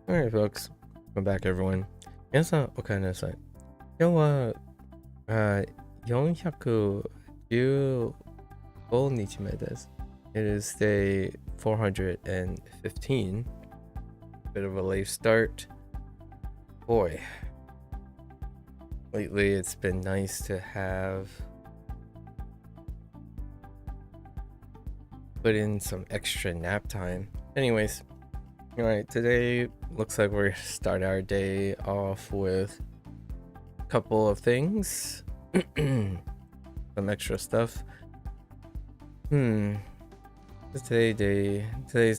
Alright, folks. Welcome back, everyone. 皆さん、お帰りなさい。今日は、415日目です。It is day 415. Bit of a late start. Boy. Lately, it's been nice to have put in some extra nap time. Anyways. Alright, today looks like we're gonna start our day off with a couple of things. Some extra stuff. Today's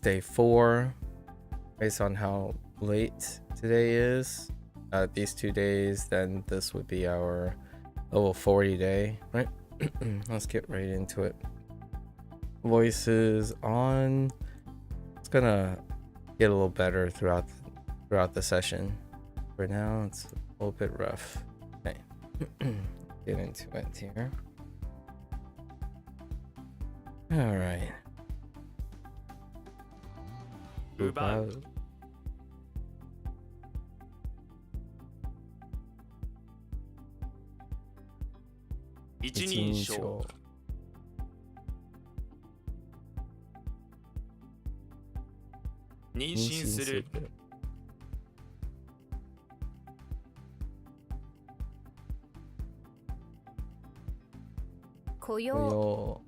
day 4. Based on how late today is. These 2 days, then this would be our level 40 day, right? Let's get right into it. Voices on. It's gonna get a little better throughout the session. For now, it's a little bit rough. Okay, get into it here. All right. Ubao. Ichininshou. 妊娠する。雇用。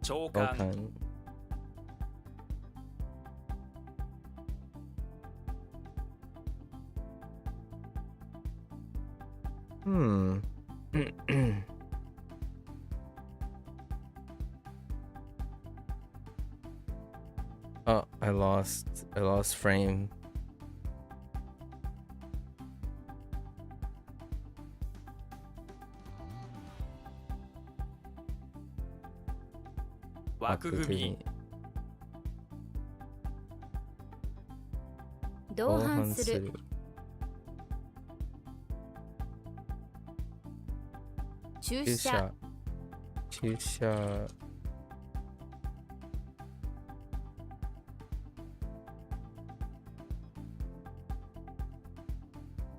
長官。Oh, I lost frame. Wakugumi. 同伴する。注射。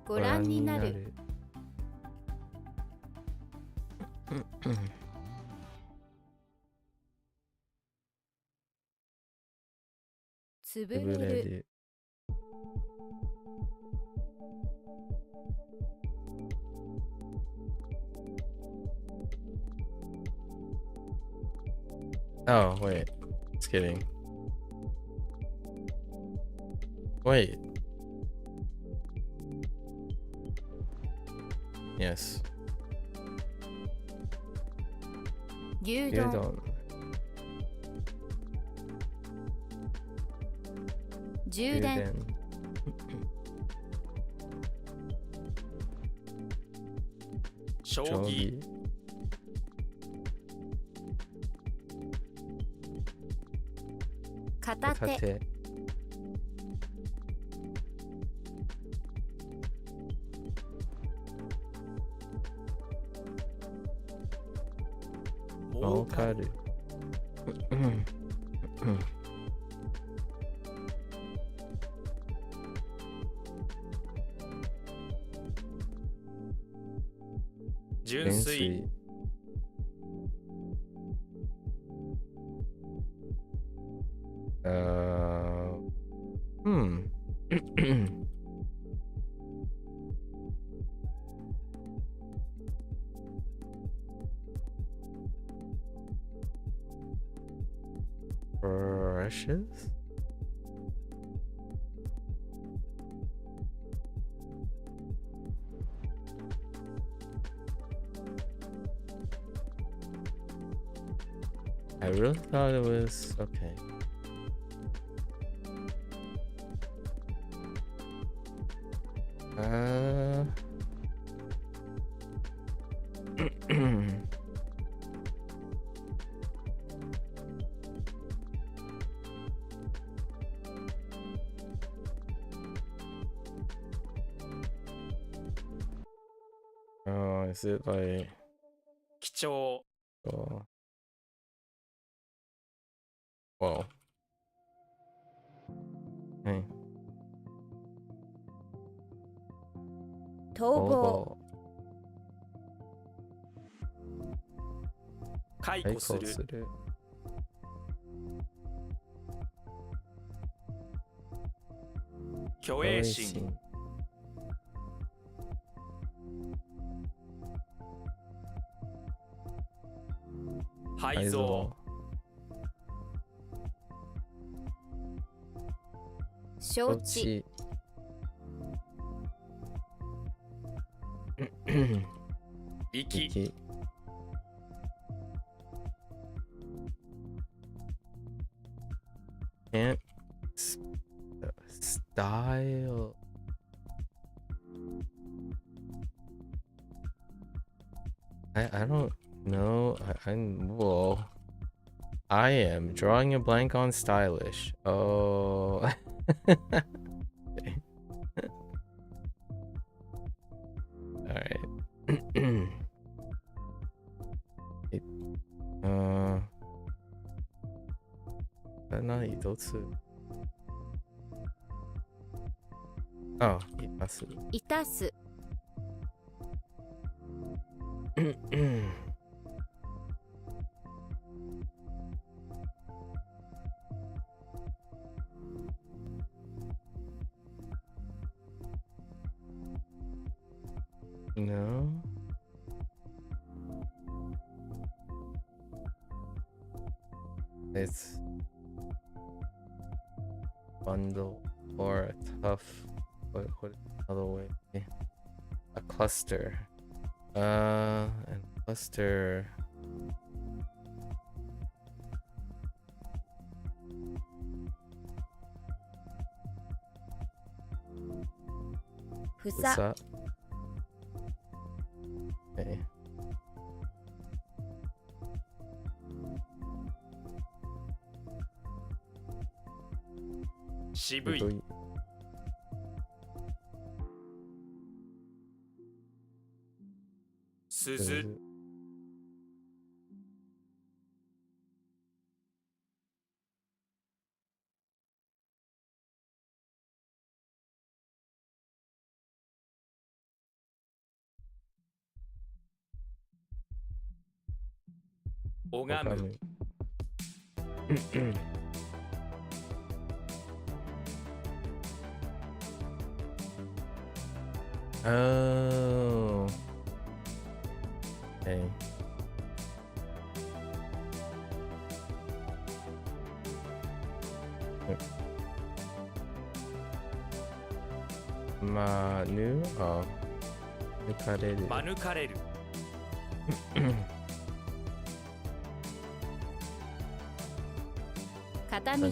ご覧になる。潰れる。Oh, wait. Just kidding. Wait. Yes. 牛丼。充電。将棋。片手。儲かる。純粋。Precious? I really thought it was okay. Is it like 貴重 oh whoa. Hey. 逃亡 解解雇する雇する虚栄心改造承知息息 can't style I don't know whoa I am drawing a blank on stylish oh okay. All right 在哪里都吃哦いたすいたす No. It's bundle or a tough. What other way? A cluster. And cluster. What's ふさ that? Okay. 渋い渋い鈴拝む Oh. Okay. Manu? Oh. 抜かれる。免れる片道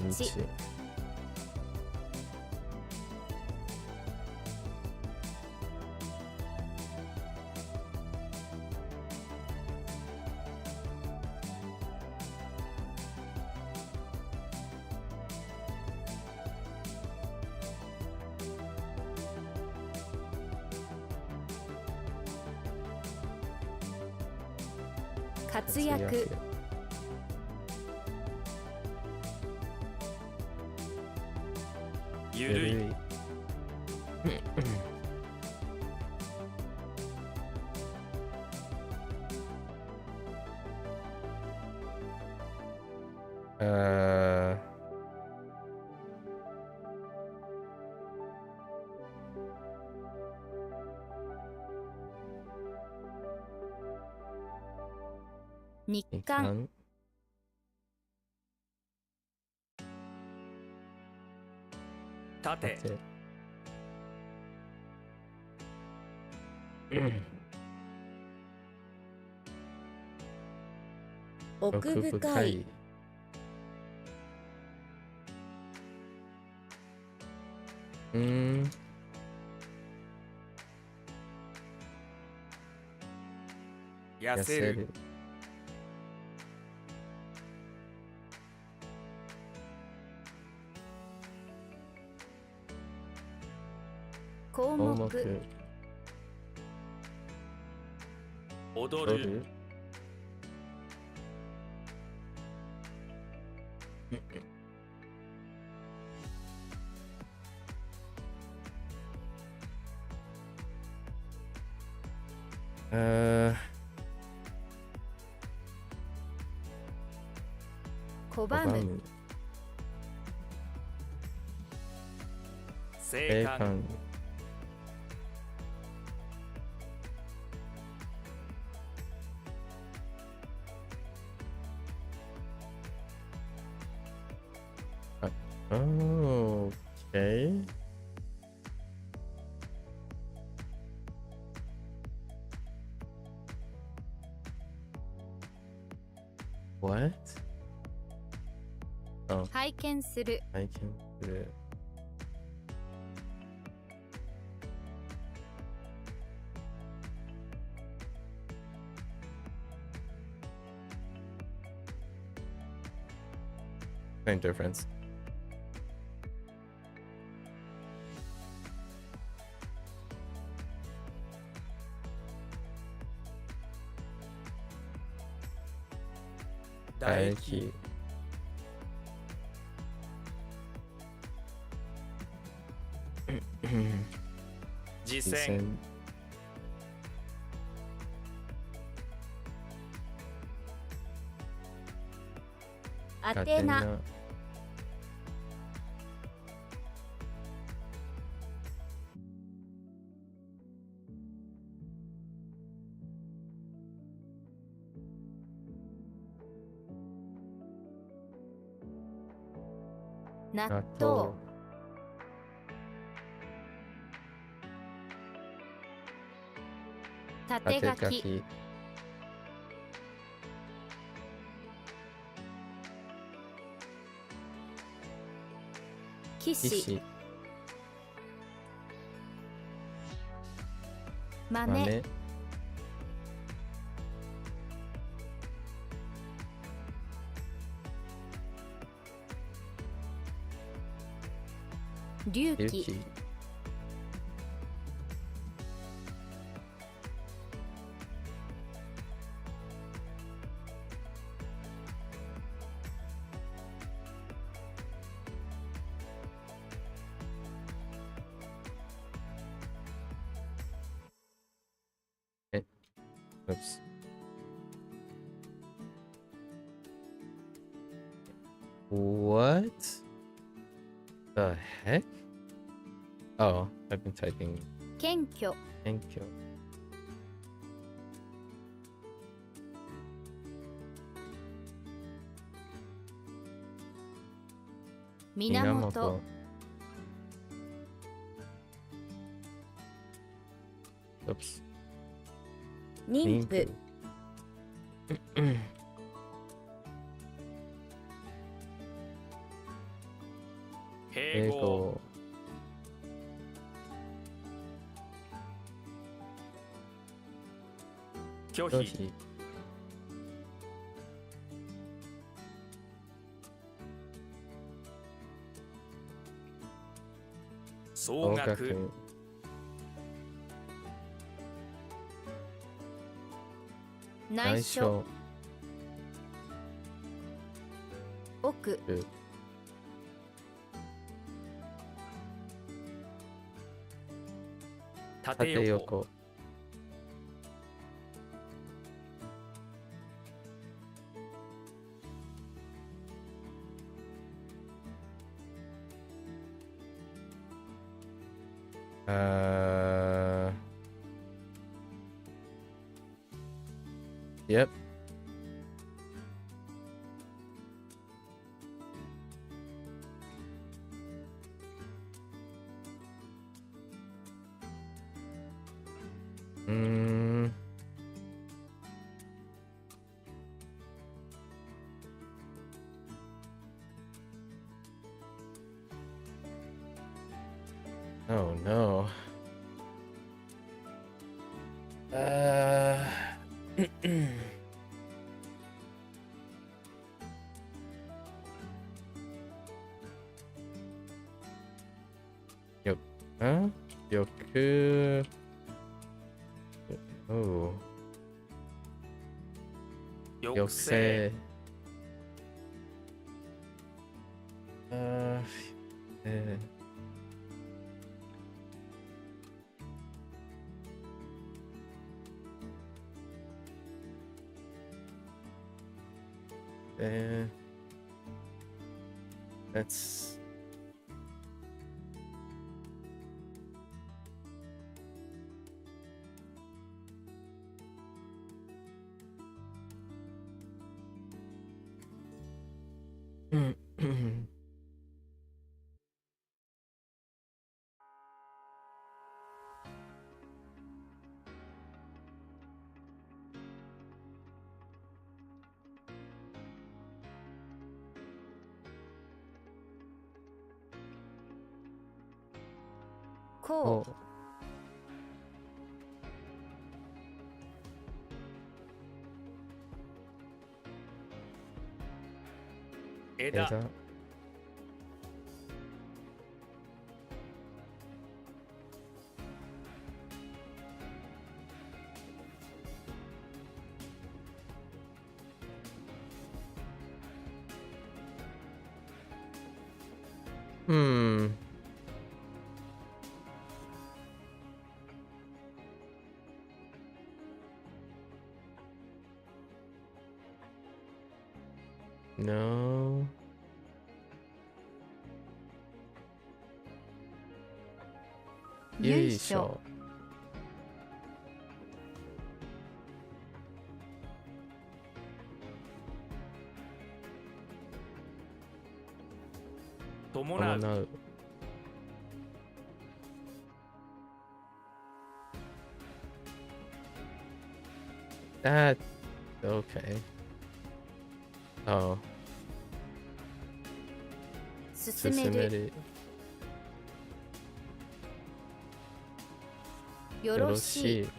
活躍ゆるい日刊縦奥深い痩せる項目踊る。踊る。拒拒む。む。生還。生還。Oh, okay. What? Oh, 拝見する。 I can do it. Same difference.唾液。実践。あてな。納納豆豆。縦書き。縦書き。騎士。石。豆。豆。隆起。勇気。Oops. What the heck? Oh, I've been typing 謙虚。 thank you. 源。 Oops. 妊婦。併合。英語。拒否。拒否。総額。内緒。奥。縦縦横。横。Yep. Oh no. Yoku. Oh. 抑制。抑制。えthat'sこ oh, 枝。枝。Hmm. No. 由緒。伴う。伴う。That okay. Oh, 進める。進める。よろしい。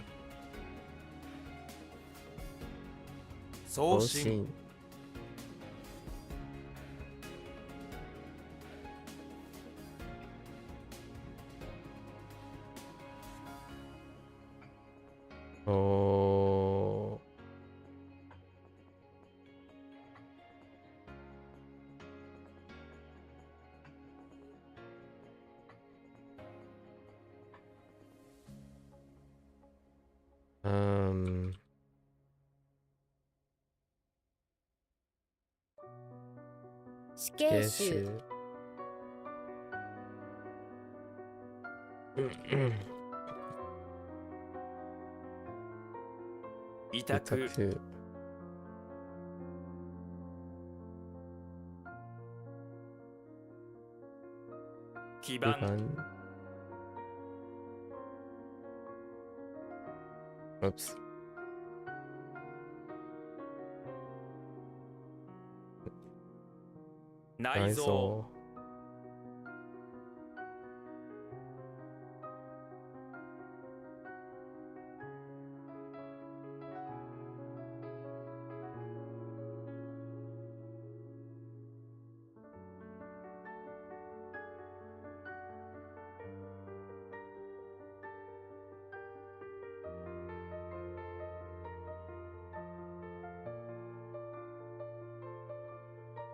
送信。おー。死刑囚。委託。基盤。Oops. 内臓。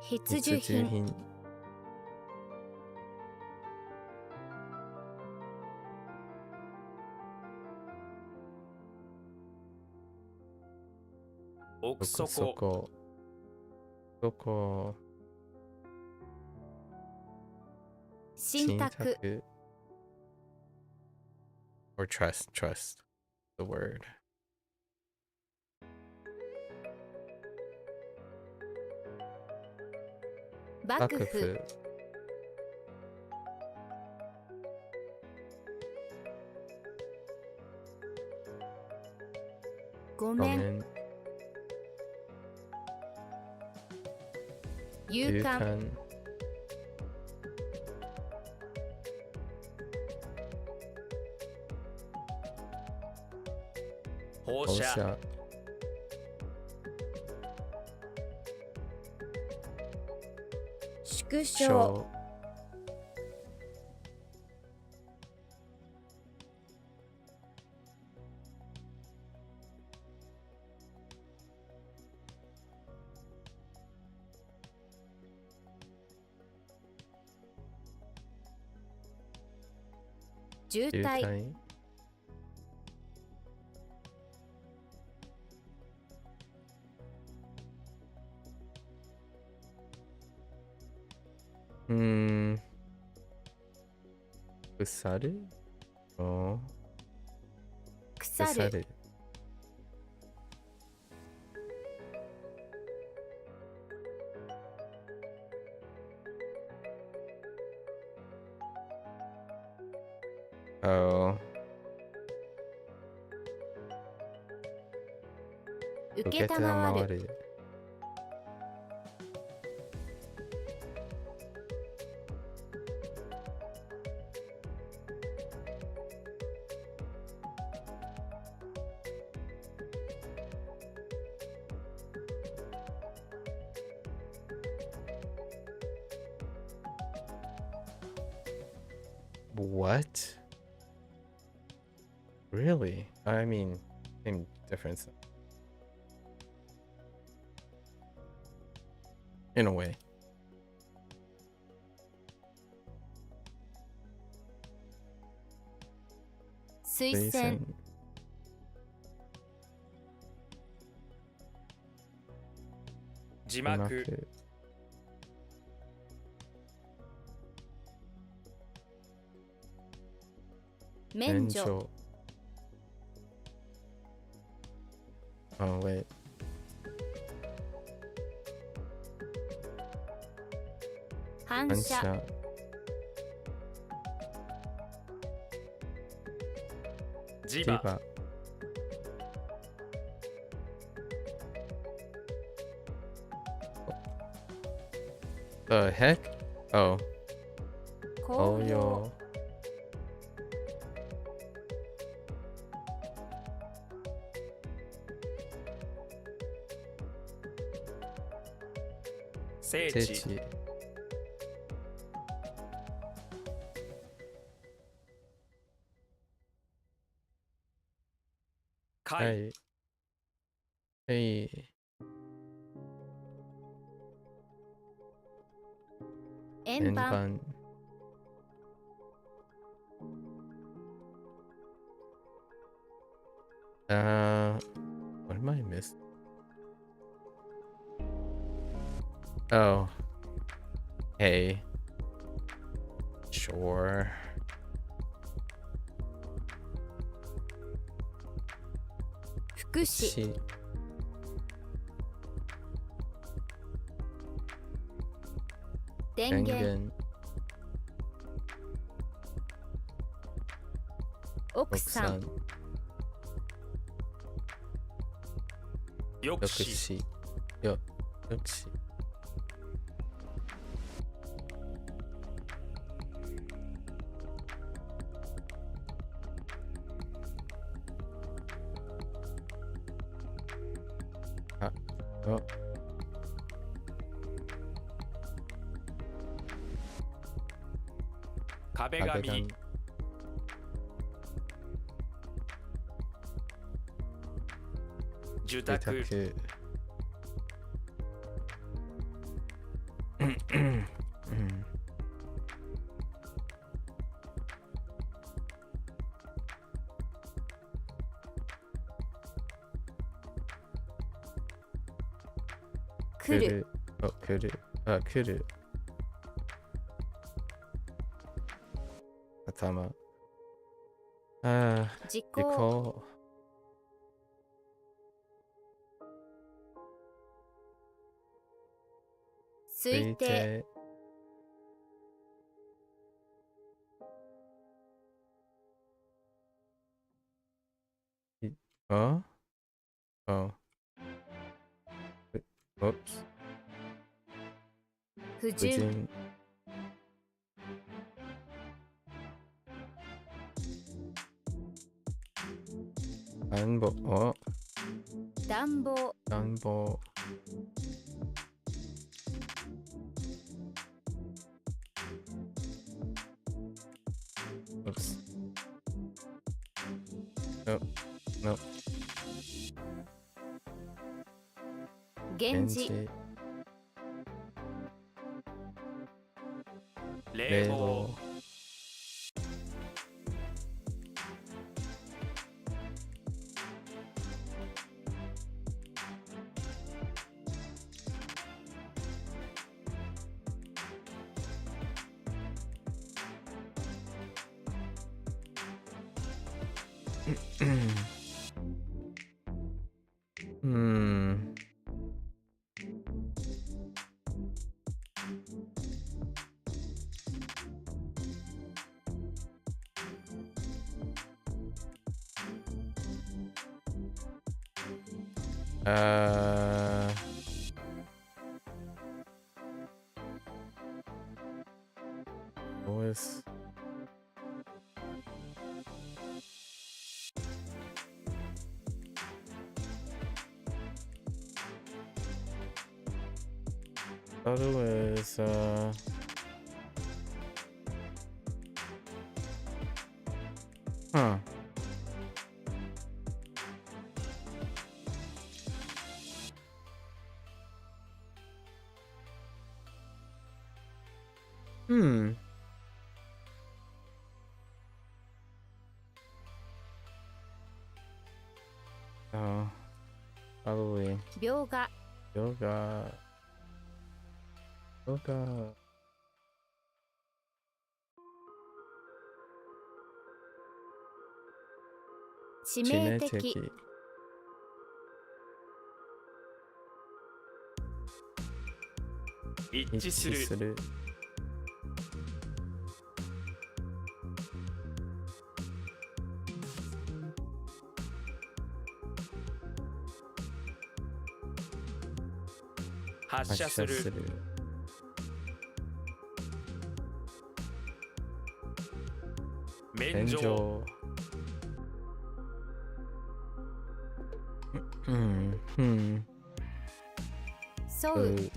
必需品。奥底。そこ。信託。Or trust the word. 幕府。ごめん。勇敢。放射。縮小。渋渋滞滞。うーん。腐る？お腐る腐る。お受受けたけたまわるまわる。What? Really? I mean, same difference. In a way. 推推薦薦。字字幕。幕免除免除。Oh, wait. 反射反射。磁場磁場。The heck? Oh, 紅葉紅葉。聖地聖地。は会い。はい。円円盤盤。What am I missing? Oh, hey. Sure. 福祉し。電電源源。奥奥さんさん。抑抑止止。よ、抑止。あ、お、壁壁紙紙。住受託宅。うん来る。あ、来る。あ、来る。頭。ああ、時時効効。推定いああ、oops。不無純人。暖房。お、暖房暖房。oops。No, no. 源氏源氏。冷房冷房。Hmm. Uh. What was? Thought it was huh. Hmm. Oh, probably 描画 yoga. Yoga. 致命的 一致する。一致する。発射する。発射する。免状。炎上。うん。うん。沿う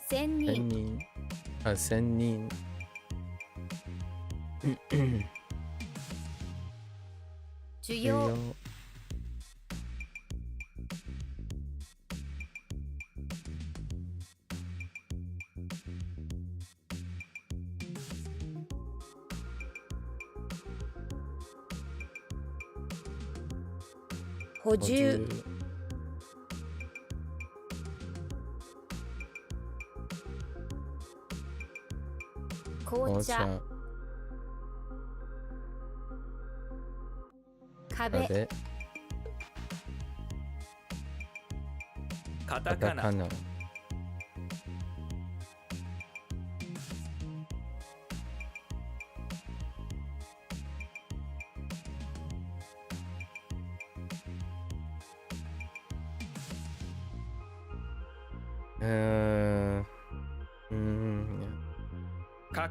千人千人。あ、千人。需要補充紅茶壁カタカナ。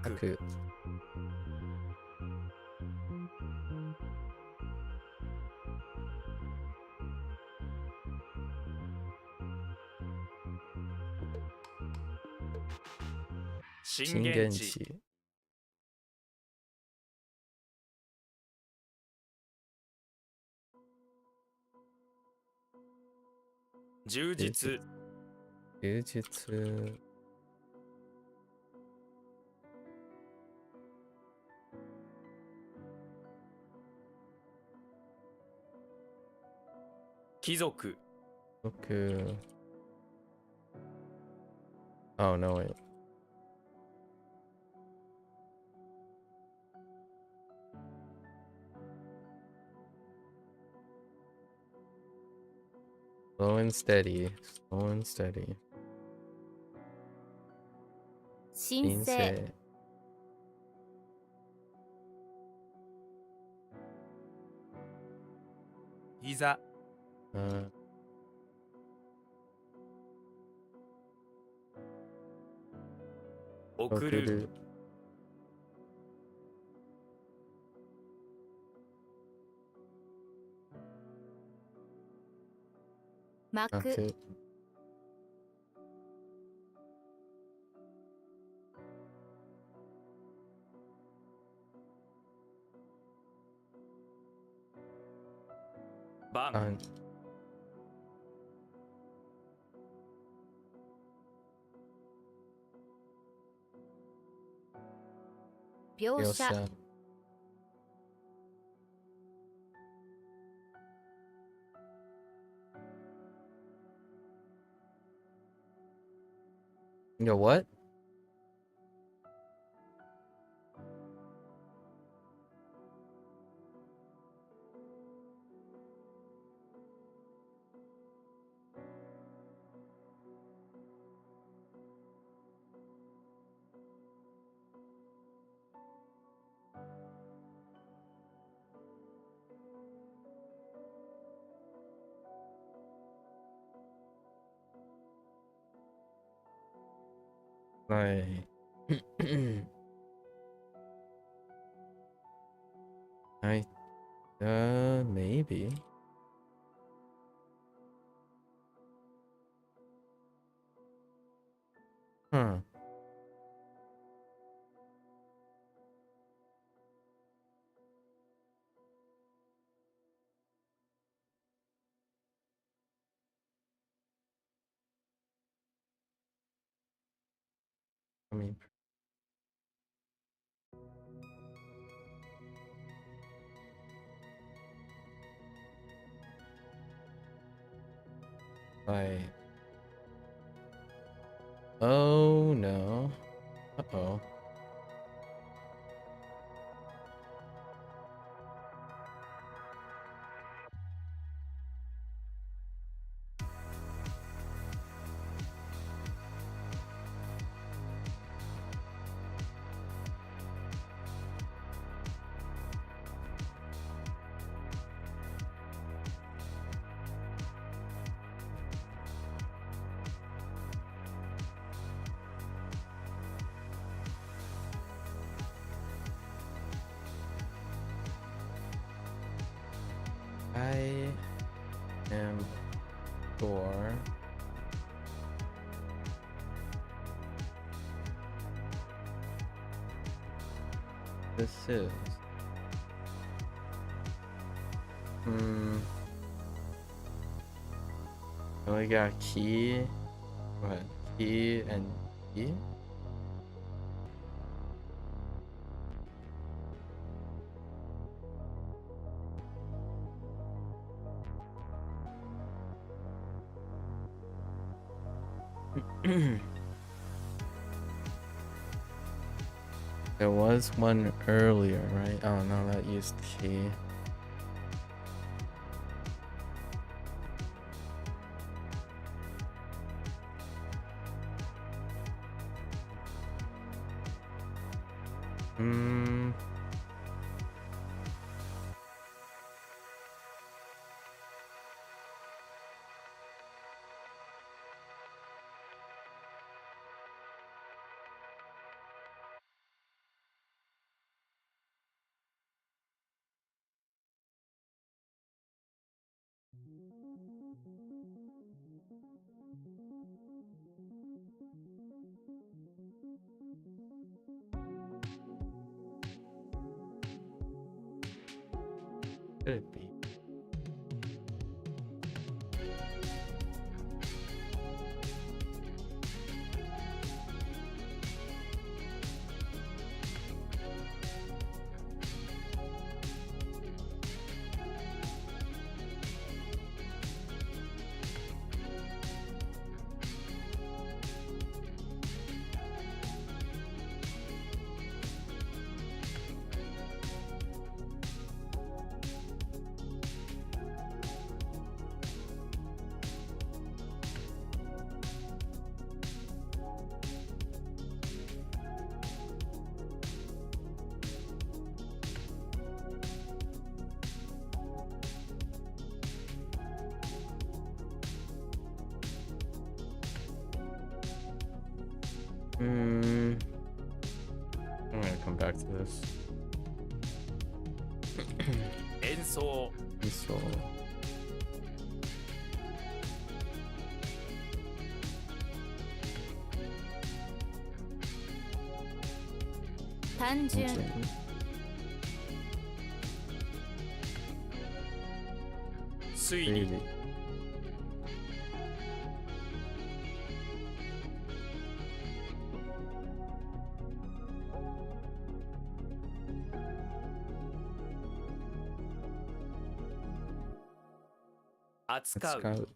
書く。震源地。充実。充実。貴族。僕。Oh no wait. Slow and steady. Slow and steady. 申請いざ。送る。巻く番。描写 Yo, what? Like, maybe. Huh. I mean, like, oh no. Uh-oh. I am sure this is. We got key. What? Key and key? There was one earlier, right? Oh no, that used key. Could it be? I'm gonna come back to this. 演奏 So, 単純 推理 really. 扱う Scout.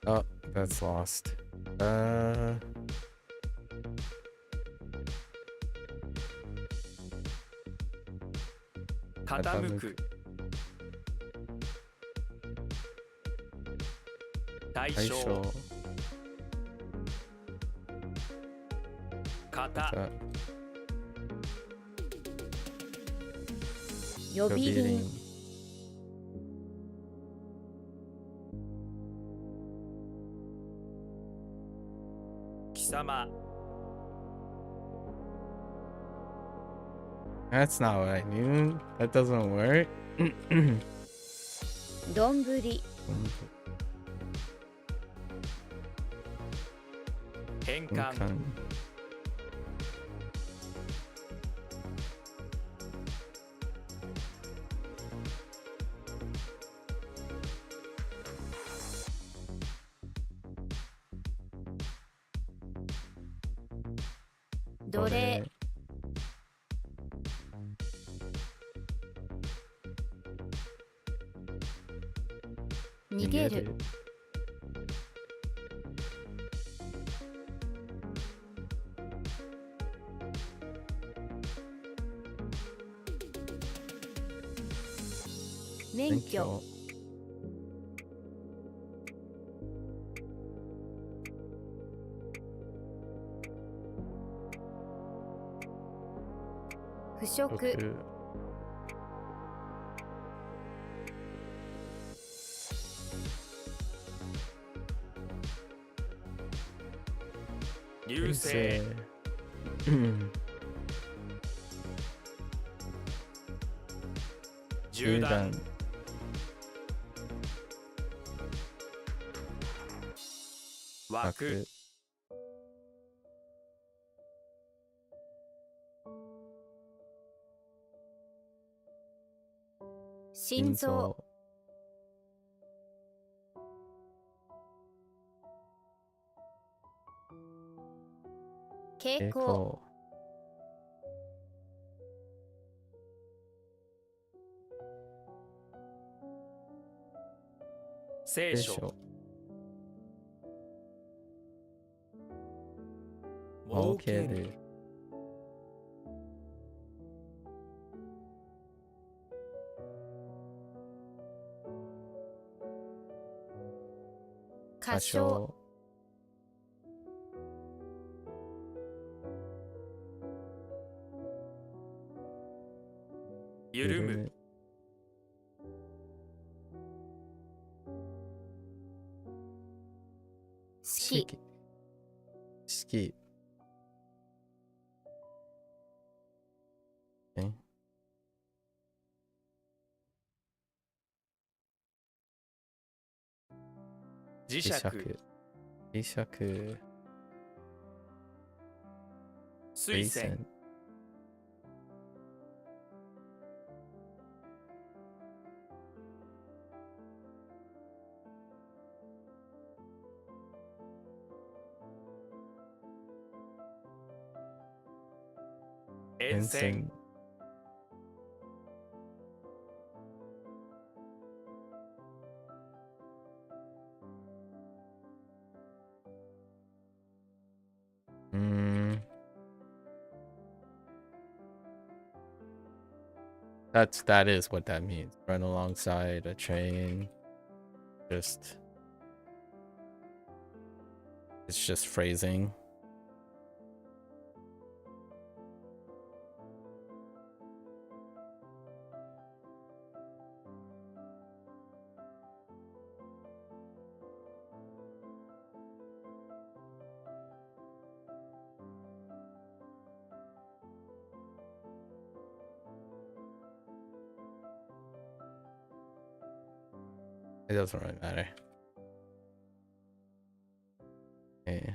Oh, that's lost. 傾く。対対象。象。型。呼び鈴。貴様。That's not what I knew. That doesn't work. どんぶり。変換。奴隷。逃げる。免許。腐食。流星。銃弾。枠。心臓。蛍光。聖書。儲ける。歌唱。緩む。式。式。磁石。磁石。水栓。沿線。That is what that means. Run alongside a train. It's just phrasing. It doesn't really matter. Okay.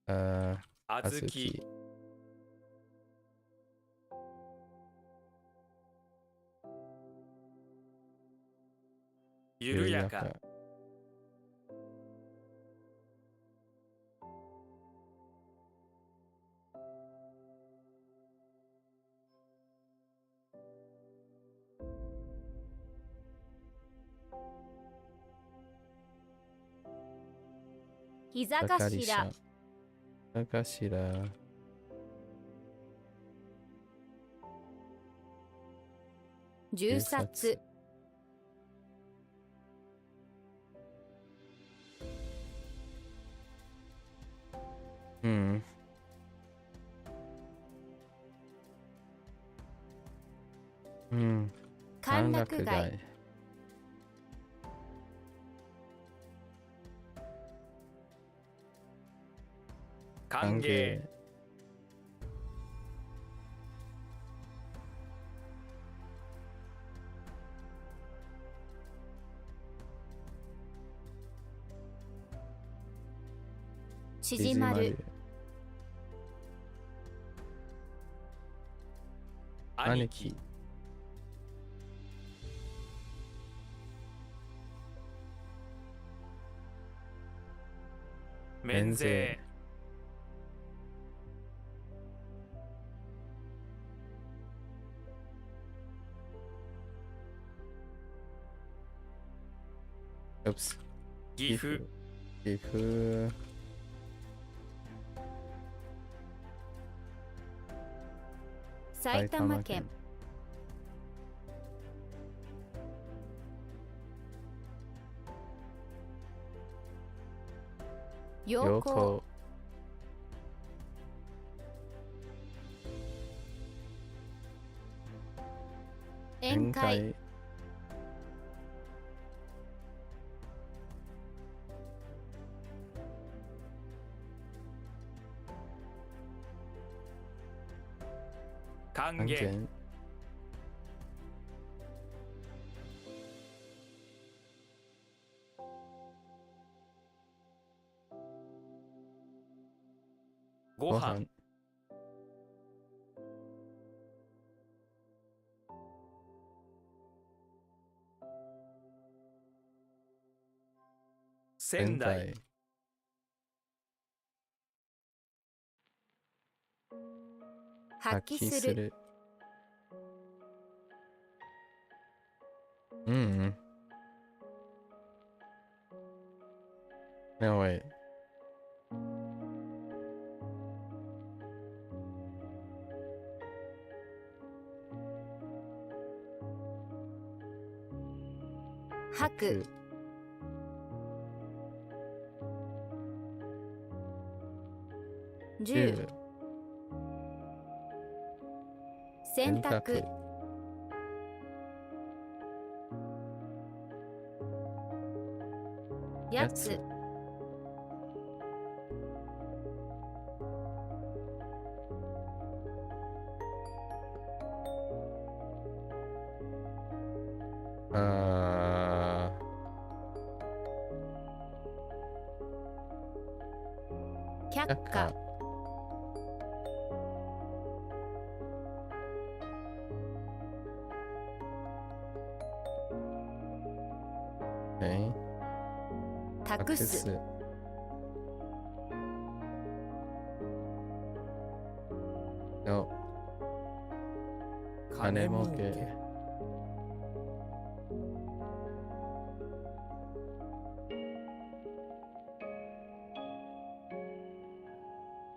あずき。緩やか。膝頭頭頭銃殺うんうん歓楽街歓迎縮まる兄貴免税うっす岐阜岐阜埼玉県陽陽光光宴会還元還元ご飯仙台発揮するうんNo wait 吐く銃洗濯やつあ却ー下託すの金儲け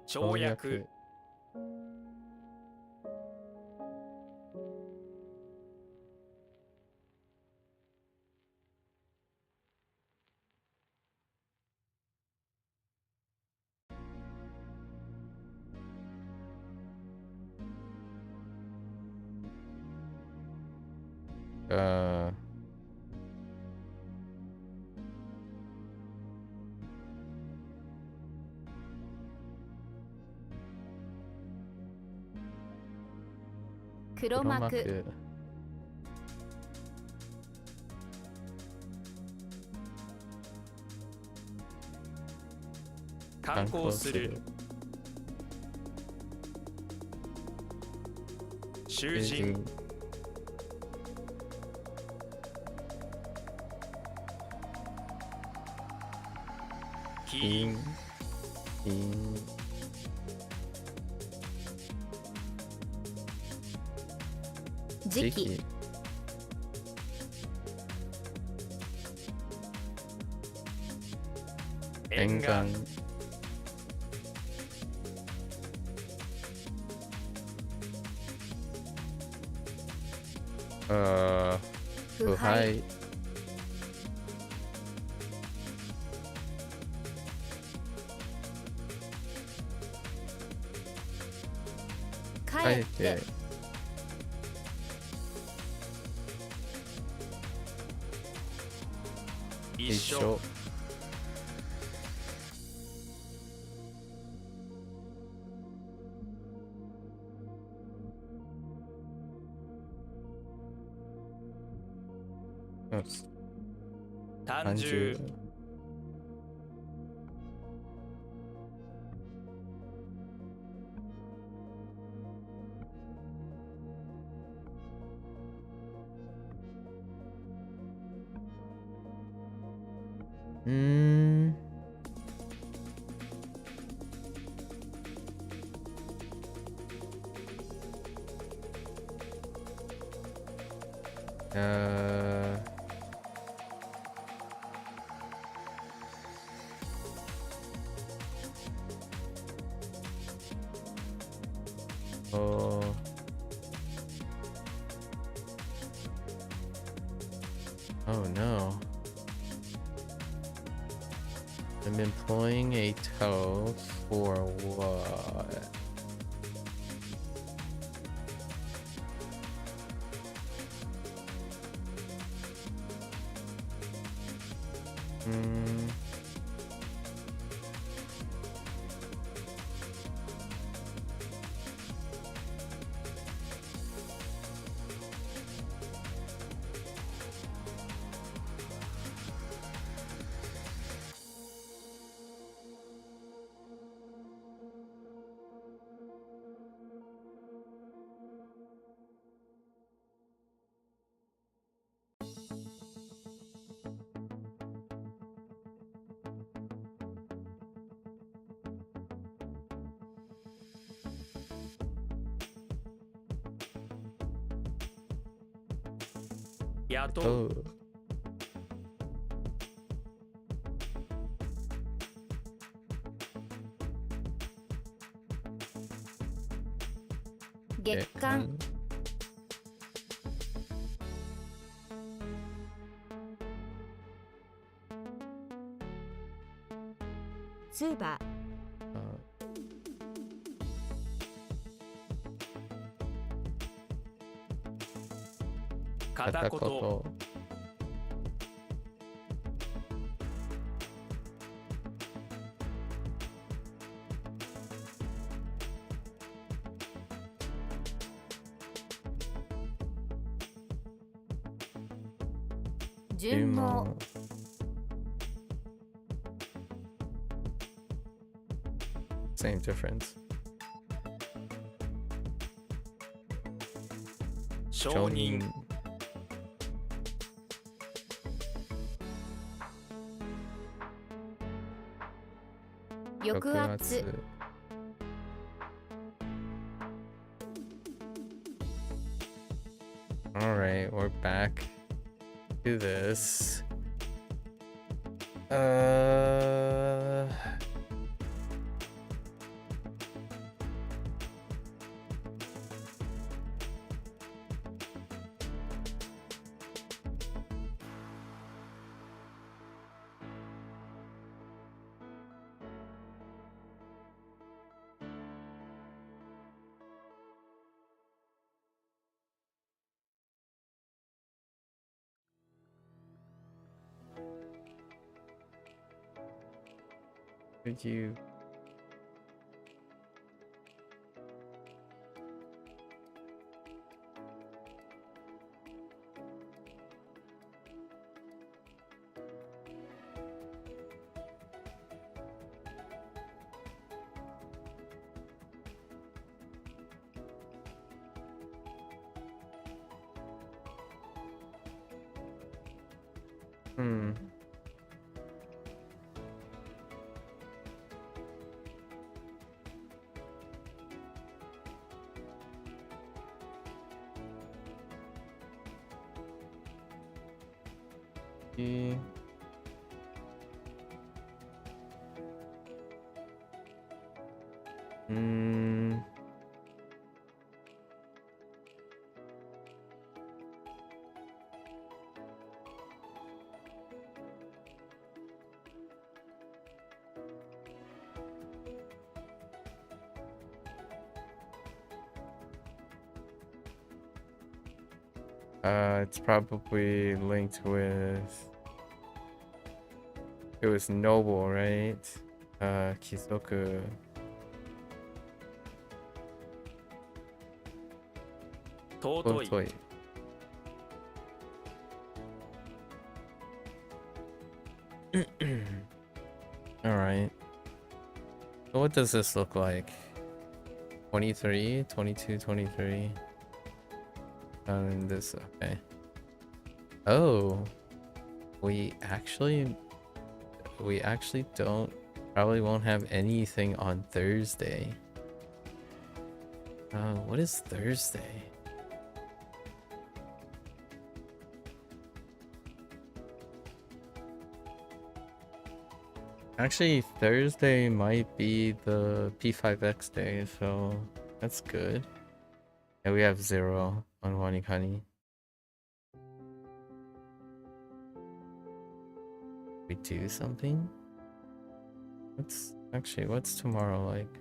跳躍あ黒幕観光する囚人起因時期沿岸 Engan.腐敗 Fuhai. 帰って一緒 Yes. 単純 Mm. Uh. Oh. Oh no. I'm employing a toe for what? Hmm. Oh. 月間 ツーバ 片言 Katakoto.「順応 Same difference. 承認 抑圧 Alright, we're back to this. Could you Hmm. It's probably linked with. It was noble, right? Kizoku. Totoi. Totoi. Alright. So what does this look like? 23, 22, 23. And this, okay. Oh. We actually probably won't have anything on Thursday. What is Thursday? Actually, Thursday might be the P5X day, so that's good. And we have 0 on WaniKani. We do something? What's tomorrow like?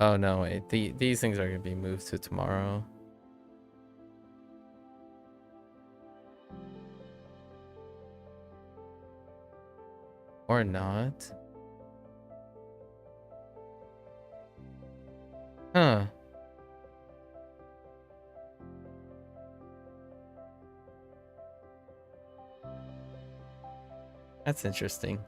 Oh no, wait. These things are gonna be moved to tomorrow. Or not. Huh. That's interesting.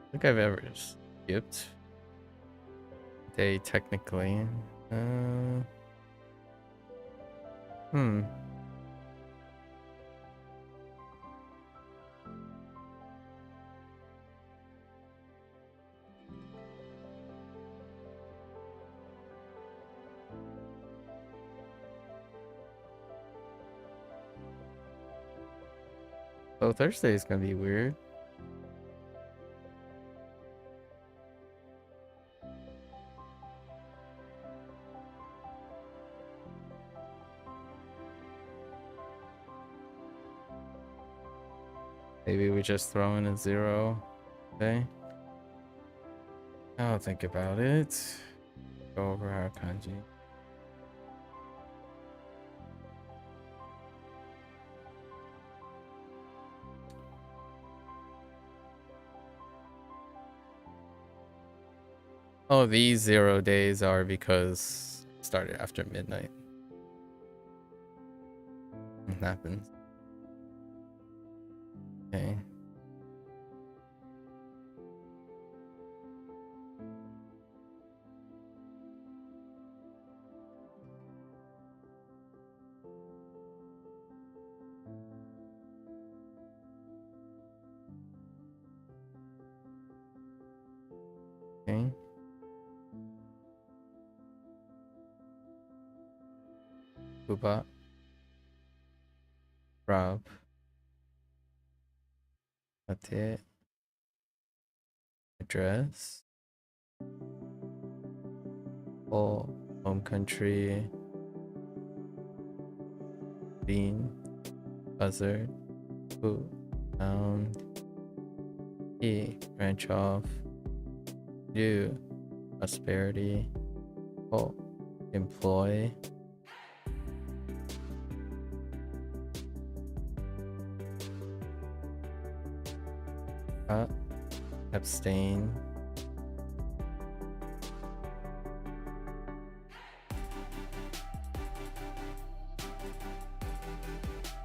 I think I've ever skipped day technically. Hmm. Oh, Thursday is gonna be weird. Maybe we just throw in a 0. Okay. I'll think about it. Go over our kanji. Oh, these 0 days are because it started after midnight. It happens. Okay. Okay. Kuba. Rob. Ate. Address. Full home country. Bean. Buzzard. Who. Found. E. Branch off. Do. Prosperity. Oh. Employ. Abstain.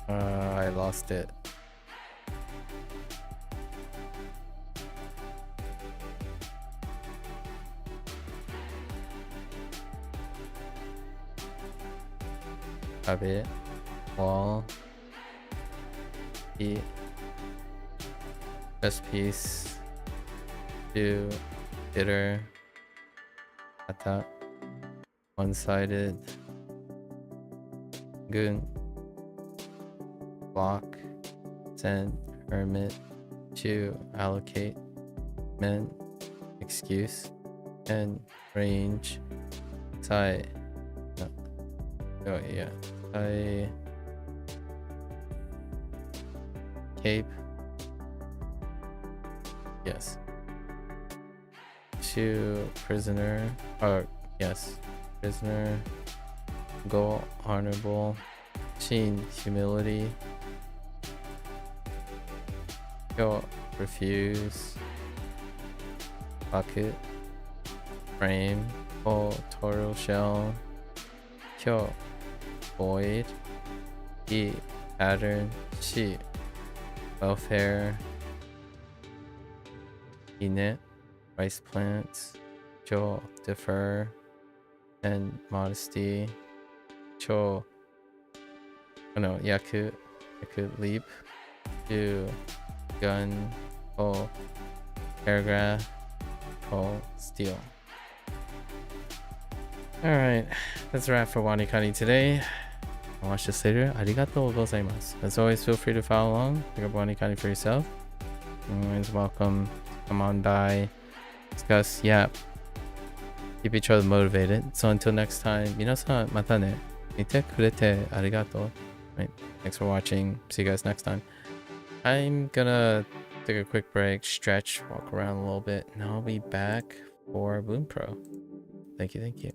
I lost it. Habit. Wall. Eat. Best piece. Do. Bitter. Ata. one-sided. Gun. Block. Send. Hermit. 2. Allocate. Men. Excuse. And range. Side. No. Oh yeah. Side. Cape. Yes. 2. Prisoner. Or yes. Prisoner. Goal. Honorable. Sheen. Humility. Yo. Refuse. Bucket. Frame. Oh. Total shell. Kyo. Void. E. Pattern. She. Welfare. Init. Rice plants. Jo. Defer. And modesty. Cho. Oh no. Yaku. Yaku. Leap. Do. Gun. Oh. Paragraph. Oh. Steal. Alright. That's a wrap for WaniKani today. I'll watch this later. Arigatou gozaimasu. As always, feel free to follow along. Pick up WaniKani for yourself. You're always welcome. Come on by. Discuss. Yap. Keep each other motivated. So until next time, minasan mata ne. Mite kurete arigato. Right. Thanks for watching. See you guys next time. I'm gonna take a quick break, stretch, walk around a little bit, and I'll be back for Bunpro. Thank you, thank you.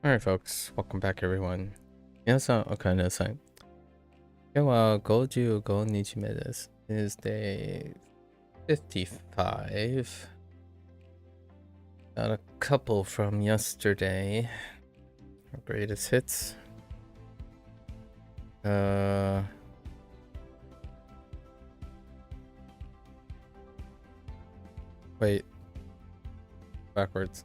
Alright folks, welcome back everyone. 皆さんおかえりなさい。今日は55日目です。It is day 55. Got a couple from yesterday. Our greatest hits. Wait. Backwards.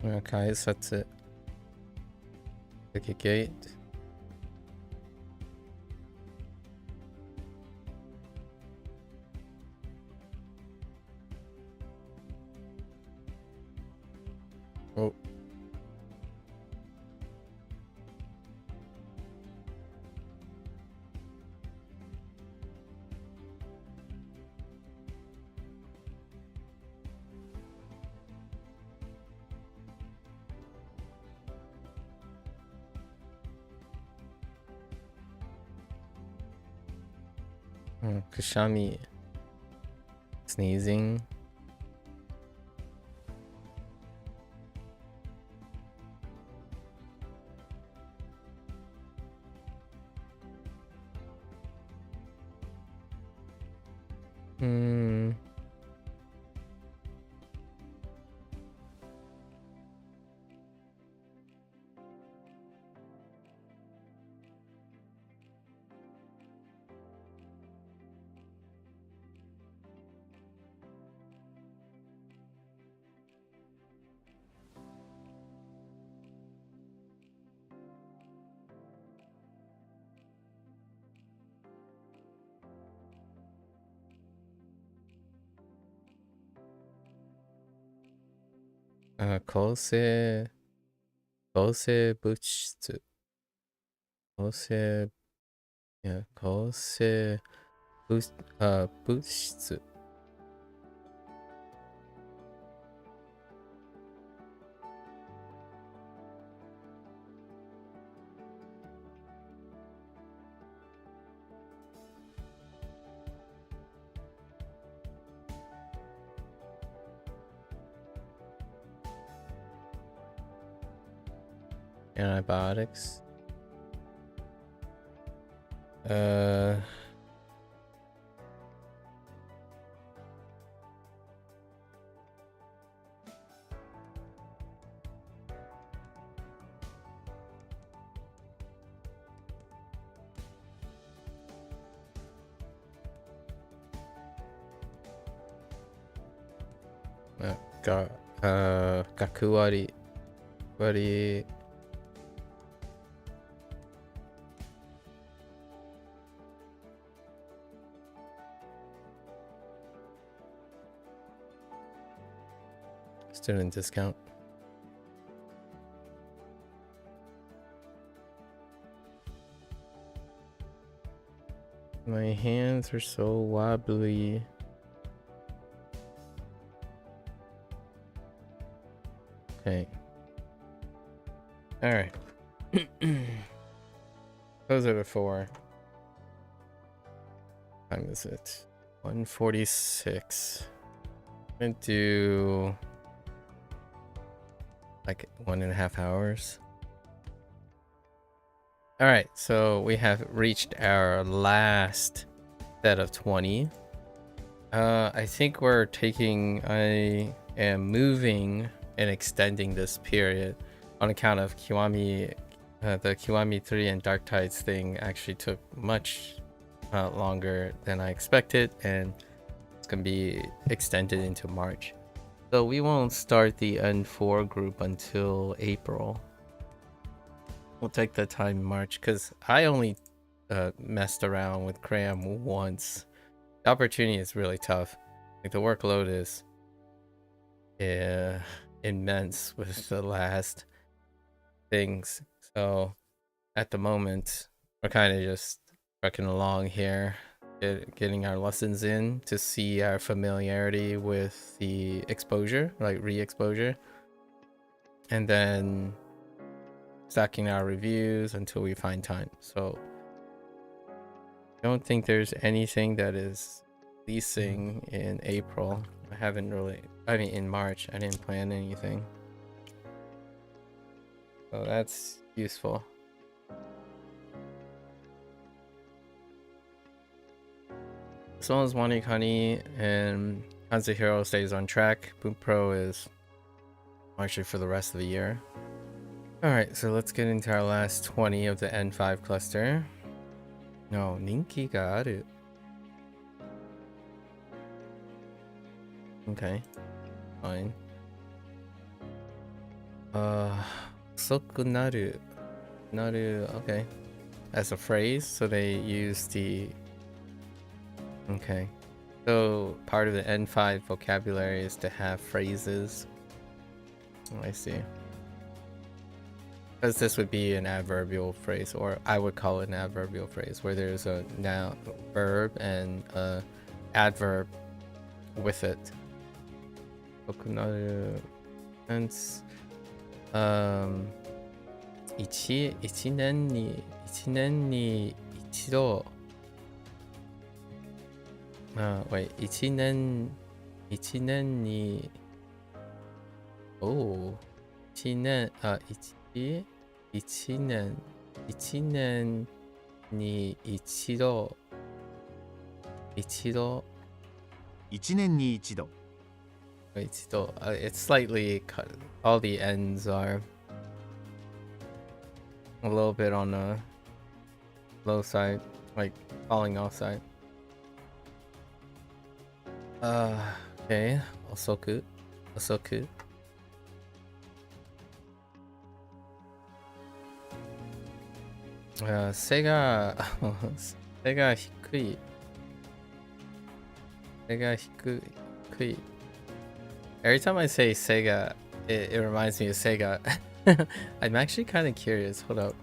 Okay, so that's it. Pick a gate. Oh. Kushami sneezing. Kose Bushitsu. Kose Bushitsu. Antibiotics. Gakuwari. Student discount. My hands are so wobbly. Okay. Alright. Those are the four. What time is it? 1:46. I'm gonna do like 1.5 hours. All right, so we have reached our last set of 20. I think I am moving and extending this period on account of Kiwami. The Kiwami 3 and Dark Tides thing actually took much longer than I expected, and it's gonna be extended into March. So we won't start the N4 group until April. We'll take the time in March because I only messed around with Cram once. The opportunity is really tough. Like the workload is immense with the last things. So at the moment, we're kind of just trucking along here. getting our lessons in to see our familiarity with the exposure, like re-exposure, and then stacking our reviews until we find time. So I don't think there's anything that is releasing in April. In March, I didn't plan anything. So that's useful. As long as WaniKani and HanziHero stays on track, Bunpro is marching for the rest of the year. Alright, so let's get into our last 20 of the N5 cluster. No, Ninki ga aru. Okay, fine. Soku naru. Naru, okay. As a phrase, so they use the... Okay. So part of the N5 vocabulary is to have phrases. Oh, I see. Because this would be an adverbial phrase, or I would call it an adverbial phrase, where there's a noun, verb, and a adverb with it. Okunaru. Hence, 一年に一度 wait, 一年に oh 一年に一度it's slightly cut. All the ends are a little bit on the low side, like falling off side. Okay. Osoku. Sega 低い Every time I say Sega, it reminds me of Sega. I'm actually kind of curious. Hold up.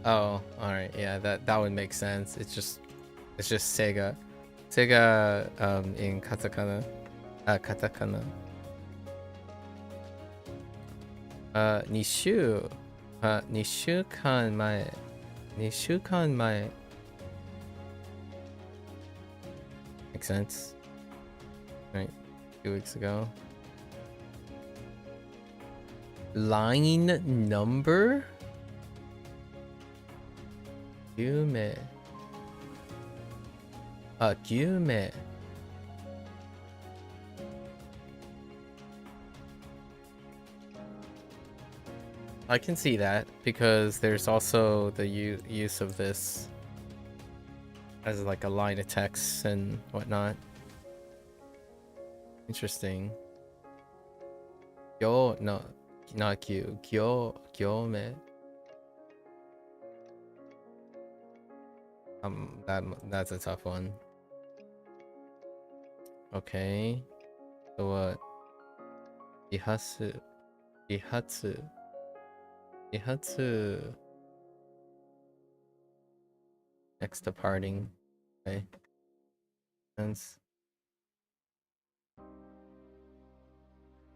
Oh, all right. Yeah, that would make sense. It's just Sega. Sega in katakana. Katakana. 2週間前 Makes sense. Right, 2 weeks ago. Line number? Yume. Yume. I can see that because there's also the use of this as like a line of text and whatnot. Interesting. Gyo, no, not Gyu. Gyome. That's a tough one. Okay. So what? Ihatsu. Next to parting. Okay. Sense.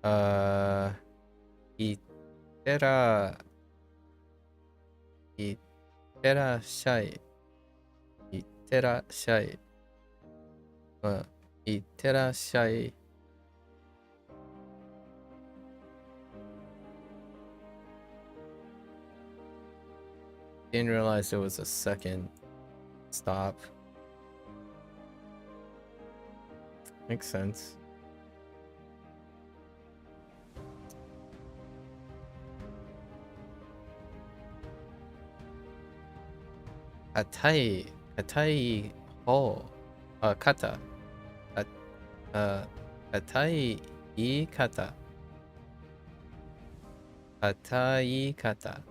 Itera shai. Itera shai. Didn't realize there was a second stop. Makes sense. Katai ho. Kata. Katai kata. Katai kata.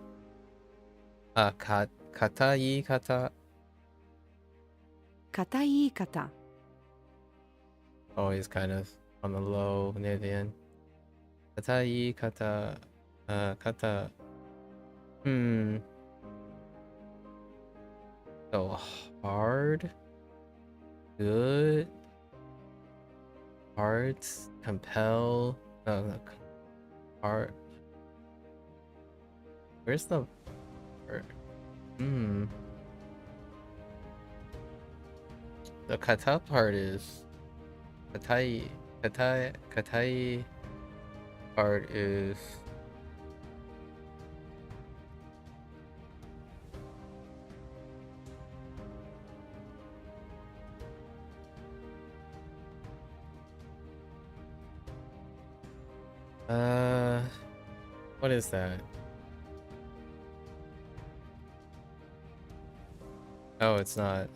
Katai kata. Katai kata. Always kind of on the low near the end. Katai kata. Kata. So hard, good, hearts, compel. No, no, heart. Where's the word? The kata part is katai. Katai part is what is that? Oh, it's not.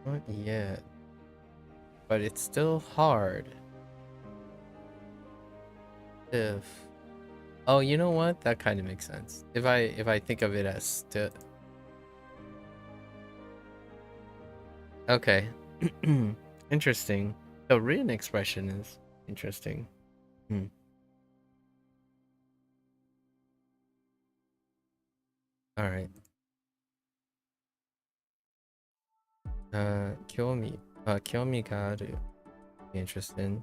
Not yet. But it's still hard. If oh, you know what? That kind of makes sense. If I think of it as still. Okay. Interesting. The written expression is interesting. All right. 興味がある interesting.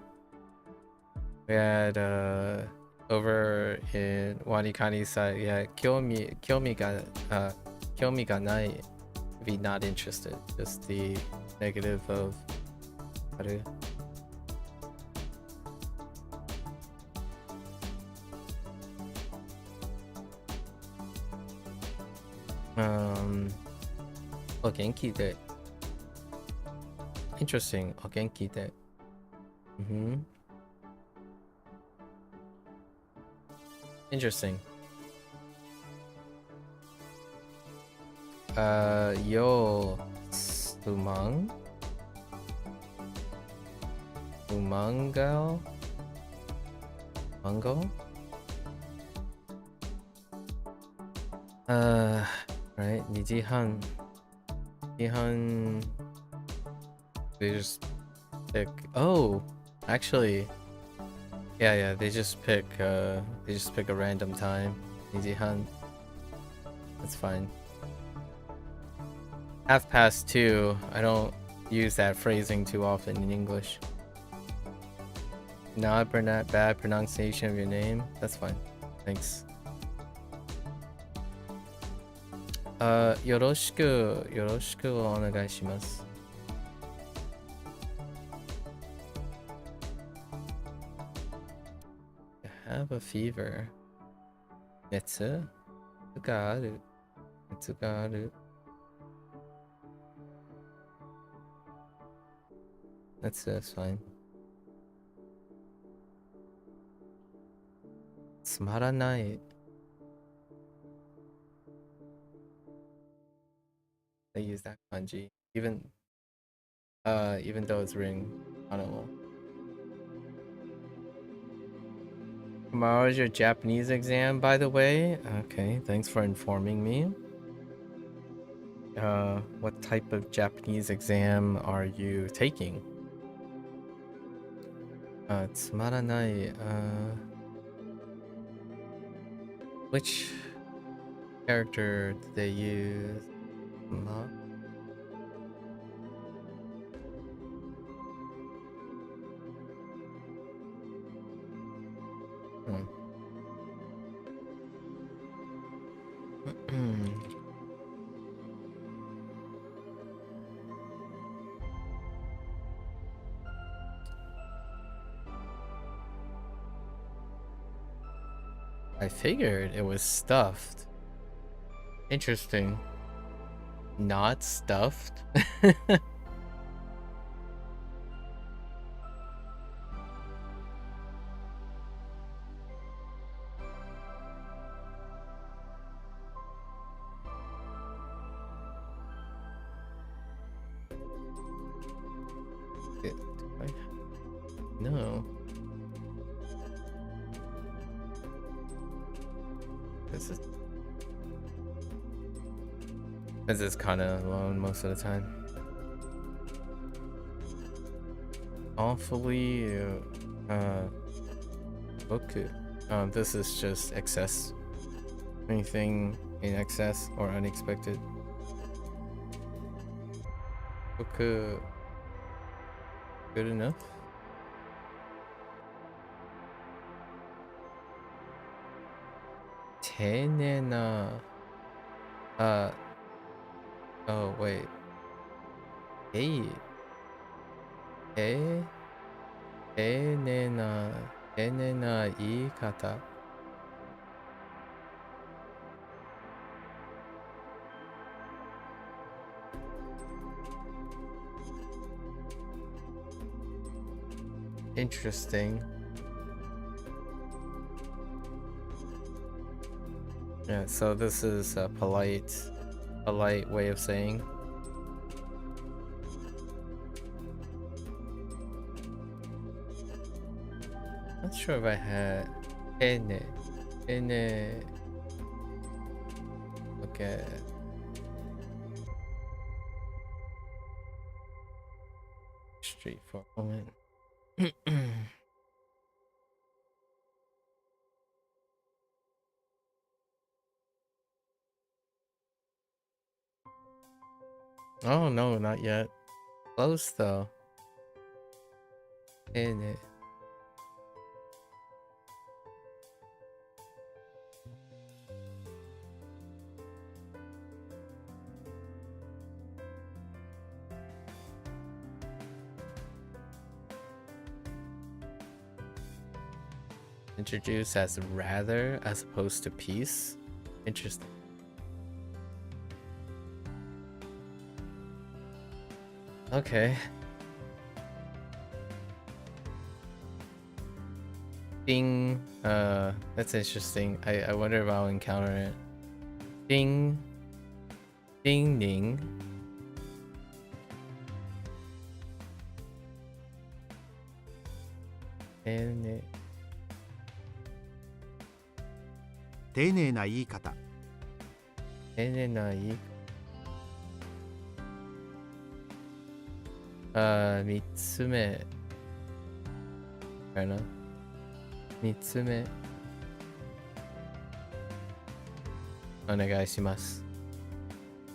We had over in WaniKani side, yeah, 興味がない be not interested. Just the negative of ある お元気で interesting. お元気で interesting. Yo Umangal Mango? Right, 2時半 they just pick actually yeah they just pick a random time 2時半 that's fine. 2:30. I don't use that phrasing too often in English. Not bad pronunciation of your name. That's fine. Thanks. よろしくお願いします。I have a fever. 熱がある。That's fine. つまらない。They use that kanji, even though it's written kanamo. Tomorrow's your Japanese exam, by the way. Okay, thanks for informing me. What type of Japanese exam are you taking? つまらない which character did they use? I figured it was stuffed. Interesting. Not stuffed? No. This is kind of alone most of the time. awfully boku. This is just excess. Anything in excess or unexpected. Boku. Good enough. Tenena. Oh wait. Hey. Hey. Tenena. Tenena iikata. Interesting. Yeah, so this is a polite way of saying. Not sure if I had ene. Okay. Street for a moment. Oh no, not yet. Close though. Ene. Introduced as rather as opposed to peace. Interesting. Okay. Ding. That's interesting. I wonder if I'll encounter it. Ding. Ding ding. And 丁寧な言い方。丁寧な言い3つ目かな。3つ目お願いします。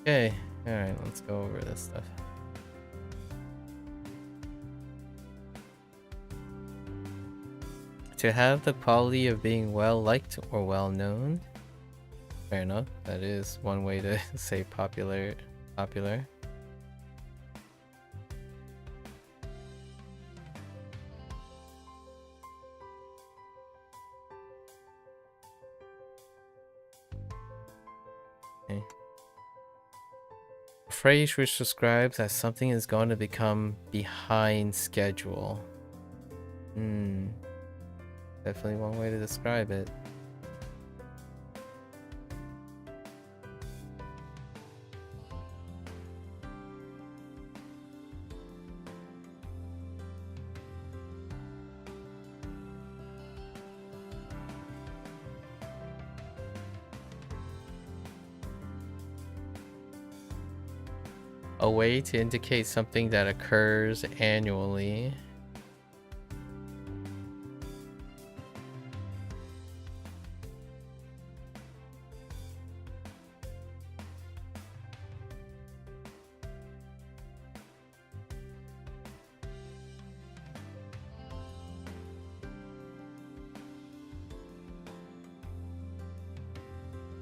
Okay, alright, let's go over this stuff. To have the quality of being well liked or well known. Fair enough. That is one way to say popular. Okay. A phrase which describes that something is going to become behind schedule. Definitely one way to describe it. A way to indicate something that occurs annually.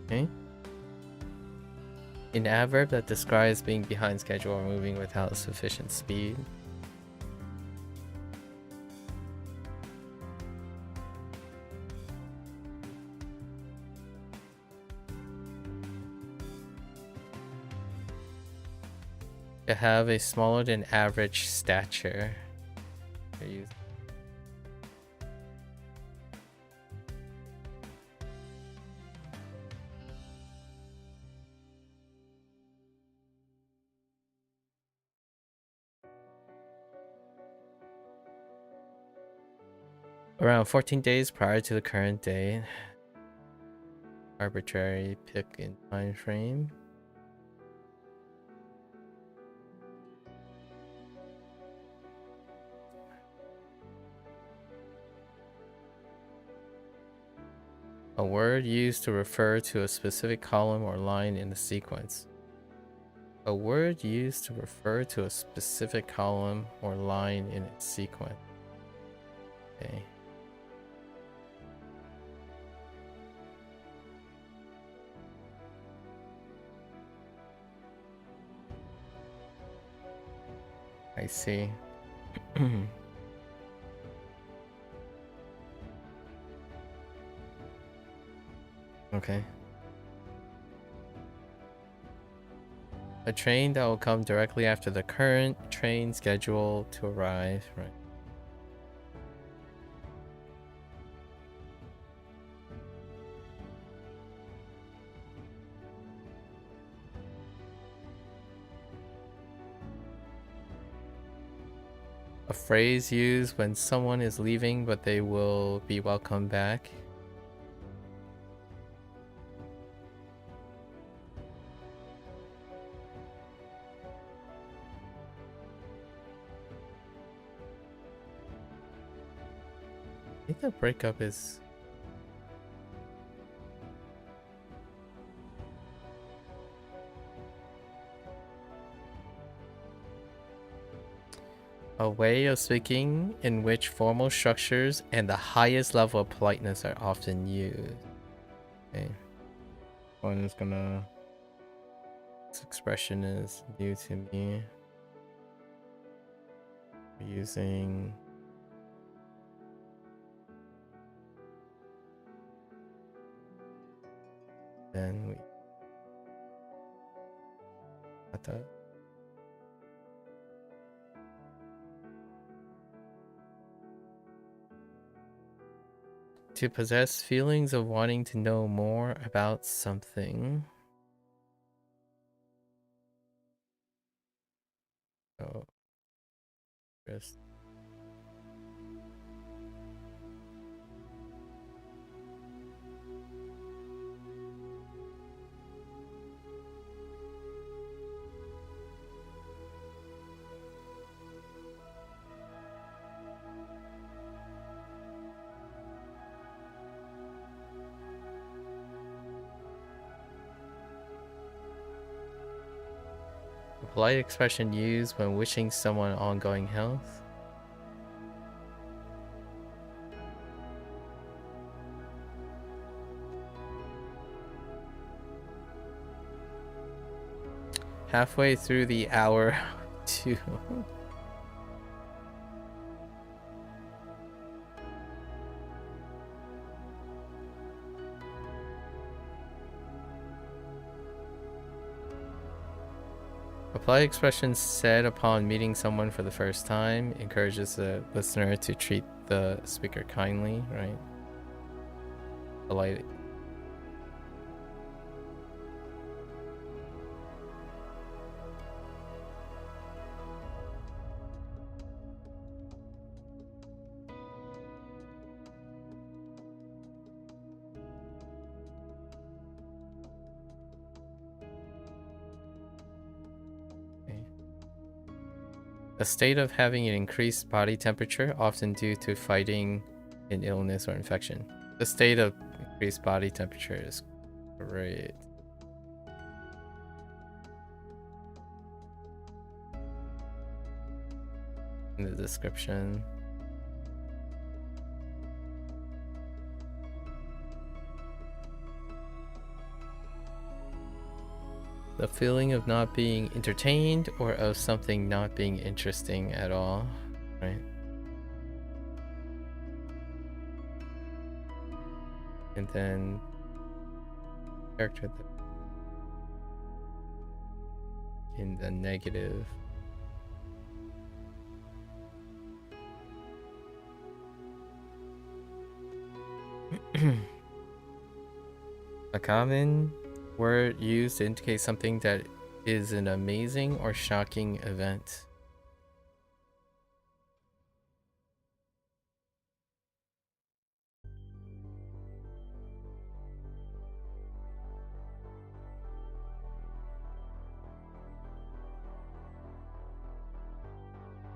Okay. An adverb that describes being behind schedule or moving without sufficient speed. To have a smaller than average stature. Around 14 days prior to the current day. Arbitrary pick in time frame. A word used to refer to a specific column or line in the sequence. A word used to refer to a specific column or line in its sequence. Okay. I see. Okay. A train that will come directly after the current train schedule to arrive. Right. A phrase used when someone is leaving but they will be welcomed back. I think the breakup is... a way of speaking in which formal structures and the highest level of politeness are often used. Okay. One is gonna... this expression is new to me. We're using... then we... got that. To possess feelings of wanting to know more about something. Oh, just... a polite expression used when wishing someone ongoing health. Halfway through the hour two. A polite expression said upon meeting someone for the first time encourages the listener to treat the speaker kindly, right? Polite. A state of having an increased body temperature, often due to fighting an illness or infection. The state of increased body temperature is great. In the description. The feeling of not being entertained or of something not being interesting at all, right? And then character in the negative. A common word used to indicate something that is an amazing or shocking event.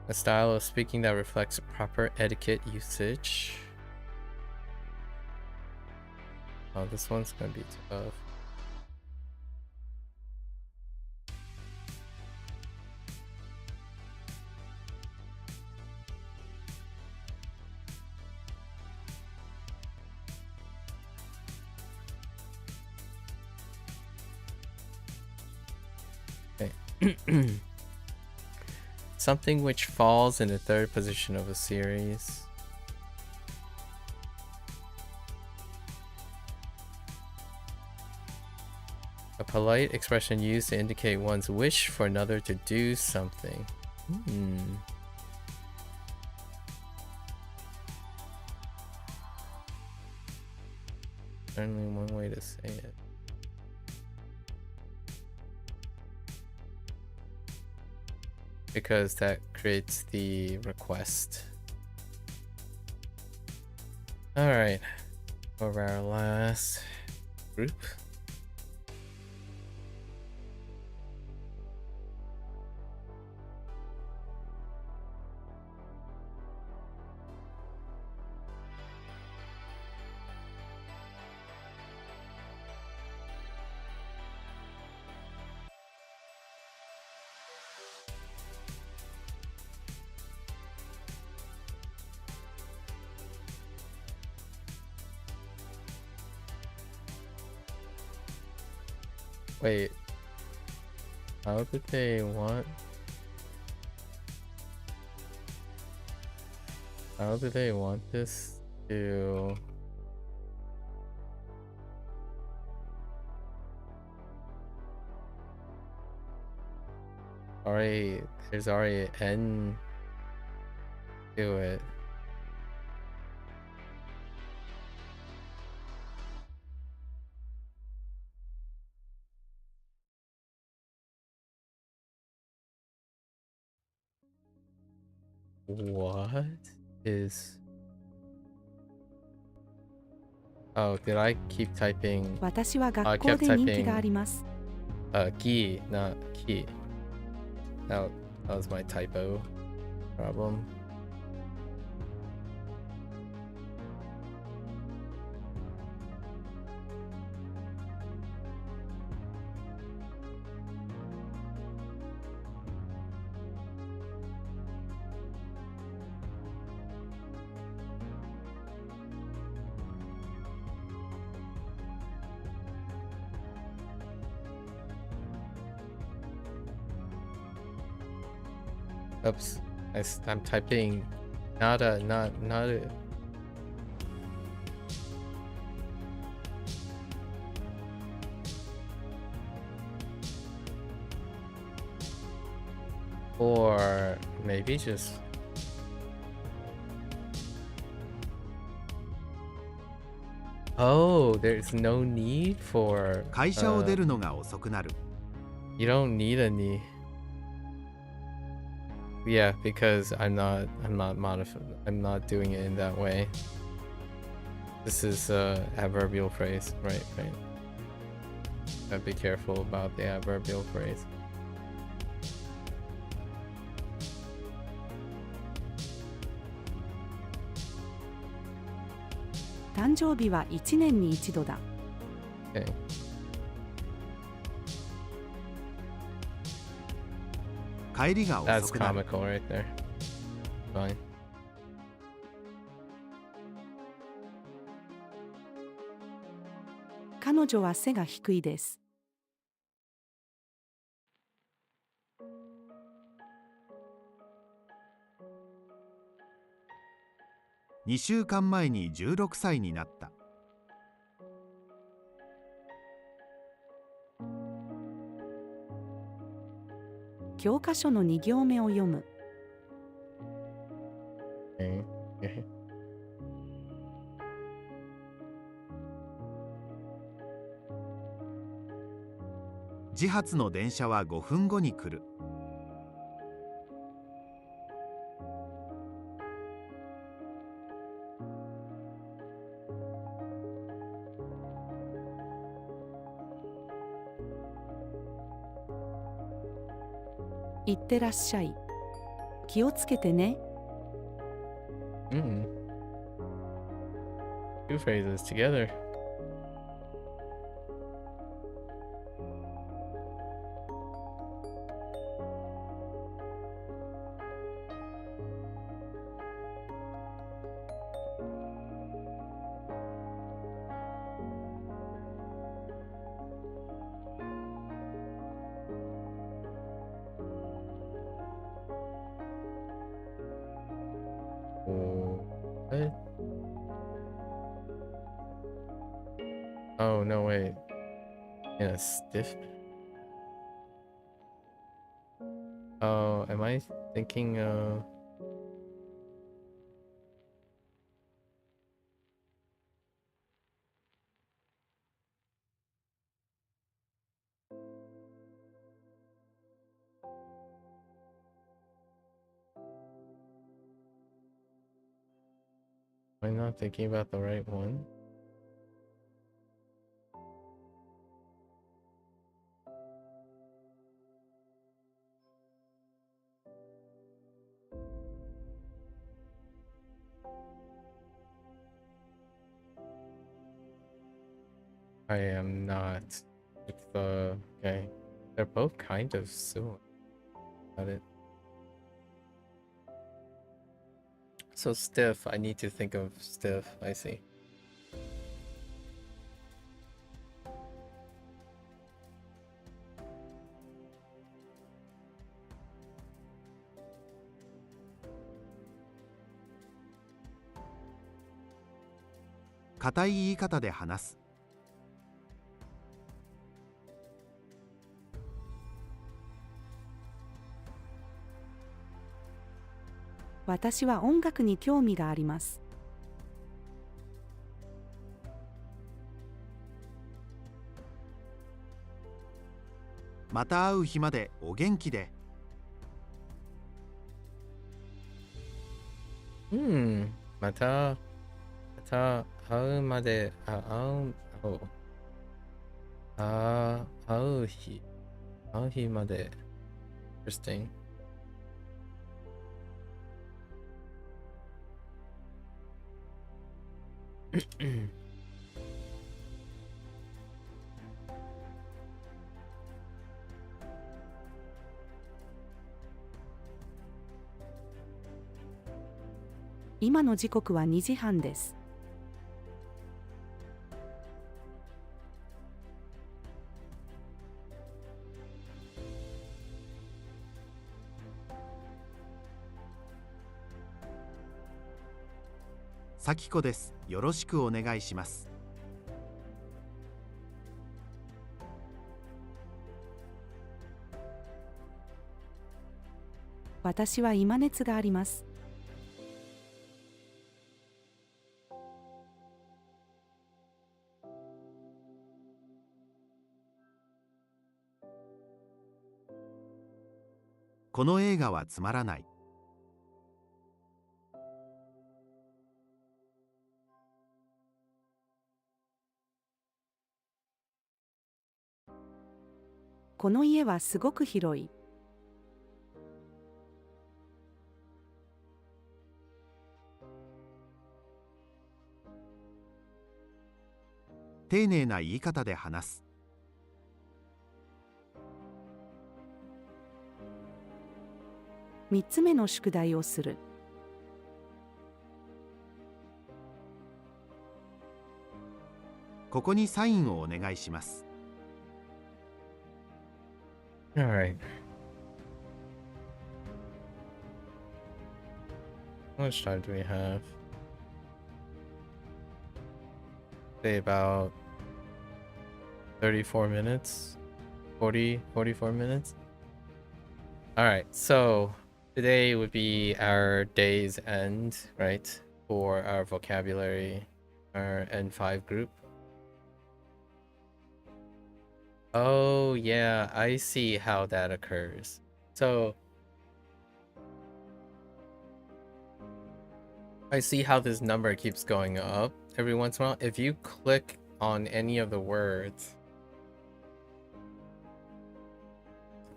A style of speaking that reflects proper etiquette usage. Oh, this one's gonna be tough. Okay. Something which falls in the third position of a series. A polite expression used to indicate one's wish for another to do something. Only one way to say it. Because that creates the request. Alright. For our last group. Wait, how did they want? How do they want this to? Already, there's already an N to it. What is... Oh, did I keep typing? 私は学 I 校 kept で人気 typing があります。 Ki, not key. That was my typo problem. Oops, I'm typing not a. Or maybe just... Oh, there's no need for... 会社を出るのが遅くなる。 You don't need a knee. Yeah, because I'm not doing it in that way. This is a adverbial phrase, right? Gotta be careful about the adverbial phrase. Okay. That's comical right there. Fine. 彼女は背が低いです。2週間前に16歳になった。教科書の2行目を読む。自発の電車は5分後に来る。いってらっしゃい。気をつけてね。Two phrases together. What? Oh, no, wait. Yeah, stiff. Oh, am I thinking am I not thinking about the right one? I am not. It's okay. They're both kind of similar. Got it. So stiff, I need to think of stiff, I see. "硬い言い方で話す」。私は音楽に興味があります。また会う日までお元気で。また会うまで、会う日まで。Interesting. 今の時刻は2時半です。咲子です。よろしくお願いします。私は今熱があります。この映画はつまらない。この家はすごく広い。丁寧な言い方で話す。3つ目の宿題をする。ここにサインをお願いします。Alright. How much time do we have? Say about 34 minutes? 44 minutes? Alright, so today would be our day's end, right? For our vocabulary, our N5 group. Oh yeah, I see how that occurs. So I see how this number keeps going up every once in a while. If you click on any of the words,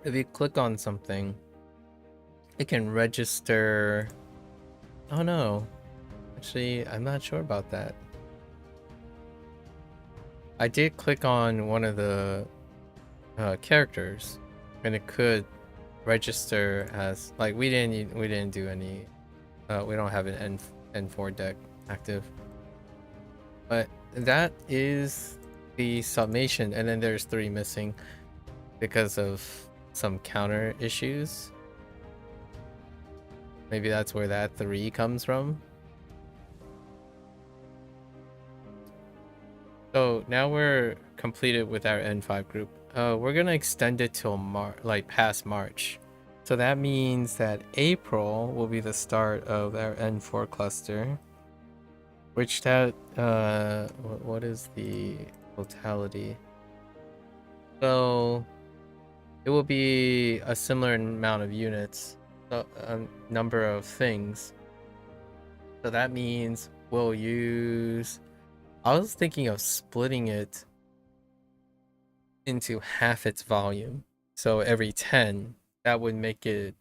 if you click on something, it can register. Oh no, actually, I'm not sure about that. I did click on one of the characters, and it could register as like we didn't do any. We don't have an N4 deck active, but that is the summation, and then there's 3 missing because of some counter issues. Maybe that's where that 3 comes from. So now we're completed with our N5 group. We're gonna extend it till past March. So that means that April will be the start of our N4 cluster. Which that what is the totality? So it will be a similar amount of units, a number of things. So that means we'll use. I was thinking of splitting it into half its volume. So every 10, that would make it.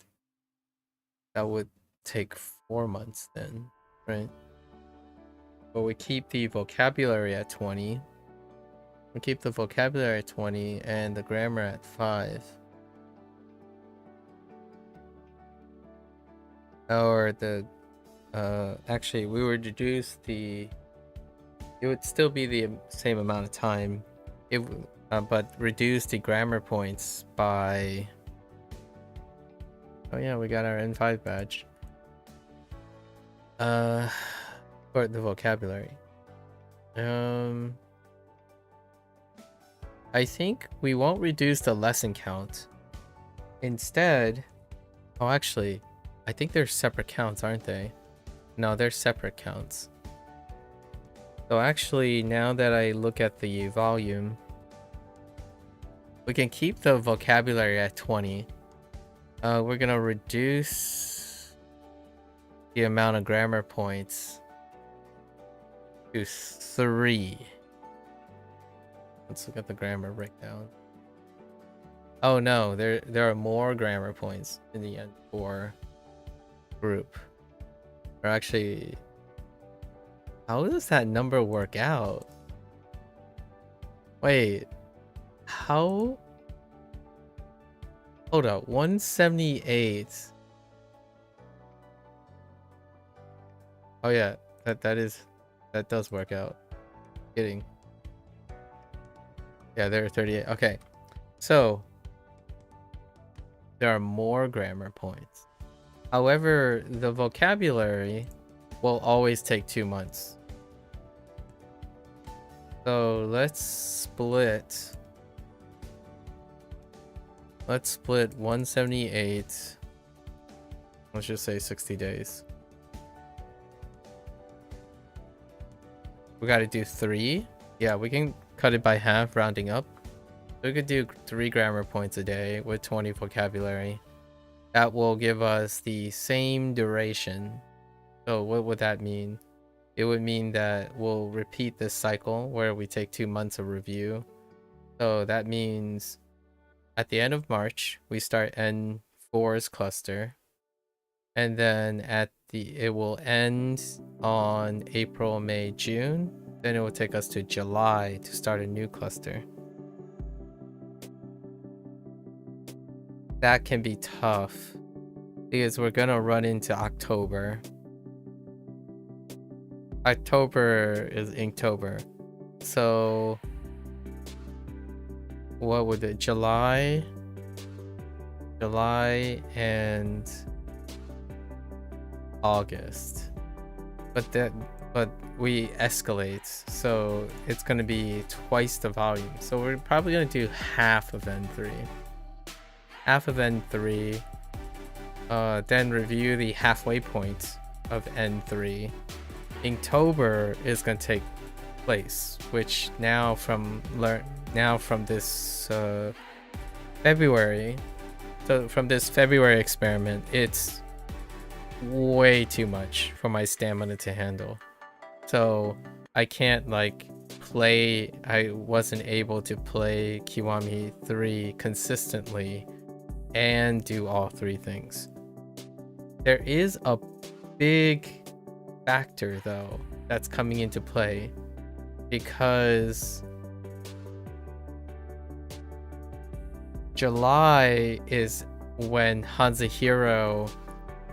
That would take 4 months then, right? But we keep the vocabulary at 20. We keep the vocabulary at 20 and the grammar at 5. Or the actually we would reduce the. It would still be the same amount of time. But reduce the grammar points by. Oh yeah, we got our N5 badge. For the vocabulary. I think we won't reduce the lesson count. Instead, oh actually, I think they're separate counts, aren't they? No, they're separate counts. So actually, now that I look at the volume, we can keep the vocabulary at 20. We're gonna reduce the amount of grammar points to 3. Let's look at the grammar breakdown. Oh no, there are more grammar points in the N4 group. Or actually, how does that number work out? Wait, how? Hold up, 178. Oh yeah, that does work out. Kidding. Yeah, there are 38. Okay, so there are more grammar points. However, the vocabulary will always take 2 months. So let's split 178. Let's just say 60 days. We got to do 3. Yeah, we can cut it by half, rounding up. So we could do 3 grammar points a day with 20 vocabulary. That will give us the same duration. So what would that mean? It would mean that we'll repeat this cycle where we take 2 months of review. So that means at the end of March, we start N4's cluster. And then it will end on April, May, June. Then it will take us to July to start a new cluster. That can be tough because we're gonna run into October. October is Inktober. So what would it? July and August. But we escalate, so it's gonna be twice the volume. So we're probably gonna do half of N3. Half of N3. Then review the halfway point of N3. Inktober is gonna take place, which now from this February. So from this February experiment, it's way too much for my stamina to handle. So I can't play. I wasn't able to play Kiwami 3 consistently and do all 3 things. There is a big factor though that's coming into play, because July is when HanziHero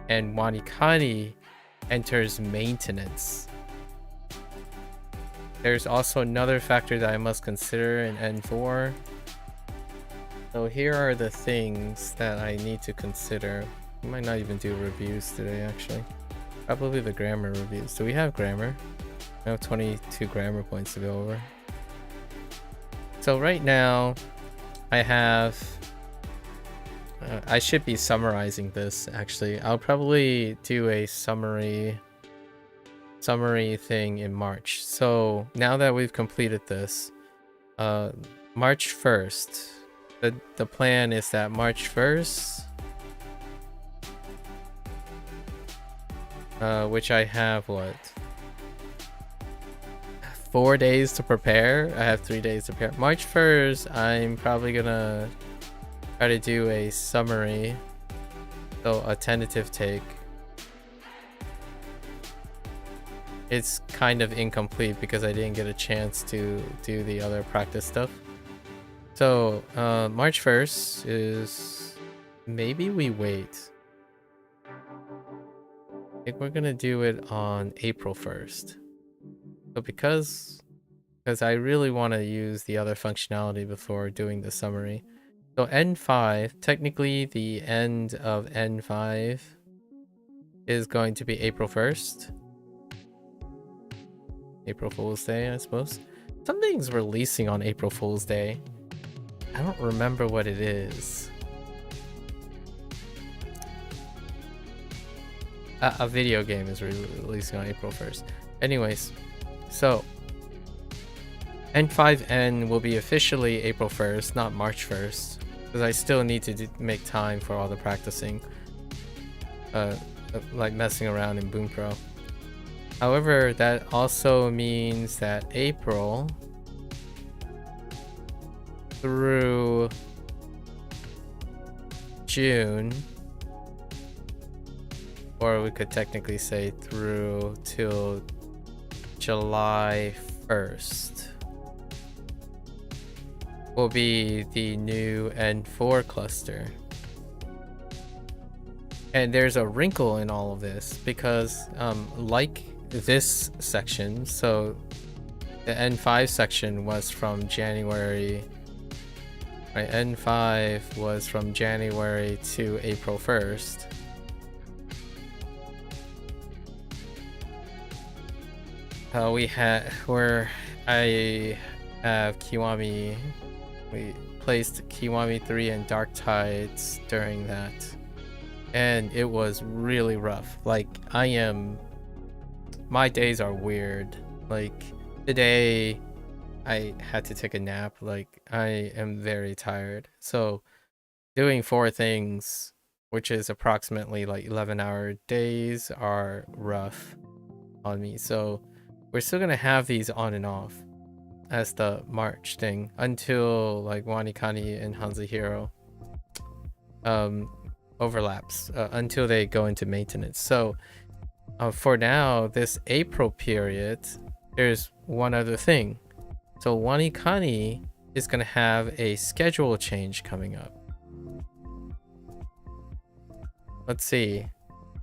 and WaniKani enters maintenance. There's also another factor that I must consider in N4. So here are the things that I need to consider. We might not even do reviews today, actually. Probably the grammar reviews. Do we have grammar? I have 22 grammar points to go over. So right now, I have... I should be summarizing this, actually. I'll probably do a summary thing in March. So now that we've completed this, March 1st, the plan is that March 1st, which I have, what, 4 days to prepare? I have 3 days to prepare. March 1st, I'm probably gonna try to do a summary, so a tentative take. It's kind of incomplete because I didn't get a chance to do the other practice stuff. So March 1st is... maybe we wait. I think we're gonna do it on April 1st. So because I really want to use the other functionality before doing the summary. So N5, technically the end of N5 is going to be April 1st. April Fool's Day, I suppose. Something's releasing on April Fool's Day. I don't remember what it is. A video game is releasing on April 1st. Anyways, so N5N will be officially April 1st, not March 1st. Because I still need to make time for all the practicing. Like messing around in Bunpro. However, that also means that April through June, or we could technically say through till July 1st, will be the new N4 cluster. And there's a wrinkle in all of this because like this section, so the N5 section was from January, right? N5 was from January to April 1st. I have Kiwami, we placed Kiwami 3 and Dark Tides during that, and it was really rough. Like, my days are weird. Like, today I had to take a nap. Like, I am very tired. So doing 4 things, which is approximately like 11-hour days, are rough on me. So we're still gonna have these on and off as the March thing until like WaniKani and HanziHero overlaps, until they go into maintenance. So for now, this April period, there's one other thing. So WaniKani is going to have a schedule change coming up. Let's see.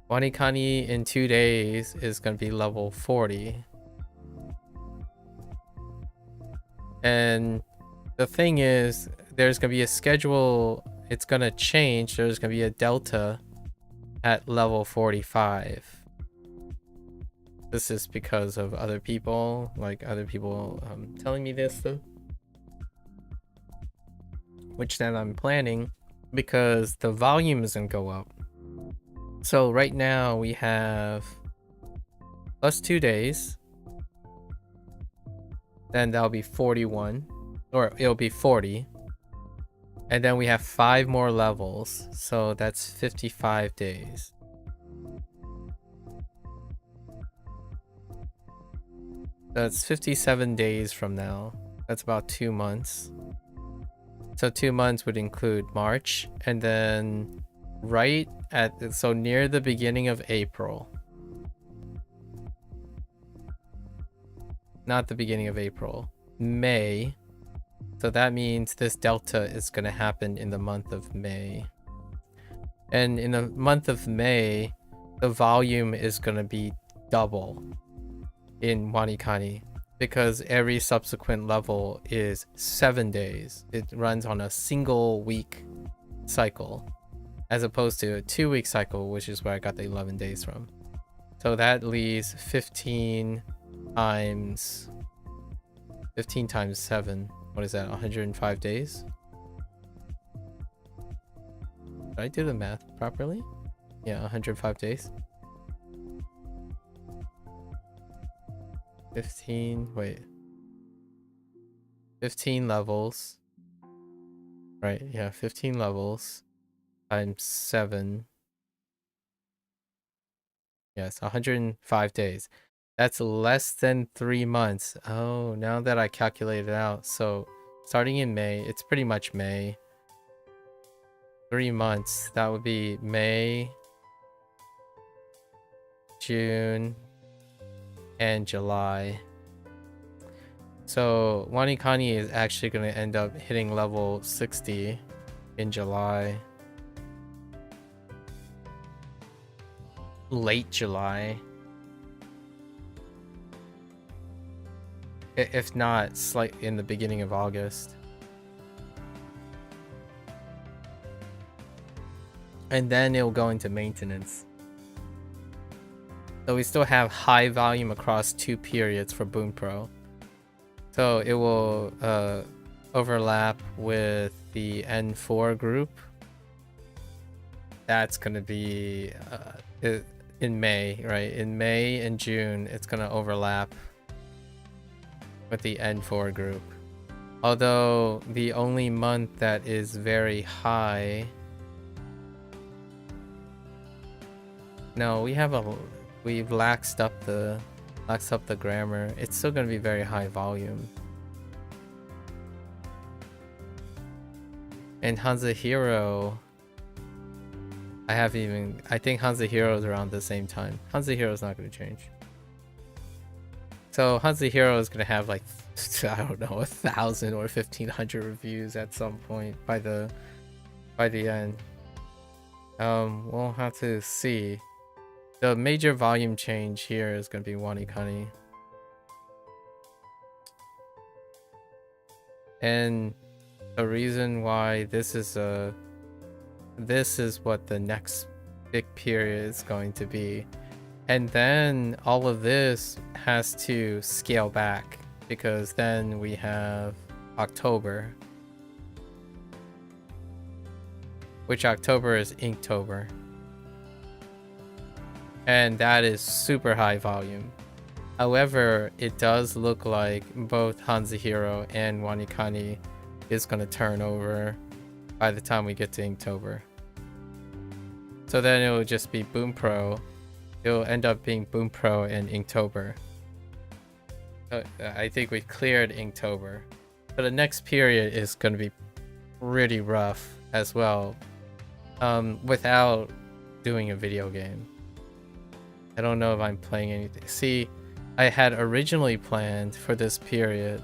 WaniKani in 2 days is going to be level 40. And the thing is, there's going to be a schedule. It's going to change. There's going to be a delta at level 45. This is because of other people, telling me this though, which then I'm planning because the volume is gonna go up. So right now we have plus 2 days, then that'll be 41, or it'll be 40, and then we have 5 more levels, so that's 55 days. That's 57 days from now. That's about 2 months. So 2 months would include March, and then so near the beginning of April. Not the beginning of April, May. So that means this delta is going to happen in the month of May. And in the month of May, the volume is going to be double in WaniKani because every subsequent level is 7 days. It runs on a single week cycle as opposed to a 2-week cycle, which is where I got the 11 days from. So that leaves 15 times 7. What is that? 105 days? Did I do the math properly? Yeah, 105 days. 15 levels. Right, yeah, 15 levels times 7. Yes, 105 days. That's less than 3 months. Oh, now that I calculated it out. So starting in May, it's pretty much May. 3 months. That would be May, June, and July. So WaniKani is actually going to end up hitting level 60 in July. Late July. If not, slightly in the beginning of August. And then it'll go into maintenance. So we still have high volume across 2 periods for Bunpro. So it will overlap with the N4 group. That's going to be in May, right? In May and June, it's going to overlap with the N4 group. Although the only month that is very high... No, we've laxed up the grammar. It's still going to be very high volume. And HanziHero, I think HanziHero is around the same time. HanziHero is not going to change. So HanziHero is going to have like, I don't know, 1,000 or 1,500 reviews at some point by the end. We'll have to see. The major volume change here is going to be WaniKani. And the reason why this is what the next big period is going to be. And then all of this has to scale back because then we have October. Which October is Inktober. And that is super high volume. However, it does look like both HanziHero and WaniKani is going to turn over by the time we get to Inktober. So then it will just be Bunpro. It will end up being Bunpro and Inktober. I think we cleared Inktober. But the next period is going to be pretty rough as well. Without doing a video game. I don't know if I'm playing anything. See, I had originally planned for this period.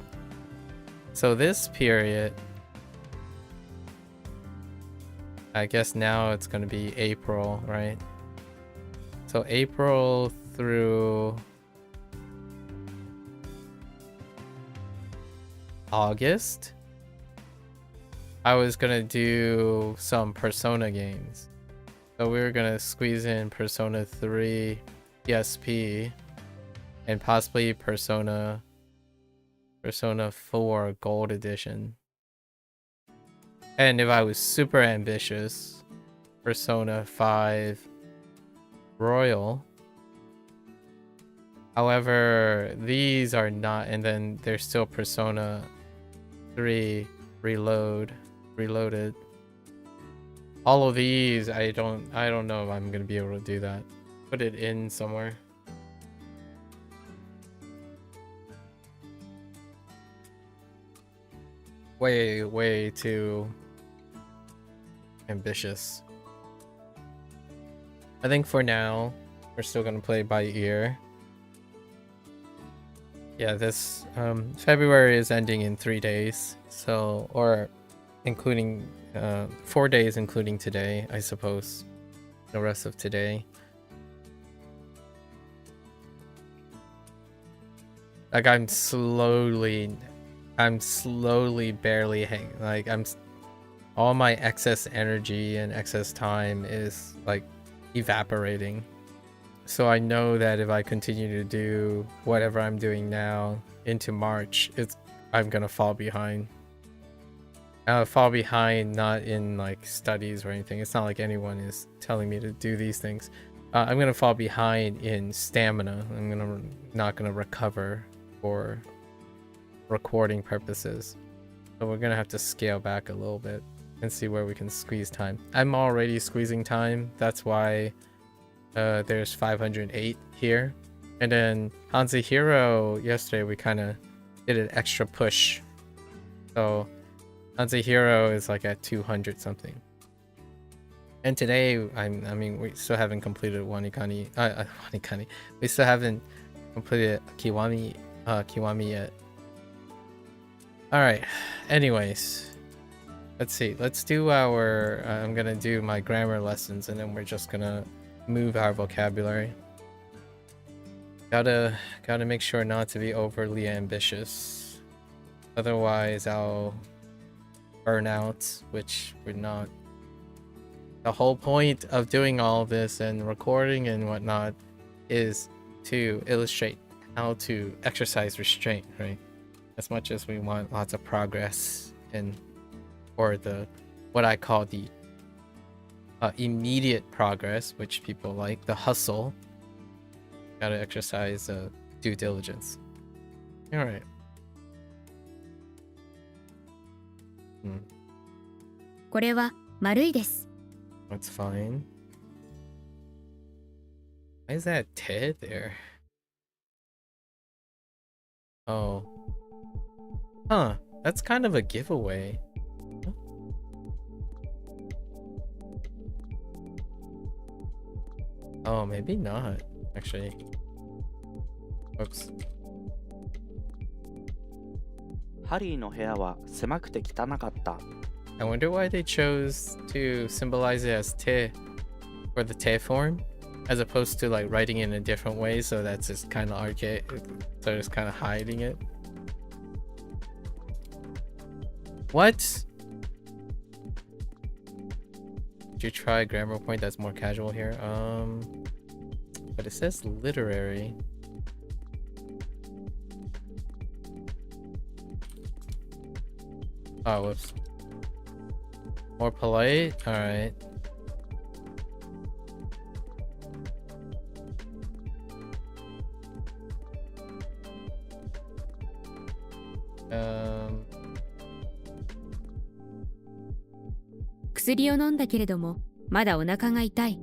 So this period, I guess now it's going to be April, right? So April through August, I was going to do some Persona games. So we were going to squeeze in Persona 3 PSP and possibly Persona 4 Gold Edition. And if I was super ambitious, Persona 5 Royal. However, these are not, and then there's still Persona 3 Reloaded. All of these, I don't know if I'm gonna be able to do that. Put it in somewhere. Way too ambitious. I think for now, we're still gonna play by ear. Yeah, this February is ending in 3 days, so, or including 4 days including today, I suppose. The rest of today. Like I'm slowly barely all my excess energy and excess time is like evaporating. So I know that if I continue to do whatever I'm doing now into March, I'm gonna fall behind. Fall behind not in like studies or anything. It's not like anyone is telling me to do these things. I'm gonna fall behind in stamina. I'm not gonna recover for recording purposes. So we're gonna have to scale back a little bit and see where we can squeeze time. I'm already squeezing time. That's why there's 508 here. And then HanziHero, yesterday we kind of did an extra push. So HanziHero is like at 200 something. And today, I mean, we still haven't completed WaniKani. WaniKani. We still haven't completed Kiwami yet. Alright, anyways. Let's see. Let's do our... I'm gonna do my grammar lessons and then we're just gonna move our vocabulary. Gotta make sure not to be overly ambitious. Otherwise, I'll burn out, which we're not. The whole point of doing all this and recording and whatnot is to illustrate how to exercise restraint, right? As much as we want lots of progress and or the what I call the immediate progress, which people like, the hustle, gotta exercise due diligence. All right. Hmm. これは丸いです。 That's fine. Why is that Ted there? Oh. Huh. That's kind of a giveaway. Oh, maybe not, actually. Oops. ハリーの部屋は狭くて汚かった。 I wonder why they chose to symbolize it as te for the te form, as opposed to like writing it in a different way, so that's just kind of archaic, so it's kind of hiding it. What? Did you try grammar point that's more casual here? But it says literary. Oh, whoops. More polite? Alright.「薬を飲んだけれども、まだお腹が痛い。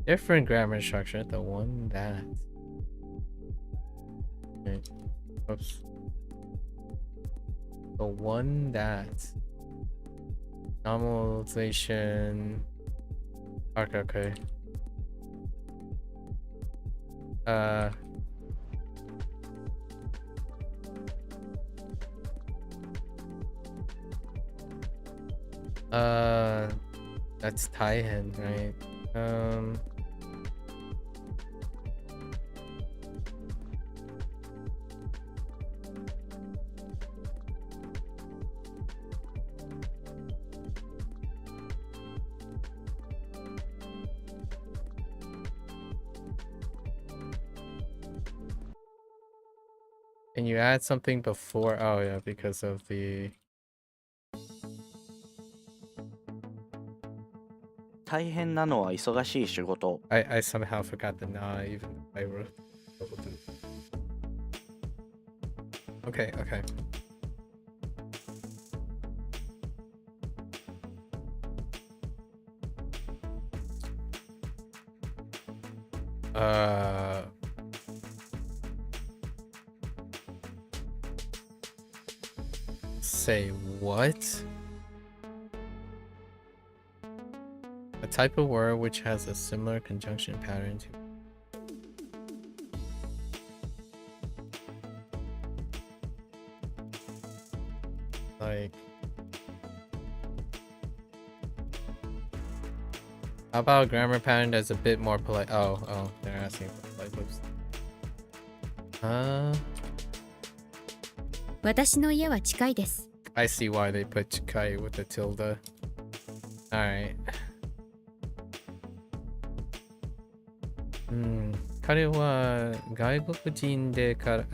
Different grammar structure, the one that... Okay. Oops. The one that... Normalization... Okay. That's Taihen, right? Can you add something before? Oh yeah, because of the... 大変なのは忙しい仕事。 I somehow forgot the na even if I wrote double two. Okay. Say what? A type of word which has a similar conjunction pattern to... Like... How about a grammar pattern that's a bit more polite? Oh, they're asking for polite loops. 私の家は近いです。I see why they put chikai with the tilde. Alright. 彼は外国人だから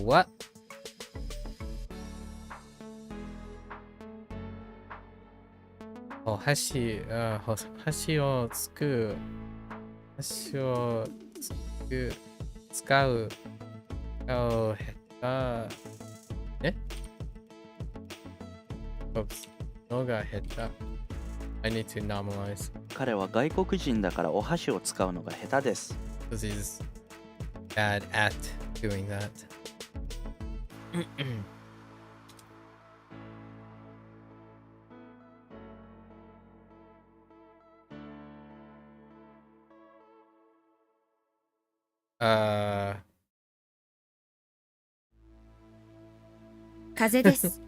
what? 箸を使う下手のが下手 I need to normalize 彼は外国人だからお箸を使うのが下手です。 because he's bad at doing that. uh 風邪です。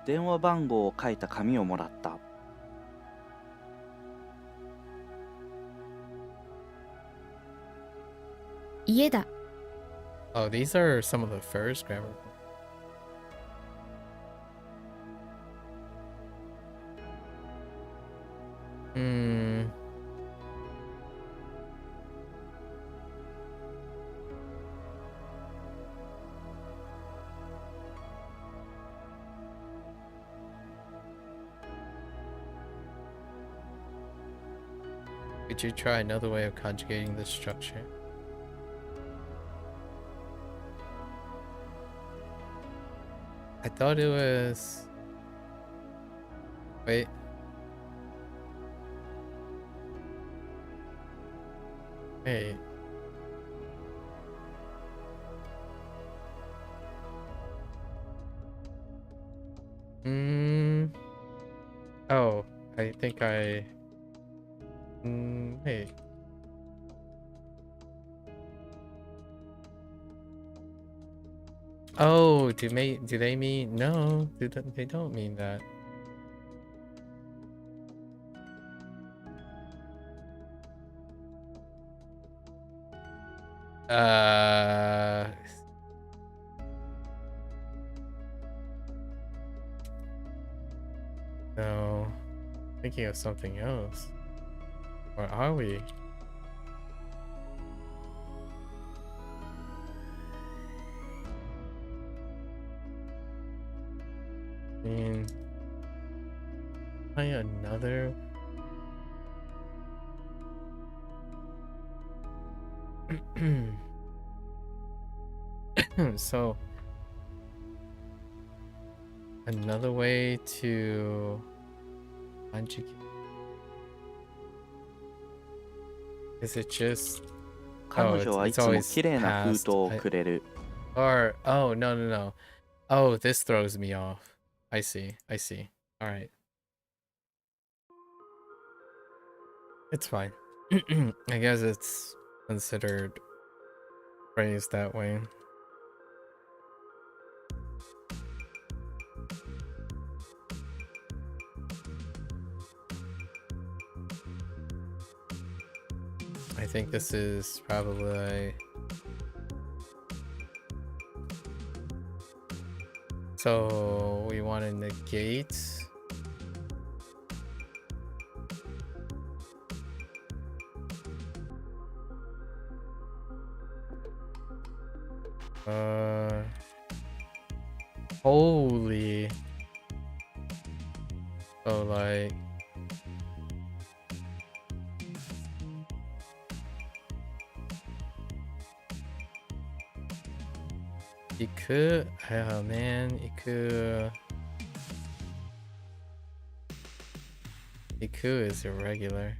電話番号を書いた紙をもらった。家だ。Oh, these are some of the first grammar. Could you try another way of conjugating this structure? I thought it was... Wait. Hey. Oh, I think I... Hey. Oh, do they mean... No, they don't mean that. No. Thinking of something else. Or are we? I mean, try another. So another way to conjugate. Is it just 彼女はいつも綺麗な封筒をくれる。or oh no. Oh, this throws me off. I see. All right. It's fine. I guess it's considered phrased that way. I think this is probably... So we want to negate... Holy... So like... Iku, oh man, Iku is irregular.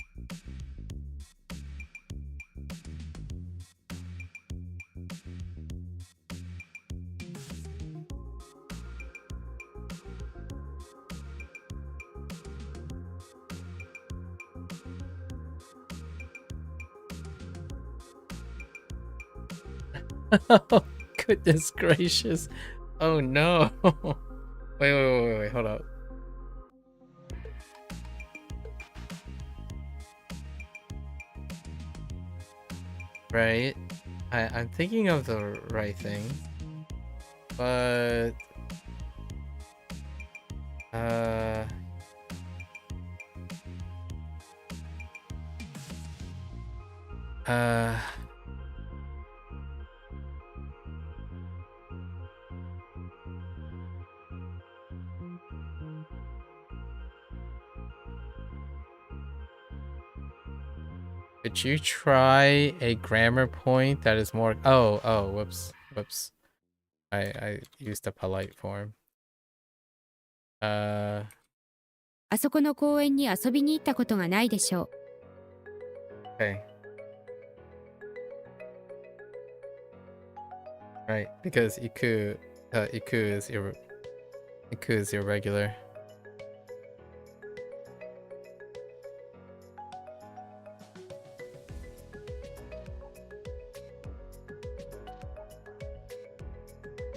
Goodness gracious. Oh no. Wait, hold up. Right. I'm thinking of the right thing. But uh uh could you try a grammar point that is more whoops. I used a polite form. あそこの公園に遊びに行ったことがないでしょう。 Okay. Right, because iku is irregular.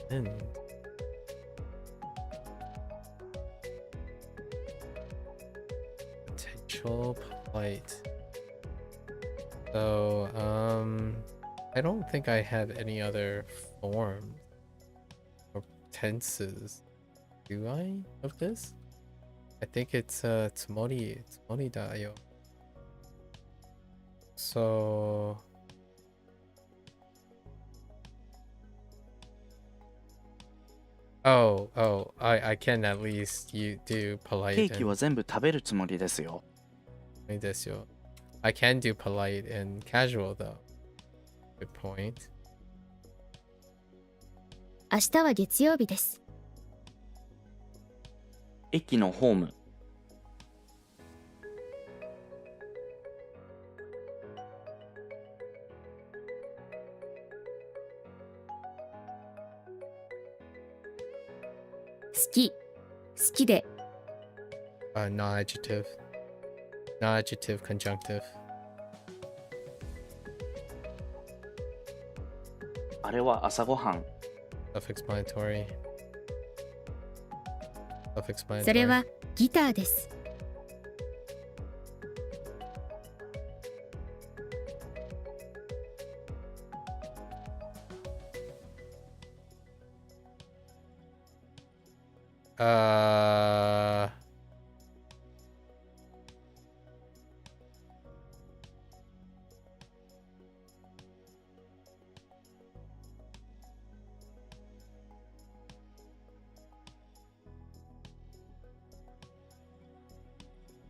And potential polite. So, I don't think I have any other forms or tenses. Do I of this? I think it's tsumori da yo. So I can at least do ケ polite ーキは and 全部食べるつもりですよ。 I can do polite and casual though. Good point. 明日は月曜日です。駅のホーム。好き、好きで、 Non-adjective. Non-adjective conjunctive. あれは朝ごはん。 Self-explanatory. それはギターです。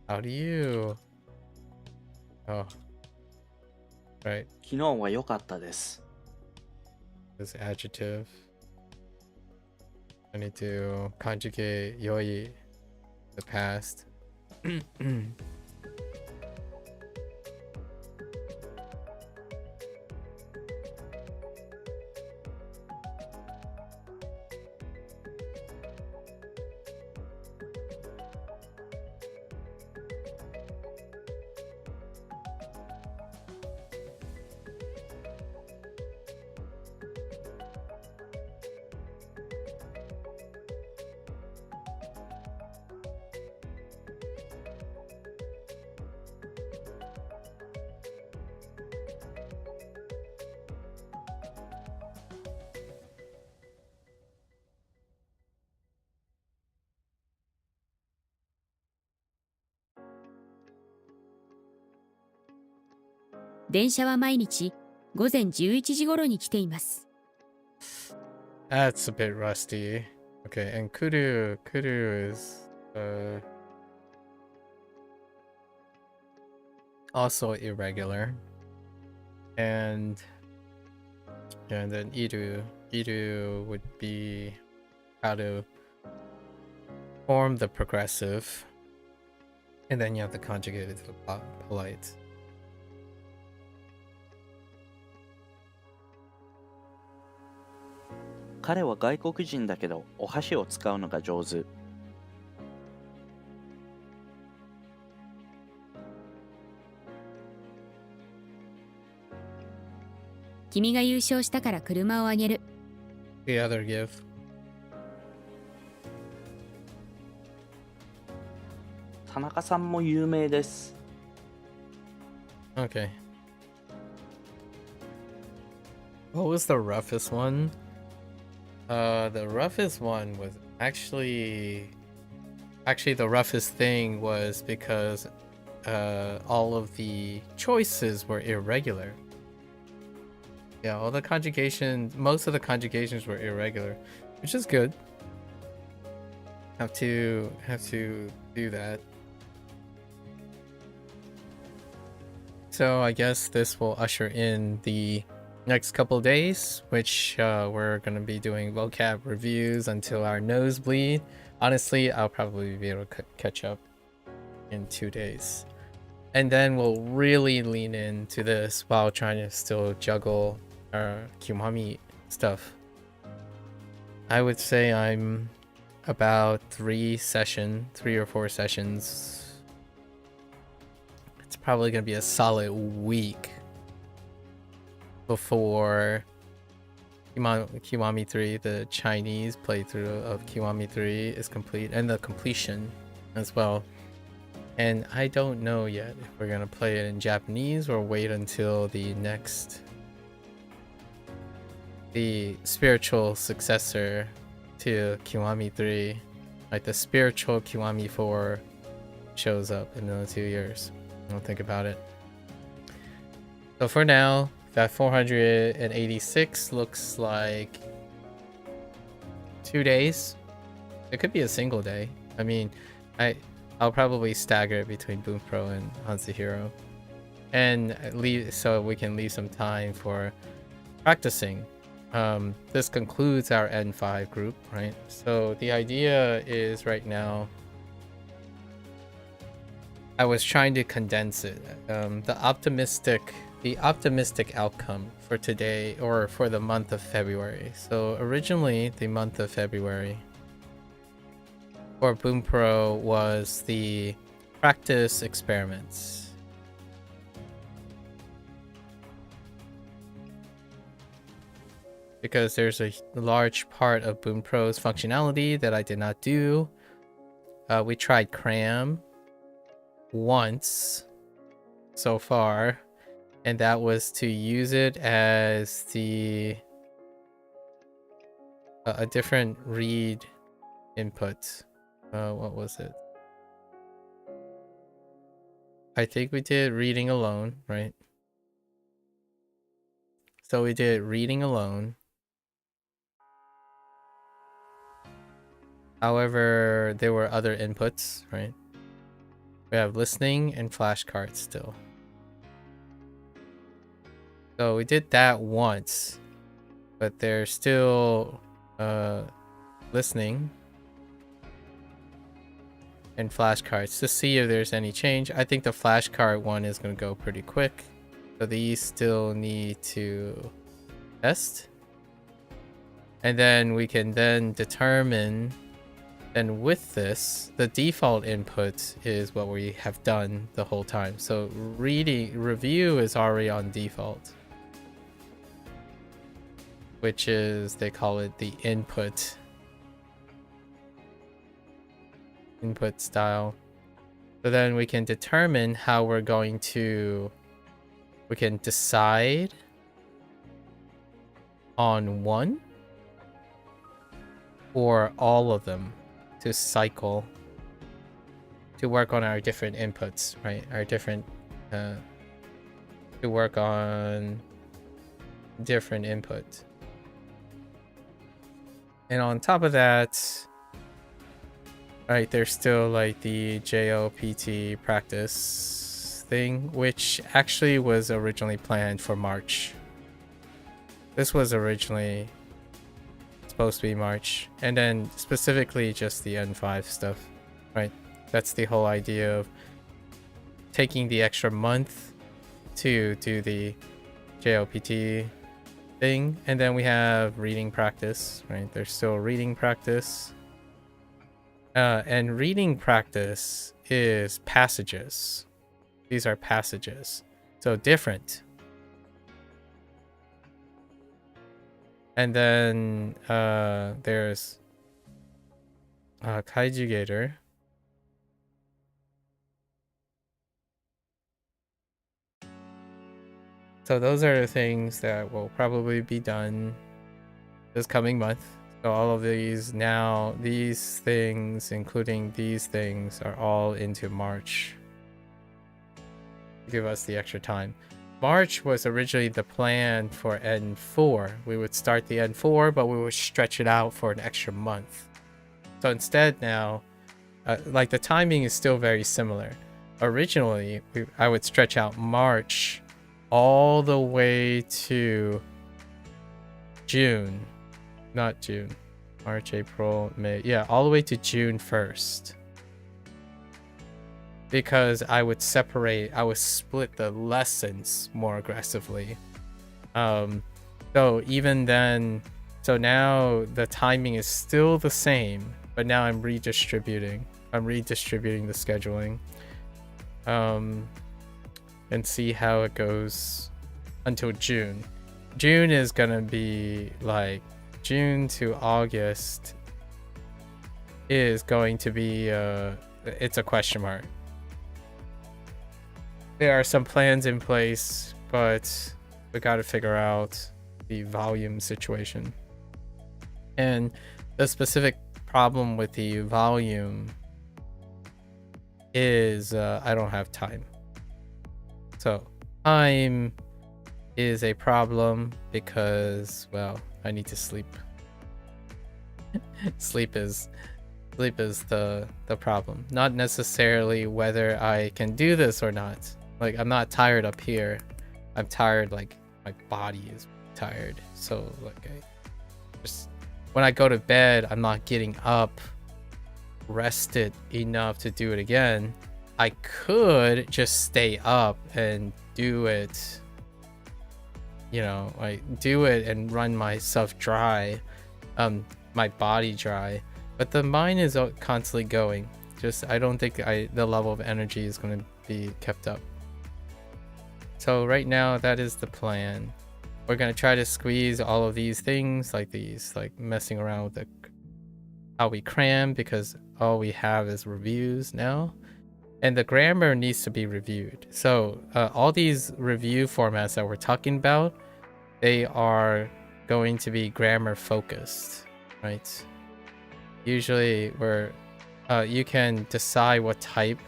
How do you? Oh, right. 昨日は良かったです。 This adjective. I need to conjugate yoi, the past.「電車は毎日午前11時頃に来ています」。 That's a bit rusty. Okay, and kudu is also irregular. And then iru would be how to form the progressive. And then you have to conjugate it to the polite. 彼は外国人だけどお箸を使うのが上手。君が優勝したから車をあげる。the other give.田中さんも有名です。 Okay. What was the roughest one? The roughest one was actually the roughest thing was because all of the choices were irregular. Yeah, all the conjugations, most of the conjugations were irregular, which is good. Have to do that. So I guess this will usher in the next couple days, which we're gonna be doing vocab reviews until our nose bleed. Honestly, I'll probably be able to catch up in 2 days. And then we'll really lean into this while trying to still juggle our Kiwami stuff. I would say I'm about 3 or 4 sessions. It's probably going to be a solid week before Kiwami 3, the Chinese playthrough of Kiwami 3 is complete, and the completion as well. And I don't know yet if we're going to play it in Japanese or wait until the spiritual successor to Kiwami 3, like the spiritual Kiwami 4 shows up in another 2 years. I'll think about it. So for now, that 486 looks like 2 days. It could be a single day. I mean, I'll probably stagger it between Bunpro and HanziHero, and so we can leave some time for practicing. This concludes our N5 group, right? So the idea is right now, I was trying to condense it. The optimistic outcome for today, or for the month of February. So originally, the month of February for Bunpro was the practice experiments. Because there's a large part of Bunpro's functionality that I did not do. We tried cram once so far, and that was to use it as a different read input. What was it? I think we did reading alone, right? So we did reading alone. However, there were other inputs, right? We have listening and flashcards still. So we did that once, but there's still listening and flashcards to see if there's any change. I think the flashcard one is going to go pretty quick. So these still need to test. And then we can then determine, and with this, the default input is what we have done the whole time. So review is already on default, which is, they call it the input style. So then we can determine how we can decide on one or all of them to cycle to work on our different inputs, right? Our different to work on different input. And on top of that, right, there's still like the JOPT practice thing, which actually was originally planned for March. This was originally supposed to be March, and then specifically just the N5 stuff, right? That's the whole idea of taking the extra month to do the JOPT thing. And then we have reading practice, right? There's still reading practice. And reading practice is passages. These are passages. So different. And then there's Kaiju Gator. So those are the things that will probably be done this coming month. So all of these now, these things, including these things, are all into March. Give us the extra time. March was originally the plan for N4. We would start the N4, but we would stretch it out for an extra month. So instead now, like the timing is still very similar. Originally, I would stretch out March all the way to June. Not June. March, April, May. Yeah, all the way to June 1st. Because I would split the lessons more aggressively. So even then, so now the timing is still the same, but now I'm redistributing the scheduling. And see how it goes until June. June is gonna be like June to August is going to be it's a question mark. There are some plans in place, but we got to figure out the volume situation. And the specific problem with the volume is I don't have time. So time is a problem because, well, I need to sleep. Sleep is the problem, not necessarily whether I can do this or not. Like, I'm not tired up here. I'm tired, like my body is tired. So like when I go to bed, I'm not getting up rested enough to do it again. I could just stay up and do it, you know, like do it and run myself dry, my body dry, but the mind is constantly going. Just I don't think the level of energy is going to be kept up. So right now that is the plan. We're going to try to squeeze all of these things, like these, like messing around with how we cram, because all we have is reviews now. And the grammar needs to be reviewed. So all these review formats that we're talking about, they are going to be grammar focused, right? Usually you can decide what type,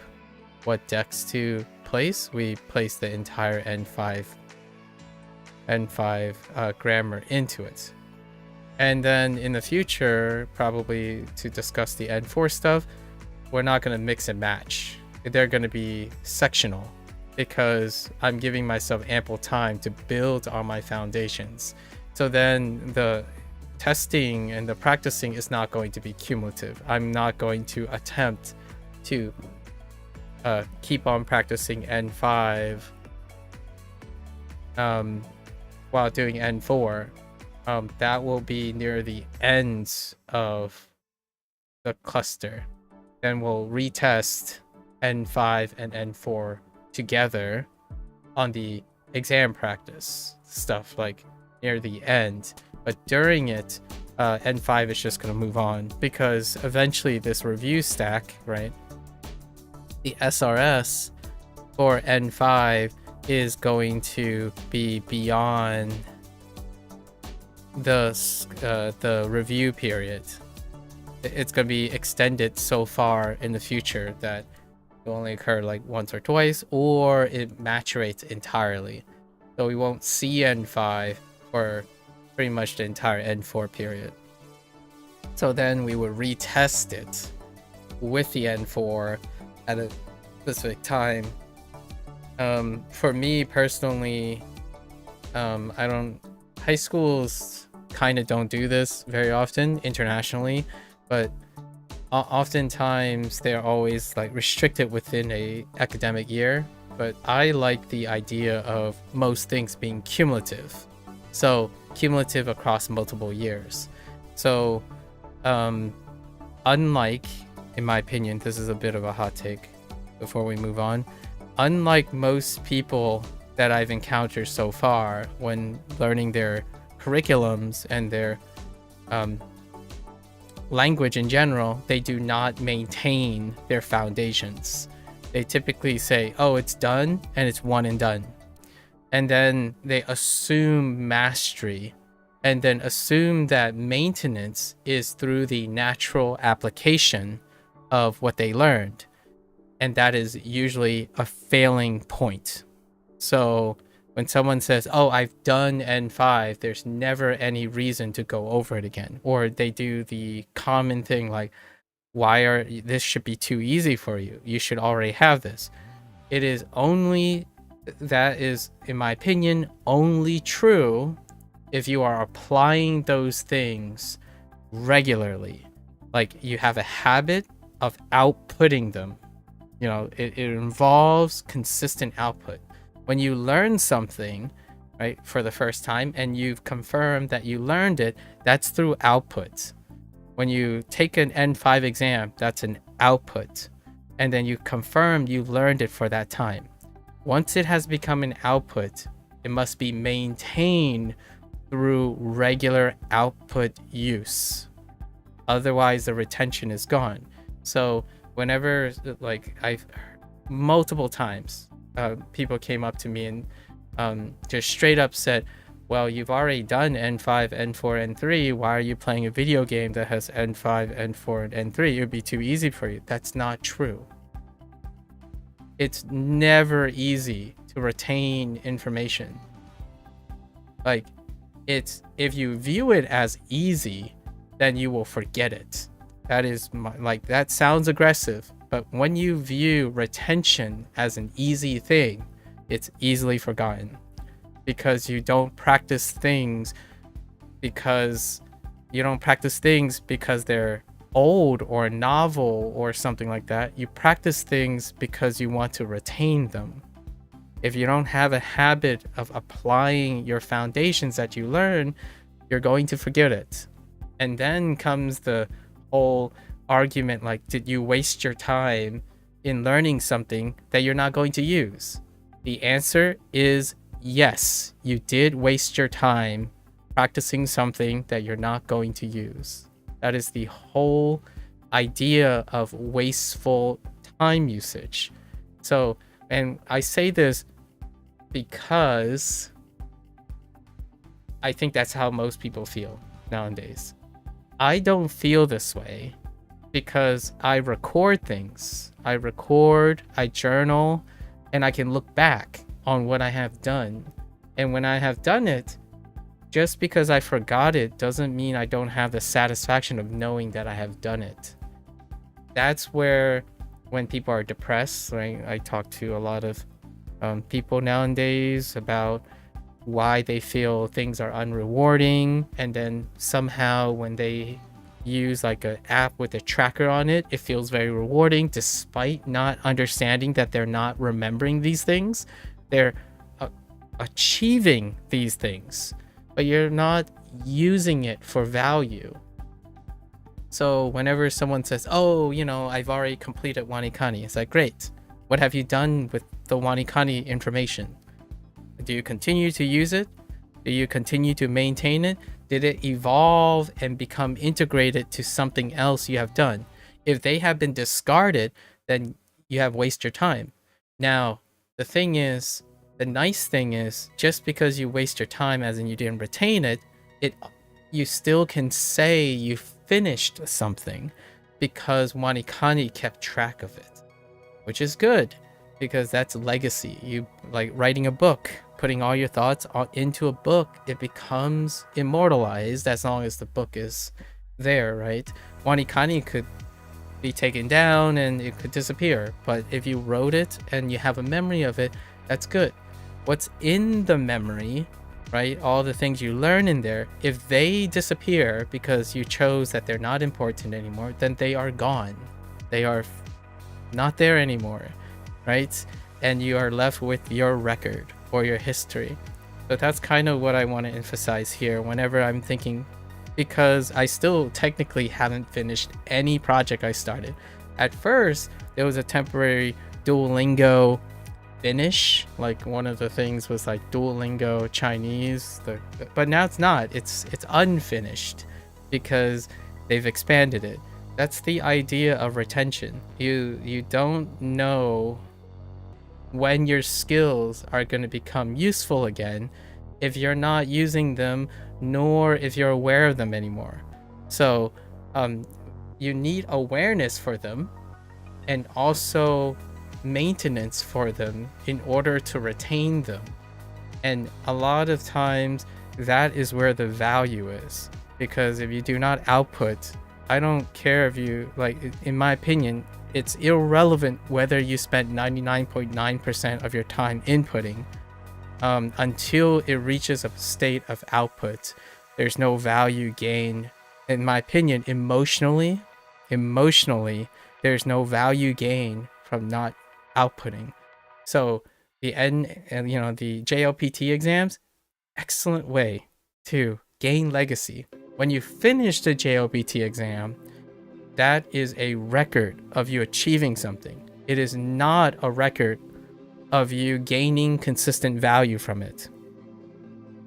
what decks to place. We place the entire N5 grammar into it. And then in the future, probably to discuss the N4 stuff, we're not going to mix and match. They're going to be sectional because I'm giving myself ample time to build on my foundations. So then the testing and the practicing is not going to be cumulative. I'm not going to attempt to keep on practicing N5 while doing N4. That will be near the ends of the cluster. Then we'll retest N5 and N4 together on the exam practice stuff, like near the end. But during it, N5 is just going to move on because eventually this review stack, right? The SRS for N5 is going to be beyond the review period. It's going to be extended so far in the future that it will only occur like once or twice, or it maturates entirely. So we won't see N5 for pretty much the entire N4 period. So then we would retest it with the N4 at a specific time. For me personally, high schools kind of don't do this very often internationally, but oftentimes they're always like restricted within a academic year. But I like the idea of most things being cumulative. So cumulative across multiple years. So unlike, in my opinion, this is a bit of a hot take before we move on, unlike most people that I've encountered so far when learning their curriculums and their language in general, they do not maintain their foundations. They typically say, oh, it's done, and it's one and done. And then they assume mastery, and then assume that maintenance is through the natural application of what they learned. And that is usually a failing point. So when someone says, oh, I've done N5, there's never any reason to go over it again. Or they do the common thing like, this should be too easy for you. You should already have this. It is only, that is, in my opinion, only true if you are applying those things regularly. Like you have a habit of outputting them. You know, it involves consistent output. When you learn something, right, for the first time and you've confirmed that you learned it, that's through output. When you take an N5 exam, that's an output. And then you confirm you learned it for that time. Once it has become an output, it must be maintained through regular output use. Otherwise, the retention is gone. So whenever, like, I've multiple times, people came up to me and just straight up said, well, you've already done N5, N4, N3. Why are you playing a video game that has N5, N4, and N3? It would be too easy for you. That's not true. It's never easy to retain information. Like, it's, if you view it as easy, then you will forget it. That is like, that sounds aggressive, but when you view retention as an easy thing, it's easily forgotten because you don't practice things because they're old or novel or something like that. You practice things because you want to retain them. If you don't have a habit of applying your foundations that you learn, you're going to forget it. And then comes the whole argument like, did you waste your time in learning something that you're not going to use? The answer is yes, you did waste your time practicing something that you're not going to use. That is the whole idea of wasteful time usage. So, and I say this because I think that's how most people feel nowadays. I don't feel this way because I record things. I journal, and I can look back on what I have done. And when I have done it, just because I forgot it doesn't mean I don't have the satisfaction of knowing that I have done it. That's where, when people are depressed, right? I talk to a lot of people nowadays about why they feel things are unrewarding, and then somehow when they use like an app with a tracker on it, it feels very rewarding despite not understanding that they're not remembering these things. They're achieving these things, but you're not using it for value. So whenever someone says, oh, you know, I've already completed WaniKani, it's like, great. What have you done with the WaniKani information? Do you continue to use it? Do you continue to maintain it? Did it evolve and become integrated to something else you have done? If they have been discarded, then you have wasted your time. Now, the nice thing is, just because you waste your time, as in you didn't retain it, you still can say you finished something because WaniKani kept track of it, which is good because that's legacy. You like writing a book, putting all your thoughts into a book, it becomes immortalized as long as the book is there, right? WaniKani could be taken down and it could disappear, but if you wrote it and you have a memory of it, that's good. What's in the memory, right? All the things you learn in there, if they disappear because you chose that they're not important anymore, then they are gone. They are not there anymore, right? And you are left with your record or your history. So that's kind of what I want to emphasize here whenever I'm thinking, because I still technically haven't finished any project I started. At first, there was a temporary Duolingo finish. Like one of the things was like Duolingo Chinese, but now it's not. It's unfinished because they've expanded it. That's the idea of retention. You don't know when your skills are going to become useful again if you're not using them, nor if you're aware of them anymore. So you need awareness for them and also maintenance for them in order to retain them. And a lot of times that is where the value is, because if you do not output, I don't care if you, like, in my opinion, it's irrelevant whether you spent 99.9% of your time inputting. Until it reaches a state of output, there's no value gain. In my opinion, emotionally, there's no value gain from not outputting. So the JLPT exams, excellent way to gain legacy. When you finish the JLPT exam, that is a record of you achieving something. It is not a record of you gaining consistent value from it,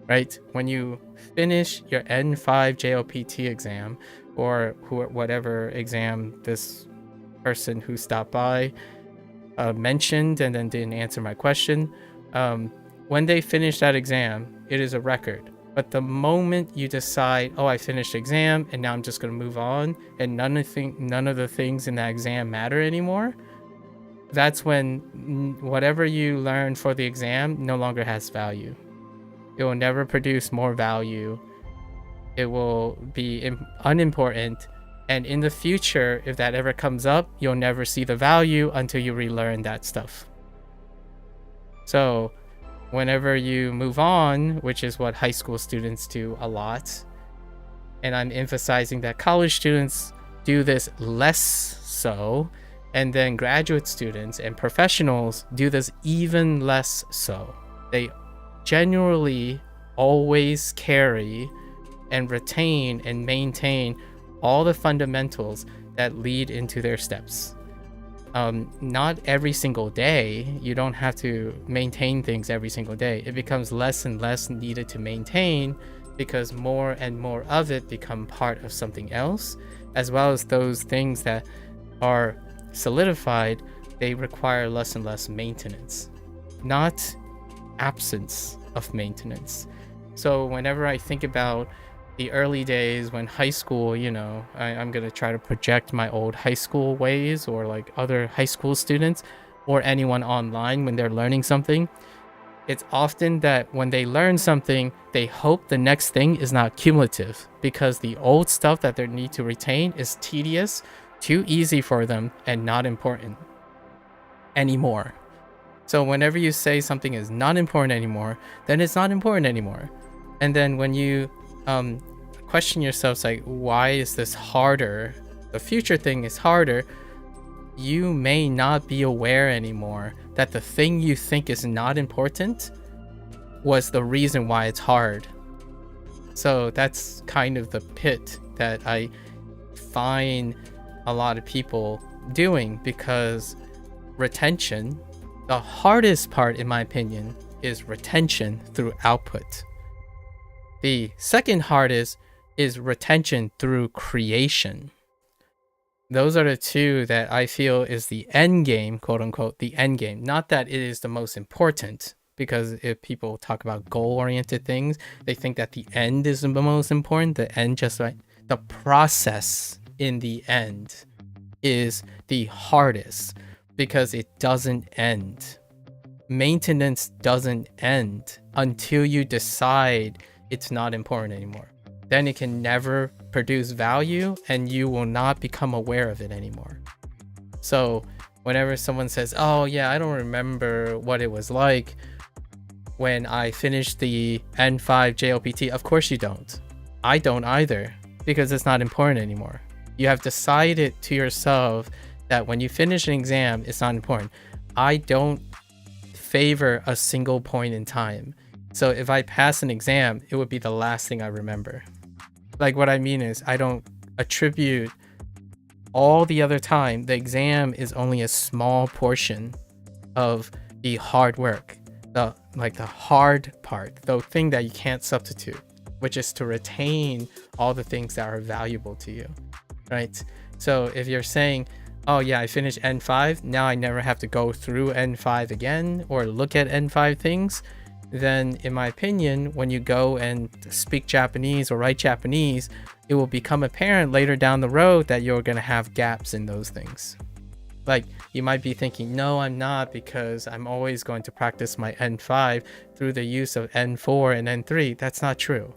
right? When you finish your N5 JLPT exam, or whatever exam this person who stopped by mentioned and then didn't answer my question, when they finish that exam, it is a record. But the moment you decide, oh, I finished the exam and now I'm just going to move on, and none of the things in that exam matter anymore, that's when whatever you learn for the exam no longer has value. It will never produce more value. It will be unimportant. And in the future, if that ever comes up, you'll never see the value until you relearn that stuff. So whenever you move on, which is what high school students do a lot, and I'm emphasizing that college students do this less so, and then graduate students and professionals do this even less so. They generally always carry and retain and maintain all the fundamentals that lead into their steps. Not every single day. You don't have to maintain things every single day. It becomes less and less needed to maintain because more and more of it become part of something else, as well as those things that are solidified, they require less and less maintenance, not absence of maintenance. So whenever I think about the early days when high school, I'm going to try to project my old high school ways, or like other high school students or anyone online when they're learning something. It's often that when they learn something, they hope the next thing is not cumulative, because the old stuff that they need to retain is tedious, too easy for them, and not important anymore. So whenever you say something is not important anymore, then it's not important anymore. And then when you question yourselves, like, why is this harder? The future thing is harder. You may not be aware anymore that the thing you think is not important was the reason why it's hard. So that's kind of the pit that I find a lot of people doing, because retention, the hardest part in my opinion, is retention through output. The second hardest is retention through creation. Those are the two that I feel is the end game, quote unquote, the end game. Not that it is the most important, because if people talk about goal-oriented things, they think that the end is the most important. The end, just like the process in the end, is the hardest because it doesn't end. Maintenance doesn't end until you decide it's not important anymore. Then it can never produce value and you will not become aware of it anymore. So whenever someone says, oh yeah, I don't remember what it was like when I finished the N5 JLPT, of course you don't. I don't either, because it's not important anymore. You have decided to yourself that when you finish an exam, it's not important. I don't favor a single point in time. So if I pass an exam, it would be the last thing I remember. Like, what I mean is, I don't attribute all the other time. The exam is only a small portion of the hard work, the hard part, the thing that you can't substitute, which is to retain all the things that are valuable to you, right? So if you're saying, oh yeah, I finished N5, now I never have to go through N5 again or look at N5 things, then in my opinion, when you go and speak Japanese or write Japanese, it will become apparent later down the road that you're going to have gaps in those things. Like, you might be thinking, no, I'm not, because I'm always going to practice my N5 through the use of N4 and N3. That's not true.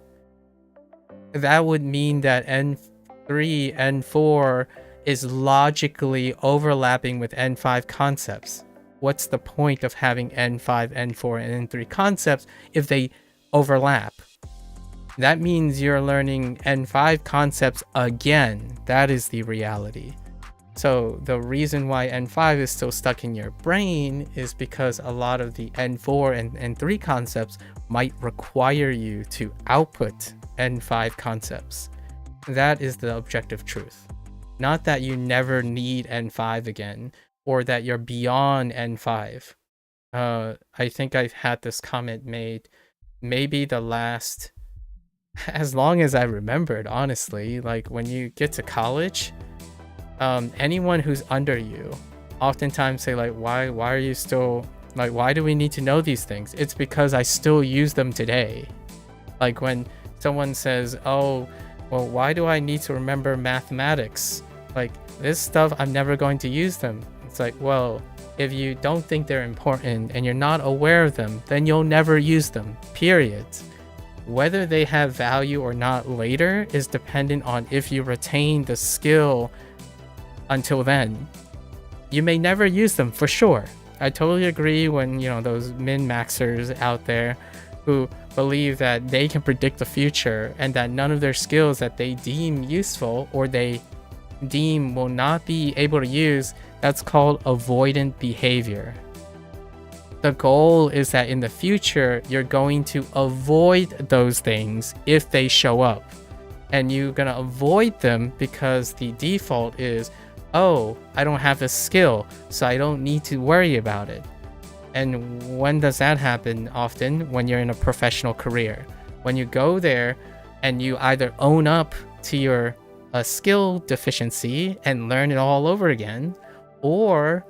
That would mean that N3, N4 is logically overlapping with N5 concepts. What's the point of having N5, N4, and N3 concepts if they overlap? That means you're learning N5 concepts again. That is the reality. So the reason why N5 is still stuck in your brain is because a lot of the N4 and N3 concepts might require you to output N5 concepts. That is the objective truth. Not that you never need N5 again, or that you're beyond N5. I think I've had this comment made maybe the last, as long as I remembered, honestly. Like, when you get to college, anyone who's under you oftentimes say, like, why are you still, like, why do we need to know these things? It's because I still use them today. Like, when someone says, oh, well, why do I need to remember mathematics? Like, this stuff, I'm never going to use them. It's like, well, if you don't think they're important and you're not aware of them, then you'll never use them, period. Whether they have value or not later is dependent on if you retain the skill until then. You may never use them, for sure. I totally agree when, you know, those min-maxers out there who believe that they can predict the future and that none of their skills that they deem useful or they deem will not be able to use, that's called avoidant behavior. The goal is that in the future, you're going to avoid those things if they show up. And you're going to avoid them because the default is, oh, I don't have a skill, so I don't need to worry about it. And when does that happen? Often when you're in a professional career. When you go there and you either own up to your skill deficiency and learn it all over again, or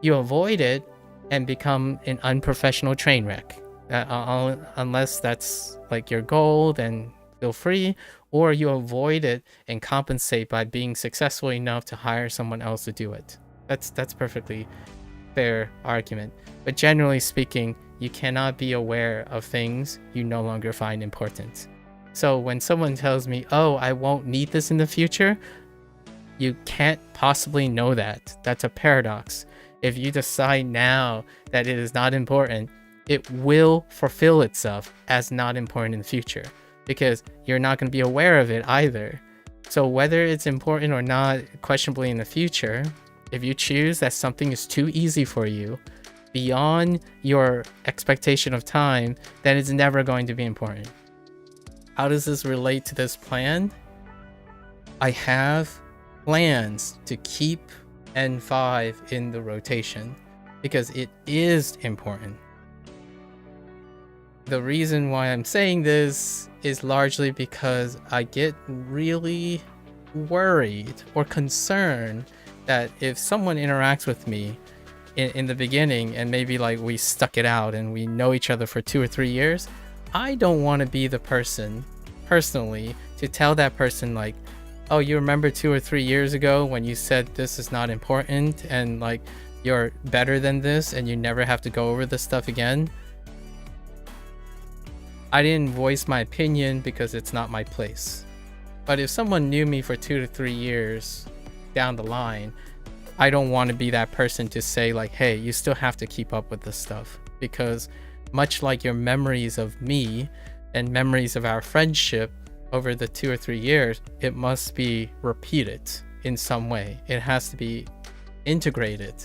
you avoid it and become an unprofessional train wreck. Unless that's like your goal, then feel free, or you avoid it and compensate by being successful enough to hire someone else to do it. That's perfectly fair argument. But generally speaking, you cannot be aware of things you no longer find important. So when someone tells me, oh, I won't need this in the future, you can't possibly know that. That's a paradox. If you decide now that it is not important, it will fulfill itself as not important in the future, because you're not going to be aware of it either. So whether it's important or not, questionably in the future, if you choose that something is too easy for you, beyond your expectation of time, then it's never going to be important. How does this relate to this plan? I have plans to keep N5 in the rotation because it is important. The reason why I'm saying this is largely because I get really worried or concerned that if someone interacts with me in the beginning and maybe like we stuck it out and we know each other for 2 or 3 years, I don't want to be the person personally to tell that person like, oh, you remember 2 or 3 years ago when you said this is not important and like you're better than this and you never have to go over this stuff again. I didn't voice my opinion because it's not my place. But if someone knew me for 2 to 3 years down the line, I don't want to be that person to say like, hey, you still have to keep up with this stuff, because much like your memories of me and memories of our friendship over the 2 or 3 years, it must be repeated in some way. It has to be integrated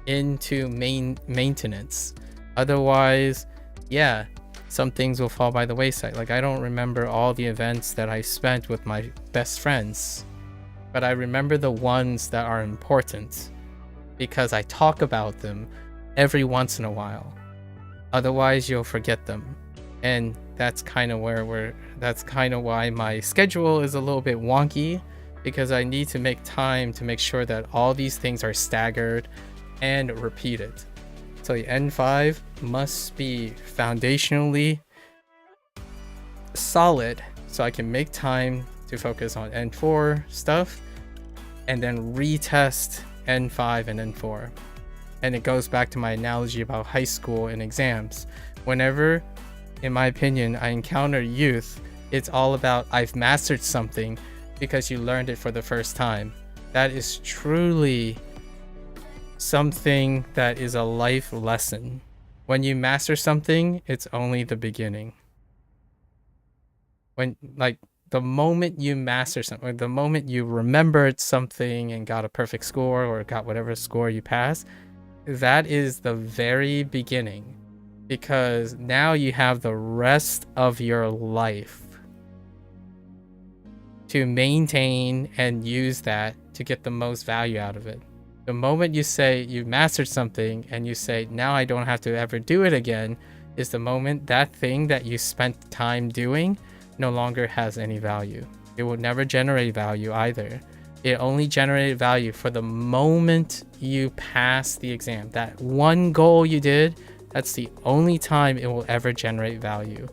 into maintenance. Otherwise, yeah, some things will fall by the wayside. Like, I don't remember all the events that I spent with my best friends, but I remember the ones that are important because I talk about them every once in a while. Otherwise, you'll forget them. And that's kind of why my schedule is a little bit wonky, because I need to make time to make sure that all these things are staggered and repeated. So the N5 must be foundationally solid so I can make time to focus on N4 stuff and then retest N5 and N4. And it goes back to my analogy about high school and exams. Whenever, in my opinion, I encounter youth, it's all about I've mastered something because you learned it for the first time. That is truly something that is a life lesson. When you master something, it's only the beginning. When, like, the moment you master something, or the moment you remembered something and got a perfect score or got whatever score you passed, that is the very beginning, because now you have the rest of your life to maintain and use that to get the most value out of it. The moment you say you mastered something and you say, now I don't have to ever do it again, is the moment that thing that you spent time doing no longer has any value. It will never generate value either. It only generated value for the moment you pass the exam. That one goal you did, that's the only time it will ever generate value.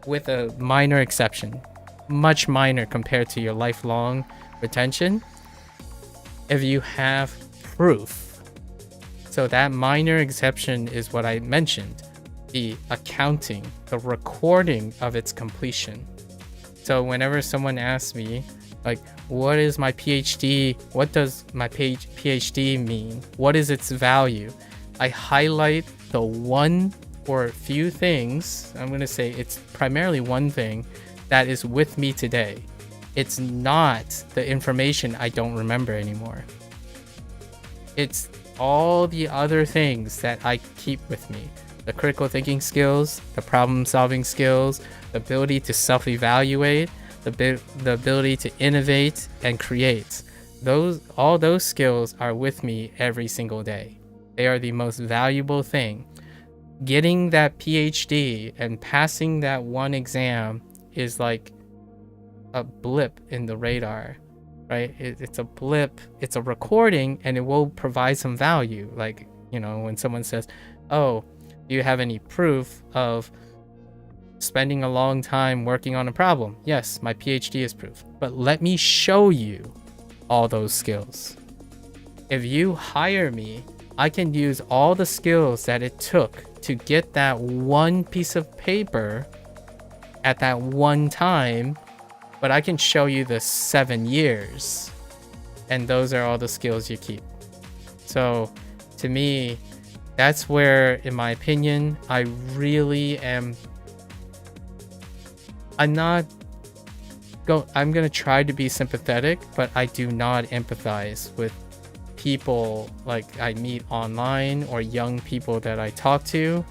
With a minor exception, much minor compared to your lifelong retention, if you have proof. So that minor exception is what I mentioned, the accounting, the recording of its completion. So whenever someone asks me, like, what is my PhD? What does my PhD mean? What is its value? I highlight the one or few things, I'm going to say it's primarily one thing, that is with me today. It's not the information I don't remember anymore. It's all the other things that I keep with me. The critical thinking skills, the problem solving skills, the ability to self-evaluate, the ability to innovate and create. All those skills are with me every single day. They are the most valuable thing. Getting that PhD and passing that one exam is like a blip in the radar, right? It's a blip, it's a recording, and it will provide some value. Like, you know, when someone says, oh, do you have any proof of spending a long time working on a problem? Yes, my PhD is proof, but let me show you all those skills. If you hire me, I can use all the skills that it took to get that one piece of paper at that one time, but I can show you the 7 years, and those are all the skills you keep. So to me, that's where, in my opinion, I really am. I'm gonna try to be sympathetic, but I do not empathize with people like I meet online or young people that I talk to,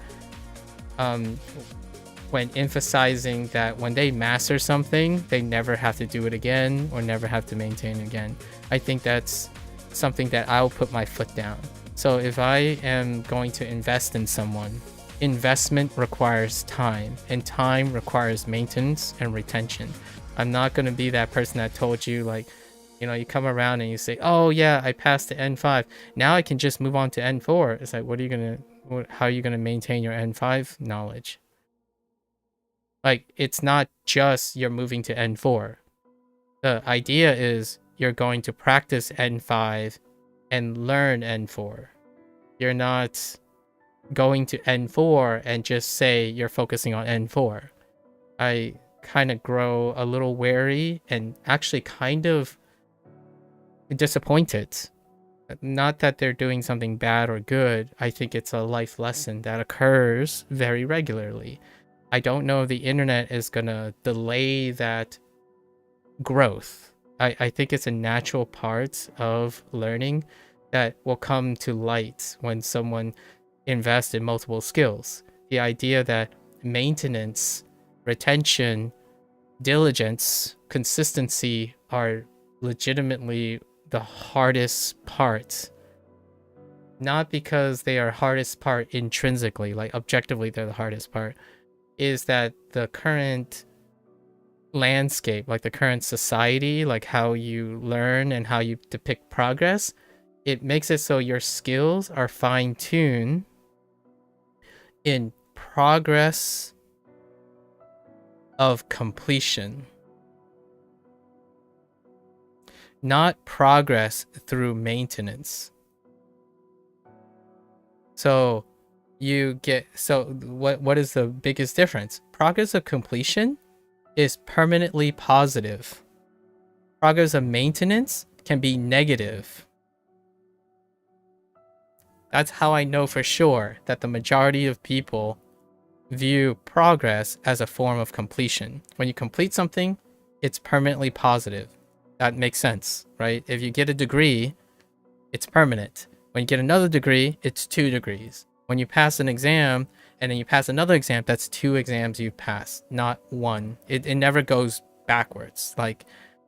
when emphasizing that when they master something, they never have to do it again or never have to maintain again. I think that's something that I'll put my foot down. So if I am going to invest in someone, investment requires time, and time requires maintenance and retention. I'm not going to be that person that told you, like, you know, you come around and you say, oh yeah, I passed the N5. Now I can just move on to N4. It's like, how are you going to maintain your N5 knowledge? Like, it's not just you're moving to N4. The idea is you're going to practice N5 and learn N4. You're not going to N4 and just say you're focusing on N4. I kind of grow a little wary and actually kind of disappointed. Not that they're doing something bad or good. I think it's a life lesson that occurs very regularly. I don't know if the internet is gonna delay that growth. I think it's a natural part of learning that will come to light when someone invests in multiple skills. The idea that maintenance, retention, diligence, consistency are legitimately the hardest part not because they are hardest part intrinsically, like objectively they're the hardest part, is that the current landscape, like the current society, like how you learn and how you depict progress, it makes it so your skills are fine-tuned in progress of completion, not progress through maintenance. So what is the biggest difference? Progress of completion is permanently positive. Progress of maintenance can be negative. That's how I know for sure that the majority of people view progress as a form of completion. When you complete something, it's permanently positive. That makes sense, right? If you get a degree, it's permanent. When you get another degree, it's 2 degrees. When you pass an exam and then you pass another exam, that's 2 exams you passed, not 1. It never goes backwards. Like,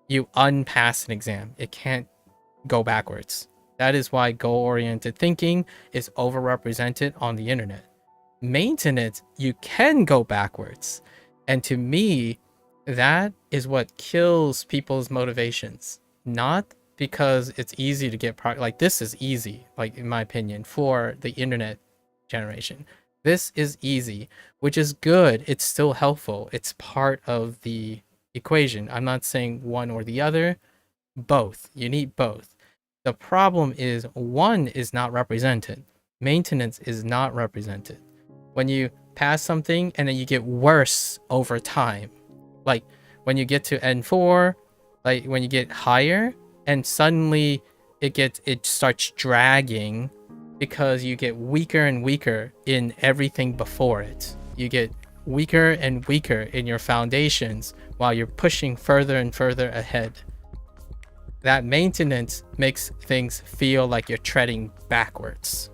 you unpass an exam, it can't go backwards. That is why goal-oriented thinking is overrepresented on the internet. Maintenance, you can go backwards. And to me, that is what kills people's motivations. Not because it's easy to get like, this is easy, like, in my opinion, for the internet generation. This is easy, which is good. It's still helpful. It's part of the equation. I'm not saying one or the other. Both. You need both. The problem is one is not represented. Maintenance is not represented. When you pass something and then you get worse over time, like when you get to N4, like when you get higher and suddenly it starts dragging because you get weaker and weaker in everything before it. You get weaker and weaker in your foundations while you're pushing further and further ahead. That maintenance makes things feel like you're treading backwards.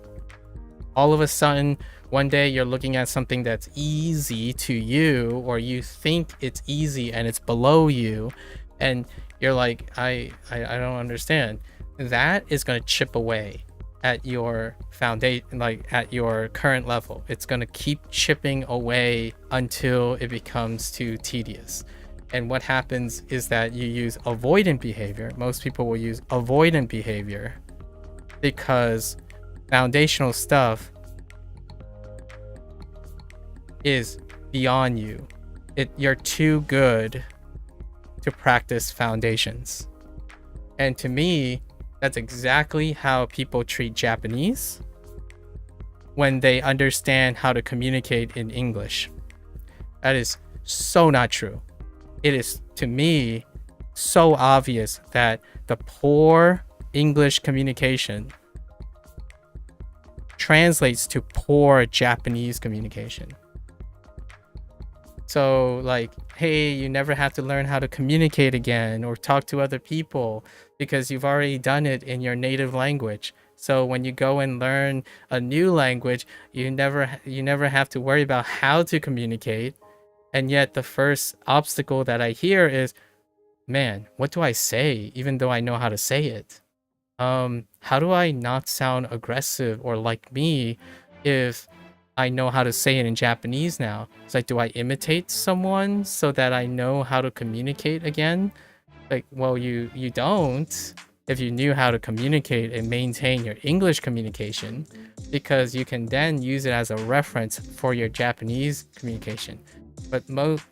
All of a sudden, one day you're looking at something that's easy to you, or you think it's easy and it's below you, and you're like, I don't understand. That is going to chip away at your foundation, like at your current level. It's going to keep chipping away until it becomes too tedious. And what happens is that you use avoidant behavior. Most people will use avoidant behavior because foundational stuff is beyond you. You're too good to practice foundations. And to me, that's exactly how people treat Japanese when they understand how to communicate in English. That is so not true. It is, to me, so obvious that the poor English communication translates to poor Japanese communication. So, like, hey, you never have to learn how to communicate again or talk to other people because you've already done it in your native language. So when you go and learn a new language, you never have to worry about how to communicate. And yet the first obstacle that I hear is, man, what do I say even though I know how to say it? How do I not sound aggressive or like me if I know how to say it in Japanese now? It's like, do I imitate someone so that I know how to communicate again? Like, well, you don't if you knew how to communicate and maintain your English communication, because you can then use it as a reference for your Japanese communication. But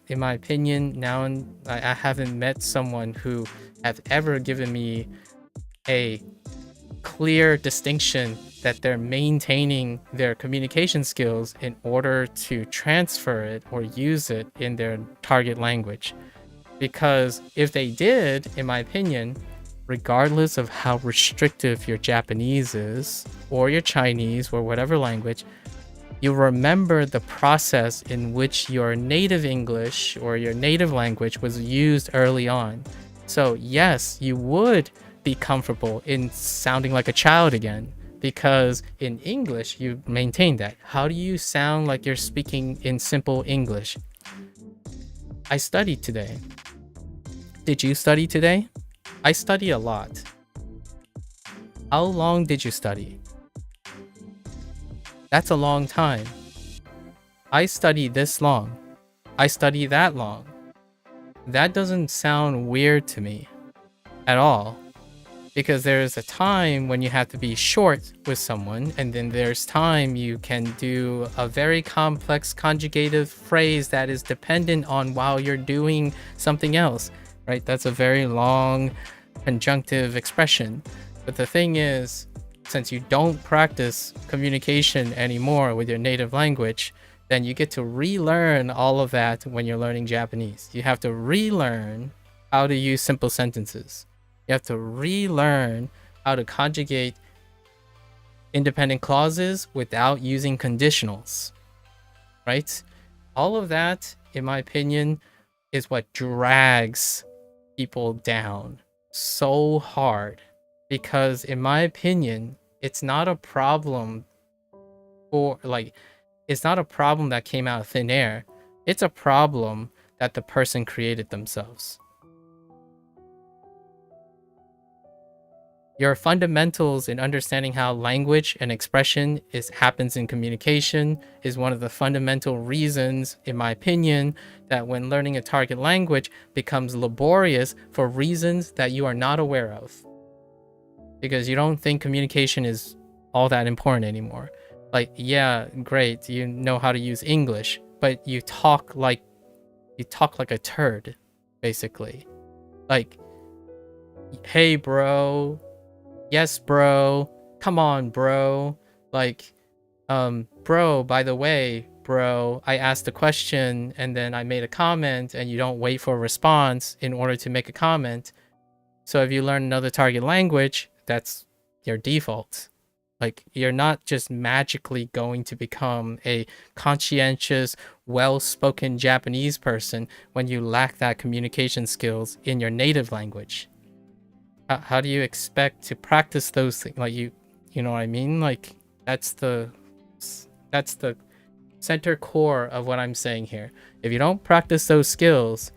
in my opinion, now I haven't met someone who have ever given me a clear distinction that they're maintaining their communication skills in order to transfer it or use it in their target language. Because if they did, in my opinion, regardless of how restrictive your Japanese is, or your Chinese, or whatever language, you remember the process in which your native English or your native language was used early on. So yes, you would be comfortable in sounding like a child again, because in English, you maintain that. How do you sound like you're speaking in simple English? I studied today. Did you study today? I study a lot. How long did you study? That's a long time. I study this long. I study that long. That doesn't sound weird to me at all. Because there's a time when you have to be short with someone, and then there's time you can do a very complex conjugative phrase that is dependent on while you're doing something else, right? That's a very long conjunctive expression. But the thing is, since you don't practice communication anymore with your native language, then you get to relearn all of that when you're learning Japanese. You have to relearn how to use simple sentences. You have to relearn how to conjugate independent clauses without using conditionals, right? All of that, in my opinion, is what drags people down so hard. Because in my opinion, it's not a problem it's not a problem that came out of thin air. It's a problem that the person created themselves. Your fundamentals in understanding how language and expression happens in communication is one of the fundamental reasons, in my opinion, that when learning a target language becomes laborious for reasons that you are not aware of. Because you don't think communication is all that important anymore. Like, yeah, great, you know how to use English, but you talk like a turd, basically. Like, hey bro, yes bro, come on bro, like, bro, by the way, bro, I asked a question and then I made a comment, and you don't wait for a response in order to make a comment. So if you learn another target language, that's your default. Like, you're not just magically going to become a conscientious, well-spoken Japanese person when you lack that communication skills in your native language. How do you expect to practice those things? Like, you know what I mean? Like, that's the center core of what I'm saying here. If you don't practice those skills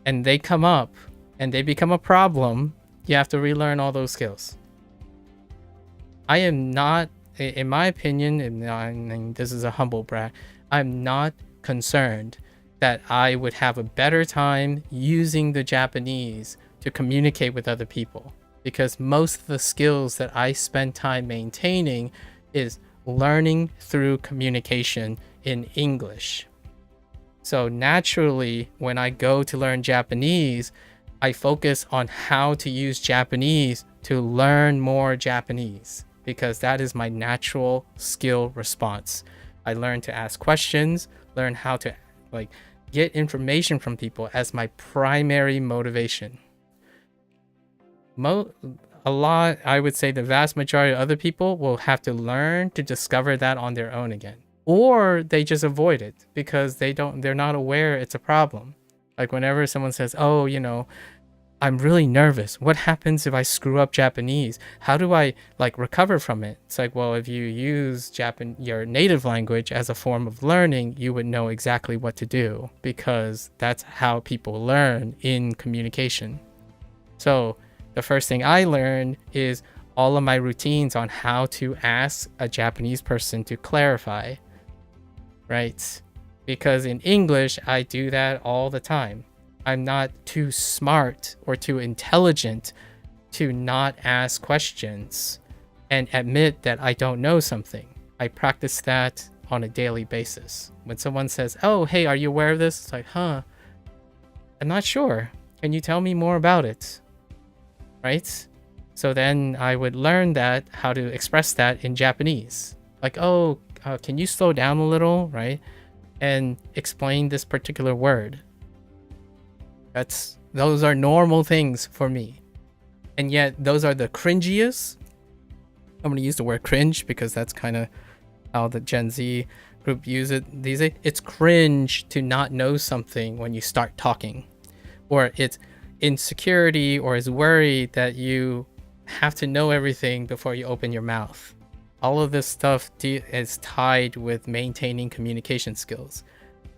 and they come up and they become a problem, you have to relearn all those skills. I am not, in my opinion, and this is a humble brag, I'm not concerned that I would have a better time using the Japanese to communicate with other people, because most of the skills that I spend time maintaining is learning through communication in English. So naturally, when I go to learn Japanese, I focus on how to use Japanese to learn more Japanese, because that is my natural skill response. I learn to ask questions, learn how to get information from people as my primary motivation. I would say the vast majority of other people will have to learn to discover that on their own again. Or they just avoid it because they're not aware it's a problem. Like, whenever someone says, oh, I'm really nervous. What happens if I screw up Japanese? How do I recover from it? It's like, well, if you use your native language as a form of learning, you would know exactly what to do, because that's how people learn in communication. So the first thing I learned is all of my routines on how to ask a Japanese person to clarify, right? Because in English, I do that all the time. I'm not too smart or too intelligent to not ask questions and admit that I don't know something. I practice that on a daily basis. When someone says, oh, hey, are you aware of this? It's like, I'm not sure. Can you tell me more about it? Right? So then I would learn how to express that in Japanese. Like, can you slow down a little, right? And explain this particular word. Those are normal things for me. And yet those are the cringiest. I'm going to use the word cringe because that's kind of how the Gen Z group use it these days. It's cringe to not know something when you start talking. Or it's insecurity or is worried that you have to know everything before you open your mouth. All of this stuff is tied with maintaining communication skills.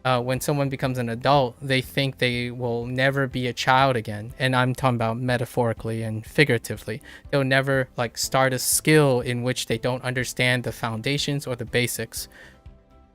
When someone becomes an adult, they think they will never be a child again. And I'm talking about metaphorically and figuratively. They'll never like start a skill in which they don't understand the foundations or the basics.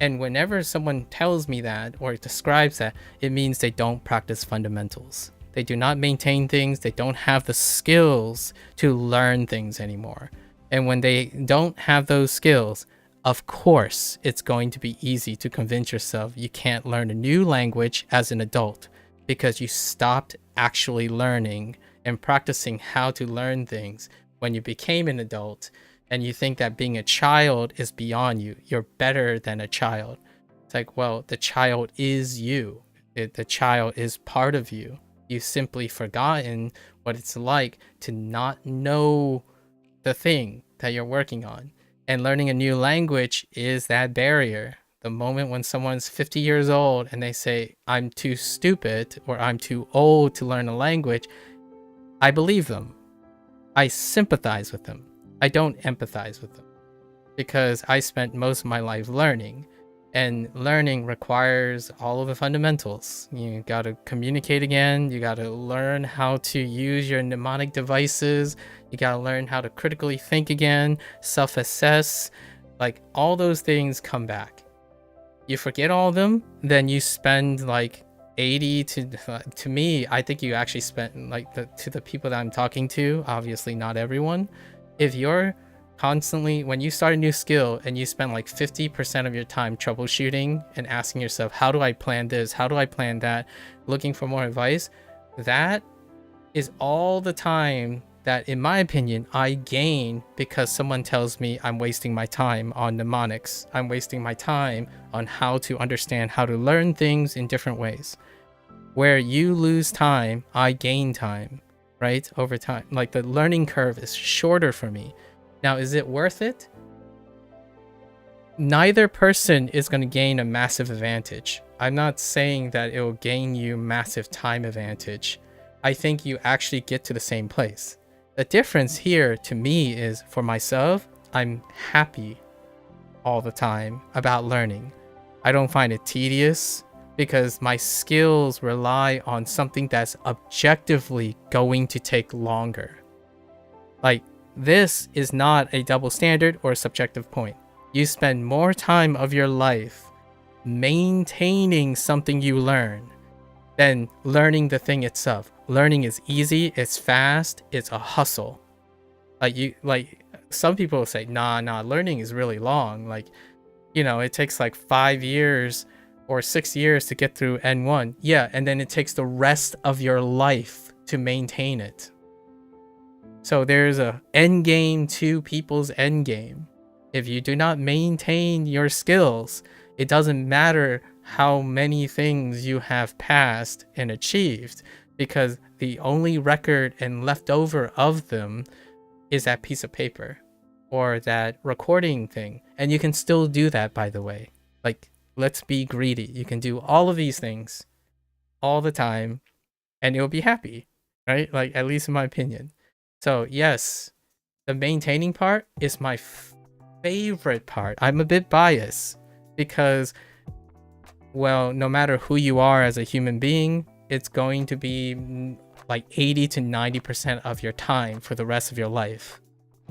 And whenever someone tells me that or describes that, it means they don't practice fundamentals. They do not maintain things. They don't have the skills to learn things anymore. And when they don't have those skills, of course, it's going to be easy to convince yourself you can't learn a new language as an adult because you stopped actually learning and practicing how to learn things when you became an adult, and you think that being a child is beyond you. You're better than a child. It's like, well, the child is you. The child is part of you. You've simply forgotten what it's like to not know the thing that you're working on. And learning a new language is that barrier. The moment when someone's 50 years old and they say, I'm too stupid or I'm too old to learn a language, I believe them. I sympathize with them. I don't empathize with them because I spent most of my life learning, and learning requires all of the fundamentals. You got to communicate again. You got to learn how to use your mnemonic devices. You got to learn how to critically think again, self-assess. Like, all those things come back. You forget all of them, then you spend like 80 to me, I think you actually spent like to the people that I'm talking to, obviously not everyone. If you're constantly, when you start a new skill and you spend like 50% of your time troubleshooting and asking yourself, how do I plan this? How do I plan that? Looking for more advice, that is all the time that, in my opinion, I gain because someone tells me I'm wasting my time on mnemonics. I'm wasting my time on how to understand how to learn things in different ways. Where you lose time, I gain time, right? Over time. Like, the learning curve is shorter for me. Now, is it worth it? Neither person is going to gain a massive advantage. I'm not saying that it will gain you massive time advantage. I think you actually get to the same place. The difference here to me is, for myself, I'm happy all the time about learning. I don't find it tedious because my skills rely on something that's objectively going to take longer. Like, this is not a double standard or a subjective point. You spend more time of your life maintaining something you learn than learning the thing itself. Learning is easy, it's fast, it's a hustle. Like some people say, nah, learning is really long. Like, you know, it takes like 5 years or 6 years to get through N1. Yeah, and then it takes the rest of your life to maintain it. So there's a end game to people's end game. If you do not maintain your skills, it doesn't matter how many things you have passed and achieved, because the only record and leftover of them is that piece of paper or that recording thing. And you can still do that, by the way. Like, let's be greedy. You can do all of these things all the time and you'll be happy, right? Like, at least in my opinion. So yes, the maintaining part is my favorite part. I'm a bit biased because, well, no matter who you are as a human being, it's going to be like 80 to 90% of your time for the rest of your life,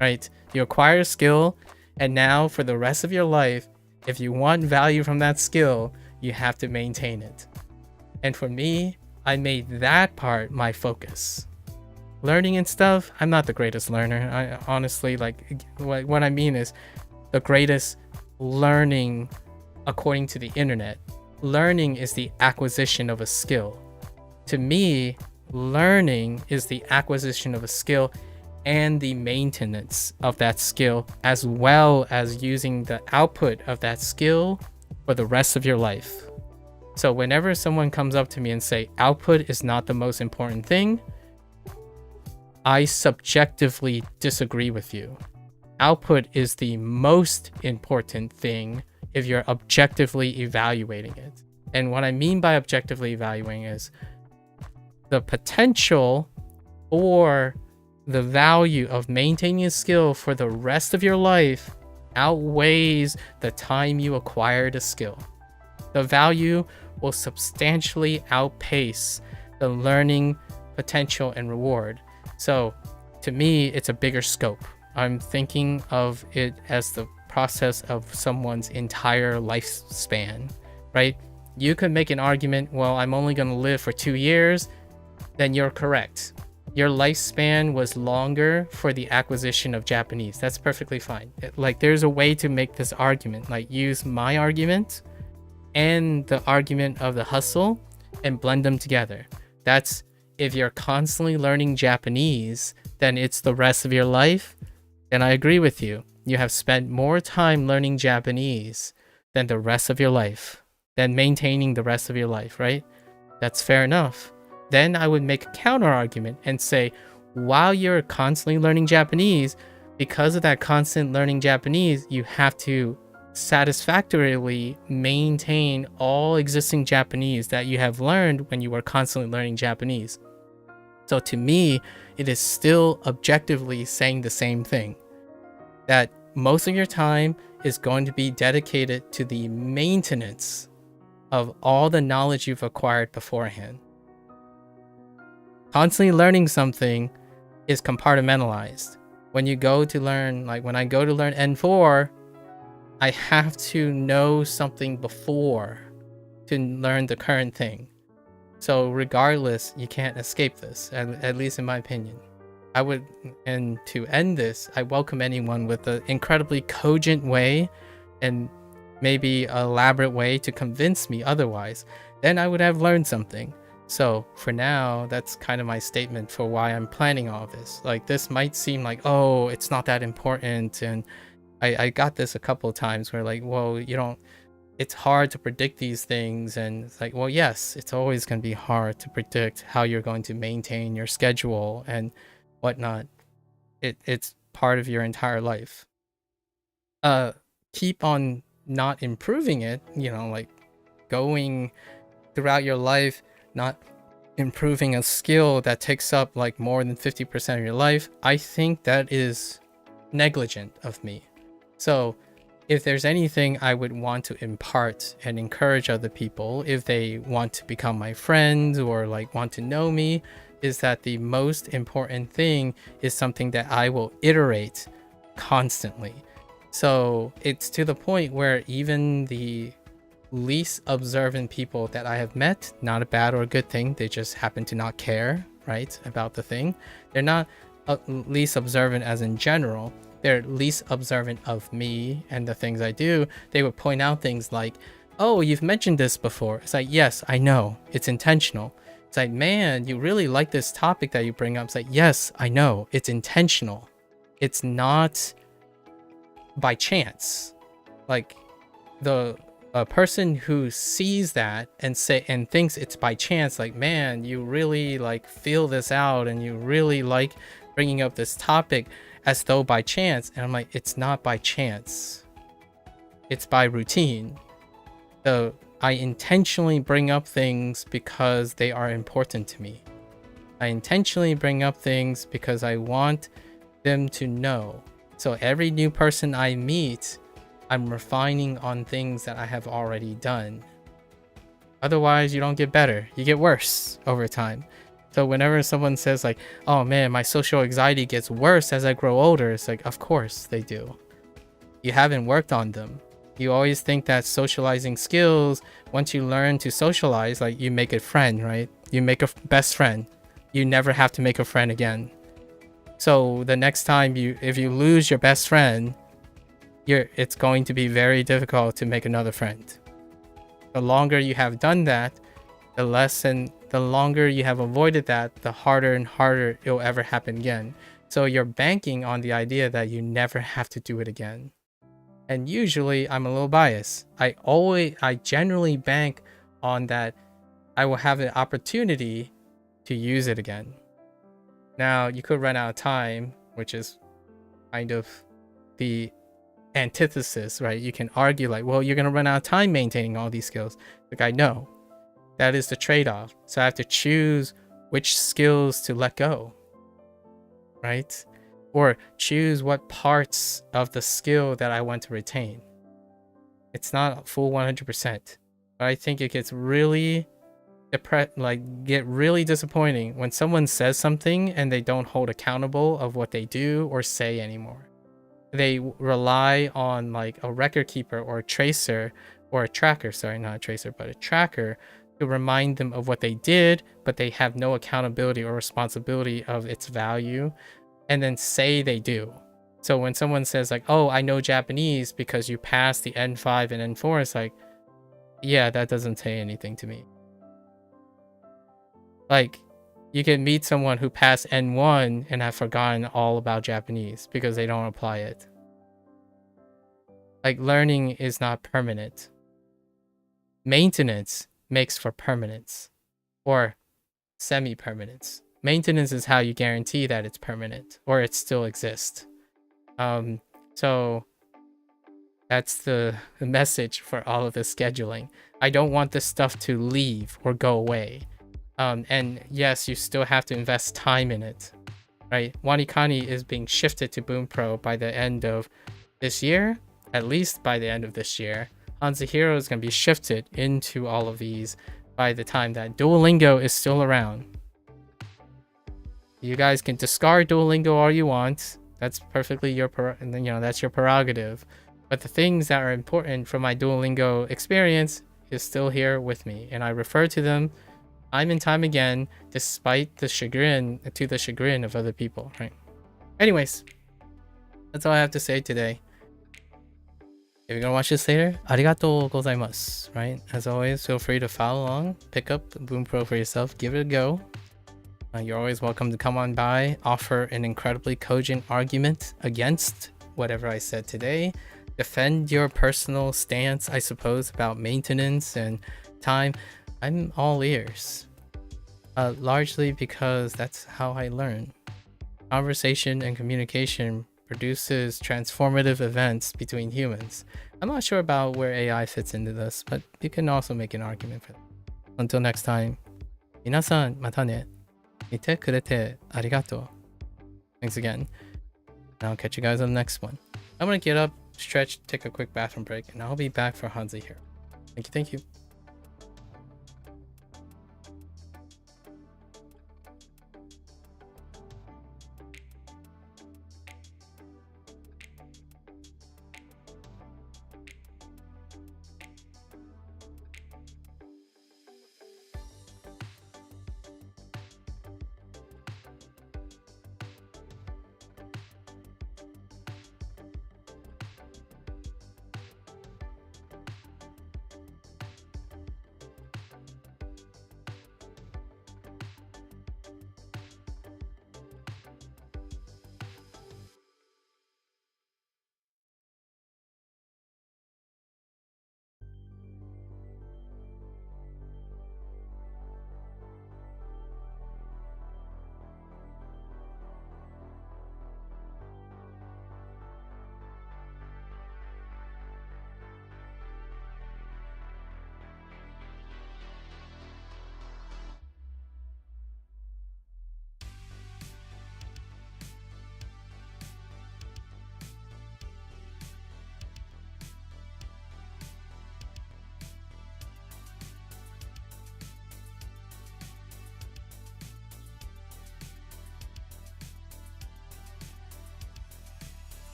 right? You acquire a skill, and now for the rest of your life, if you want value from that skill, you have to maintain it. And for me, I made that part my focus. Learning and stuff, I'm not the greatest learner. I honestly, like, what I mean is the greatest learning according to the internet. Learning is the acquisition of a skill. To me, learning is the acquisition of a skill and the maintenance of that skill, as well as using the output of that skill for the rest of your life. So whenever someone comes up to me and say output is not the most important thing, I subjectively disagree with you. Output is the most important thing if you're objectively evaluating it. And what I mean by objectively evaluating is the potential or the value of maintaining a skill for the rest of your life outweighs the time you acquired a skill. The value will substantially outpace the learning potential and reward. So to me, it's a bigger scope. I'm thinking of it as the process of someone's entire lifespan, right? You could make an argument, well, I'm only going to live for 2 years. Then you're correct. Your lifespan was longer for the acquisition of Japanese. That's perfectly fine. Like, there's a way to make this argument, like use my argument and the argument of the hustle and blend them together. That's if you're constantly learning Japanese, then it's the rest of your life. And I agree with you. You have spent more time learning Japanese than the rest of your life, than maintaining the rest of your life, right? That's fair enough. Then I would make a counter argument and say, while you're constantly learning Japanese, because of that constant learning Japanese, you have to satisfactorily maintain all existing Japanese that you have learned when you were constantly learning Japanese. So to me, it is still objectively saying the same thing, that most of your time is going to be dedicated to the maintenance of all the knowledge you've acquired beforehand. Constantly learning something is compartmentalized. When you go to learn, like when I go to learn N4, I have to know something before to learn the current thing. So regardless, you can't escape this, at least in my opinion. And to end this, I welcome anyone with an incredibly cogent way and maybe an elaborate way to convince me otherwise. Then I would have learned something. So for now, that's kind of my statement for why I'm planning all this. Like, this might seem like, oh, it's not that important. And I got this a couple of times where like, well, it's hard to predict these things. And it's like, well, yes, it's always going to be hard to predict how you're going to maintain your schedule and whatnot. It's part of your entire life. Keep on not improving it, like going throughout your life, not improving a skill that takes up like more than 50% of your life. I think that is negligent of me. So if there's anything I would want to impart and encourage other people, if they want to become my friends or like want to know me, is that the most important thing is something that I will iterate constantly. So it's to the point where even the least observant people that I have met, not a bad or a good thing, they just happen to not care, right, about the thing. They're not least observant as in general, they're least observant of me and the things I do. They would point out things like, oh, you've mentioned this before. It's like, yes, I know, it's intentional. It's like, man, you really like this topic that you bring up. It's like, yes, I know, it's intentional. It's not by chance. Like, a person who sees that and thinks it's by chance, like, man, you really like feel this out and you really like bringing up this topic as though by chance. And I'm like, it's not by chance, it's by routine. So I intentionally bring up things because they are important to me. I intentionally bring up things because I want them to know. So every new person I meet, I'm refining on things that I have already done. Otherwise, you don't get better. You get worse over time. So whenever someone says like, oh man, my social anxiety gets worse as I grow older, it's like, of course they do. You haven't worked on them. You always think that socializing skills, once you learn to socialize, like you make a friend, right? You make a best friend. You never have to make a friend again. So the next time if you lose your best friend, it's going to be very difficult to make another friend. The longer you have done that, the longer you have avoided that, the harder and harder it'll ever happen again. So you're banking on the idea that you never have to do it again. And usually I'm a little biased. I generally bank on that I will have an opportunity to use it again. Now, you could run out of time, which is kind of the antithesis, right? You can argue like, well, you're going to run out of time maintaining all these skills. Like, I know. That is the trade-off. So I have to choose which skills to let go, right? Or choose what parts of the skill that I want to retain. It's not full 100%. But I think it gets really get really disappointing when someone says something and they don't hold accountable of what they do or say anymore. They rely on like a record keeper or a tracer or a tracker, sorry, not a tracer, but a tracker to remind them of what they did, but they have no accountability or responsibility of its value, and then say they do. So when someone says like, oh, I know Japanese because you passed the N5 and N4, it's like, yeah, that doesn't say anything to me. Like, you can meet someone who passed N1 and have forgotten all about Japanese because they don't apply it. Like, learning is not permanent. Maintenance makes for permanence or semi-permanence. Maintenance is how you guarantee that it's permanent or it still exists. So that's the message for all of this scheduling. I don't want this stuff to leave or go away. And yes, you still have to invest time in it, right? WaniKani is being shifted to Bunpro by the end of this year, at least by the end of this year. HanziHero is going to be shifted into all of these by the time that Duolingo is still around. You guys can discard Duolingo all you want. That's perfectly that's your prerogative. But the things that are important from my Duolingo experience is still here with me, and I refer to them time and time again, despite the chagrin of other people, right? Anyways, that's all I have to say today. If you're gonna watch this later, arigatou gozaimasu, right? As always, feel free to follow along, pick up Bunpro for yourself, give it a go. You're always welcome to come on by, offer an incredibly cogent argument against whatever I said today, defend your personal stance, I suppose, about maintenance and time. I'm all ears. Largely because that's how I learn. Conversation and communication produces transformative events between humans. I'm not sure about where AI fits into this, but you can also make an argument for that. Until next time, minasan mata ne. Mite kurete arigato. Thanks again. And I'll catch you guys on the next one. I'm gonna get up, stretch, take a quick bathroom break, and I'll be back for HanziHero. Thank you.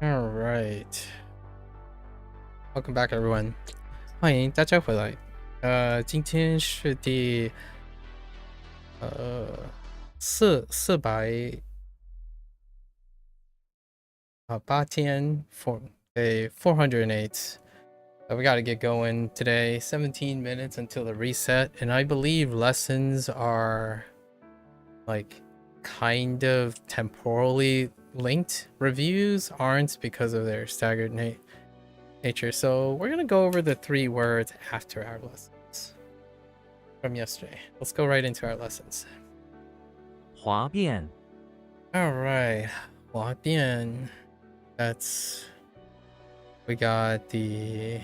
All right. Welcome back, everyone. 欢迎大家回来。今天是第408天 for day 408. We got to get going today. 17 minutes until the reset, and I believe lessons are like kind of temporally linked. Reviews aren't because of their staggered nature. So we're gonna go over the 3 words after our lessons from yesterday. Let's go right into our lessons. 哗变 All right, 哗变. We got the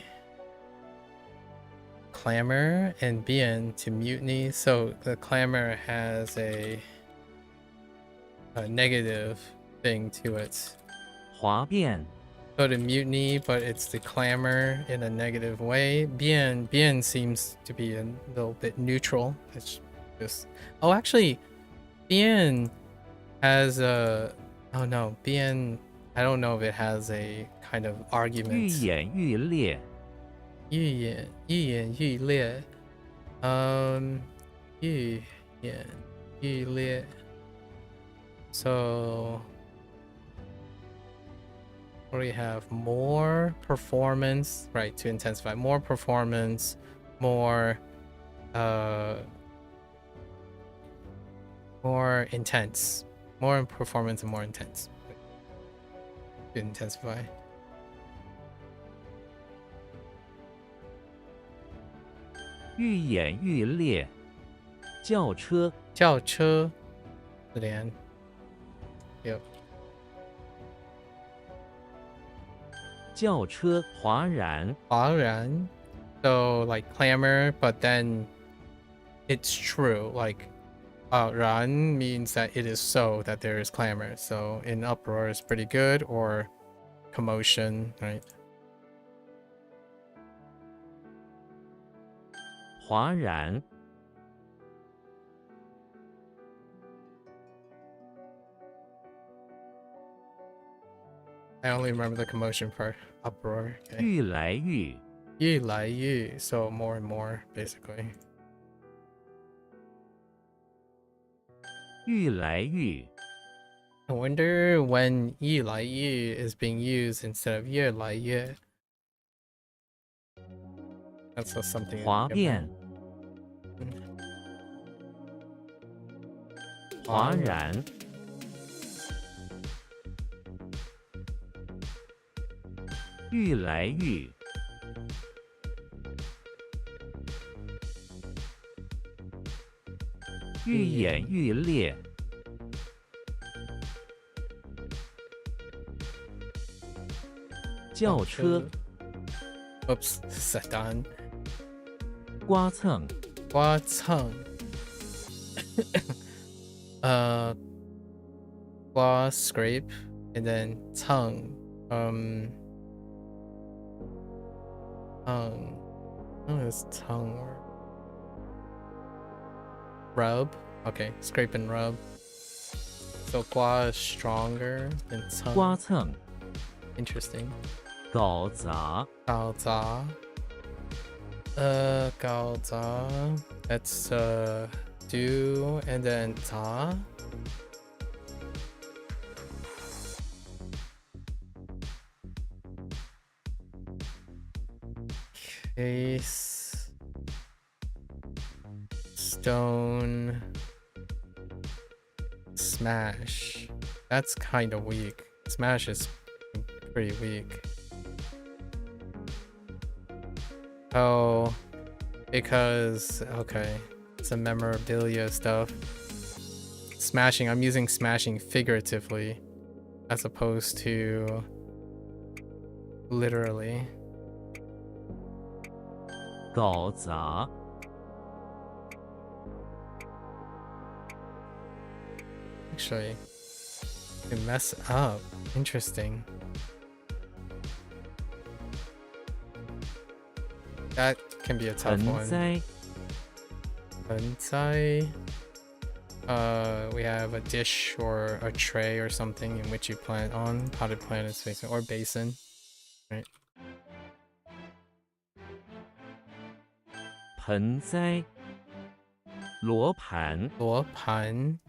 clamor and bien to mutiny. So the clamor has a negative thing to it. 哗变 So to mutiny, but it's the clamor in a negative way. Bien seems to be a little bit neutral. It's just actually, bien has a bien. I don't know if it has a kind of 愈 argument. 演愈烈愈演愈烈. 愈演愈烈. So what do we have? More performance, right? To intensify, more performance, more intense, more performance and more intense. To intensify. 愈演愈烈轿车轿车 sedan. Yep. 轿车哗然哗然. So like clamor, but then it's true. Like 然 means that it is so that there is clamor. So in uproar is pretty good, or commotion, right? 哗然 I only remember the commotion part. Uproar. Okay. 愈来愈愈来愈. So more and more, basically. 愈来愈 I wonder when 愈来愈 is being used instead of 越来越. That's something. 哗变哗然愈来愈愈演愈烈轿车 Oops, sedan. 刮蹭刮蹭. 刮 scrape, and then 蹭 tongue. Oh, it's tongue or rub. Okay, scrape and rub. So 刮 is stronger than 蹭. 刮蹭 Interesting. 搞砸搞砸. 搞砸. That's do, and then 砸. Case. Stone. Smash. That's kind of weak. Smash is pretty weak. Oh, because okay, some memorabilia stuff. Smashing. I'm using smashing figuratively as opposed to literally. 搞砸 Actually, you mess up. Interesting. That can be a tough 盆 one. 栽 盆栽. we have a dish or a tray or something in which you plant on. Potted plant is facing, or basin, right? 盆栽罗盘罗盘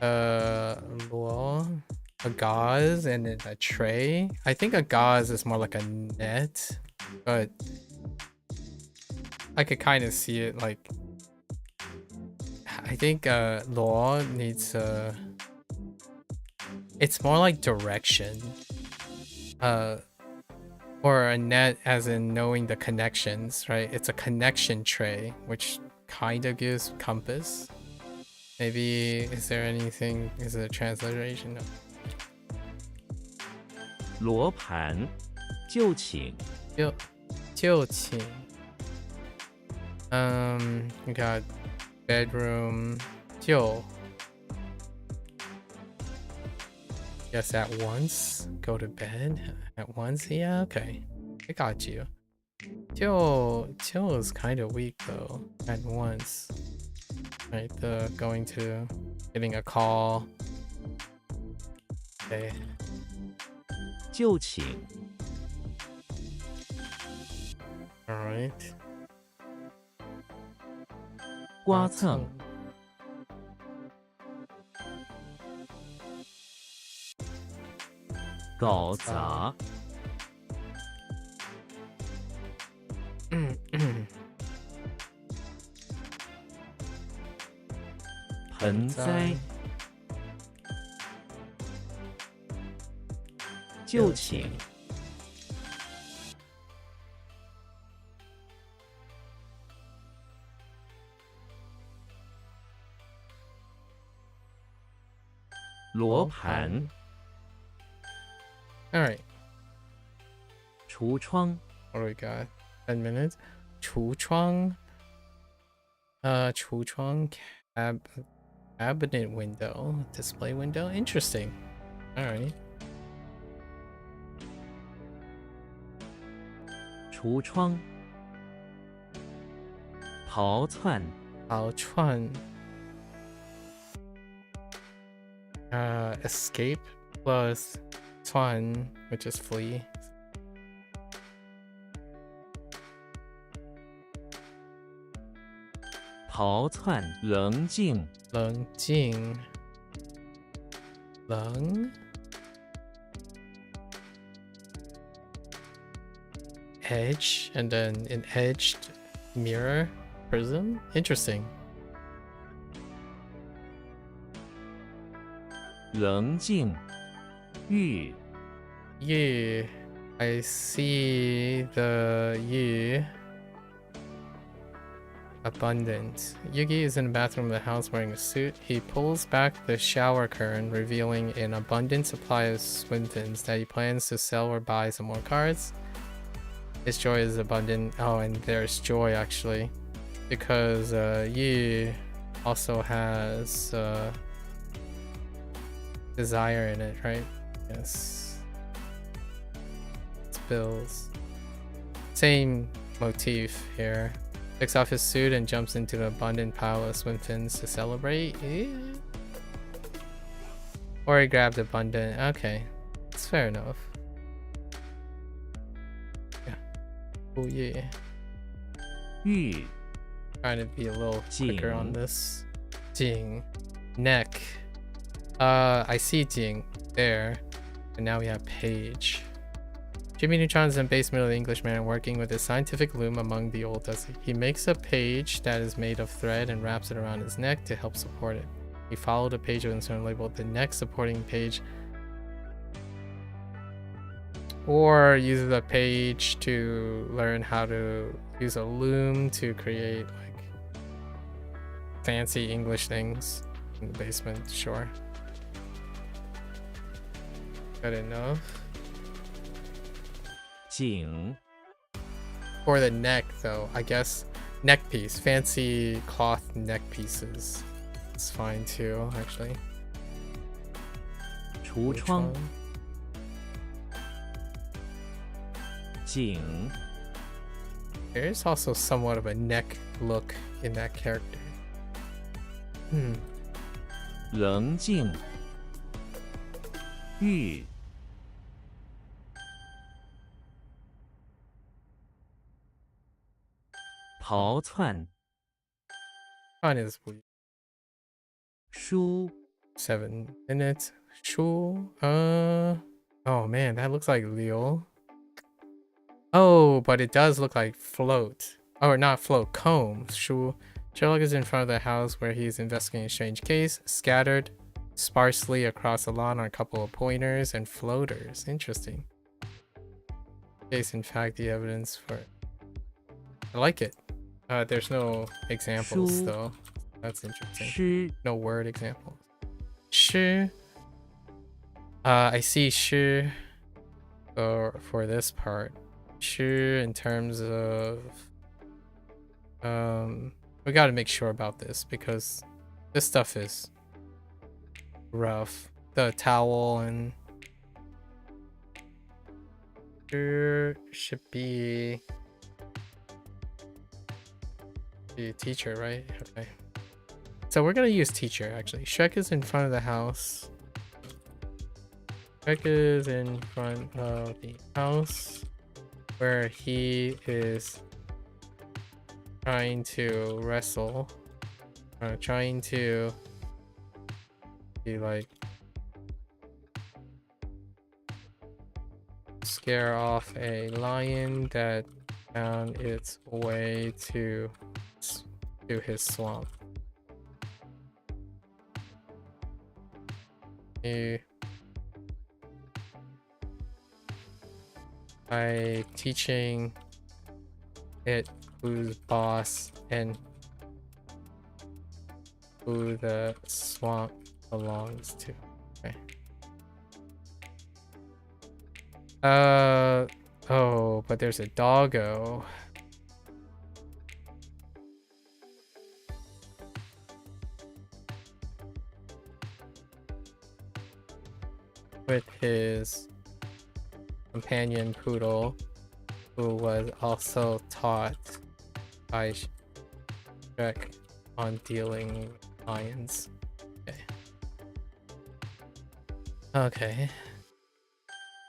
luo, a gauze, and then a tray. I think a gauze is more like a net, but I could kind of see it like, I think luo needs it's more like direction, or a net as in knowing the connections, right? It's a connection tray, which kind of gives compass. Maybe, is there anything, is it a transliteration? No. 罗盘就寝就寝 we got bedroom 就 Yes, at once. Go to bed at once. Yeah, okay. I got you. Chill is kind of weak though. At once. Right, the going to getting a call. Okay. 就寝 Alright. 刮蹭搞砸盆栽就寝罗盘 Alright. 橱窗 What do we got? 10 minutes. 橱窗 橱窗 cabinet window, display window. Interesting. Alright. 橱窗逃窜跑窜 escape plus 窜, which is flee. 逃窜棱镜冷静冷 edge, and then an edged mirror prism. Interesting. 棱镜玉 Yu. I see the Yu. Abundant. Yugi is in the bathroom of the house wearing a suit. He pulls back the shower curtain, revealing an abundant supply of swim fins that he plans to sell or buy some more cards. His joy is abundant. Oh, and there's joy actually, because Yu also has desire in it, right? Yes. Spills. Same motif here. Takes off his suit and jumps into the abundant pile of swim fins to celebrate. Or he grabbed abundant. Okay, it's fair enough. Yeah. Oh yeah. 玉 Trying to be a little quicker on Jing. this. Jing. Neck. I see Jing there. And now we have page. Jimmy Neutron is in basement of the English man working with his scientific loom among the old dusty. He makes a page that is made of thread and wraps it around his neck to help support it. He followed a page with insert labeled the neck supporting page, or uses a page to learn how to use a loom to create like fancy English things in the basement. Sure. Good enough. 景 For the neck, though, I guess neck piece, fancy cloth neck pieces. It's fine too, actually. 橱窗景 There's also somewhat of a neck look in that character. 棱镜。玉。逃窜。 Fine is weird. 书。 7 minutes. Sure. Oh man, that looks like Liu. Oh, but it does look like float. Or not float, comb. Sure. Sherlock is in front of the house where he's investigating a strange case. Scattered sparsely across the lawn are a couple of pointers and floaters. Interesting. Case, in fact, the evidence for it. I like it. There's no examples Sure. though. That's interesting. 诗。 No word examples. Shi. I see shi for this part. Shi in terms of we gotta make sure about this because this stuff is rough. The towel and shi should be the teacher, right? Okay. So we're gonna use teacher actually. Shrek is in front of the house. Shrek is in front of the house where he is trying to wrestle. Trying to be like scare off a lion that found its way to his swamp. By teaching it who's boss and who the swamp belongs to. Okay. Oh, but there's a doggo. With his companion poodle, who was also taught by Shrek on dealing with lions. Okay. Okay.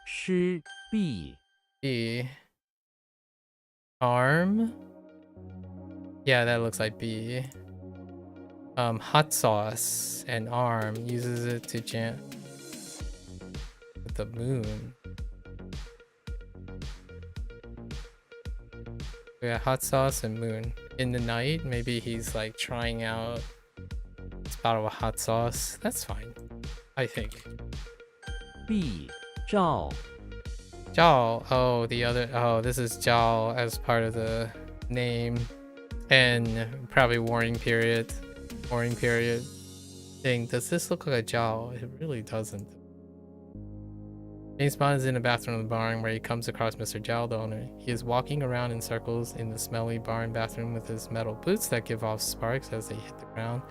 诗臂。 B. Arm? Yeah, that looks like B. Hot sauce and arm uses it to jam with the moon. We got hot sauce and moon. In the night, maybe he's like trying out this bottle of hot sauce. That's fine, I think. 臂照。 Zhao. Oh, the other. Oh, this is Zhao as part of the name, and probably warning period. Warning period thing. Does this look like a Zhao? It really doesn't. James Bond is in the bathroom of the barn where he comes across Mr. Zhao, the owner. He is walking around in circles in the smelly barn bathroom with his metal boots that give off sparks as they hit the ground,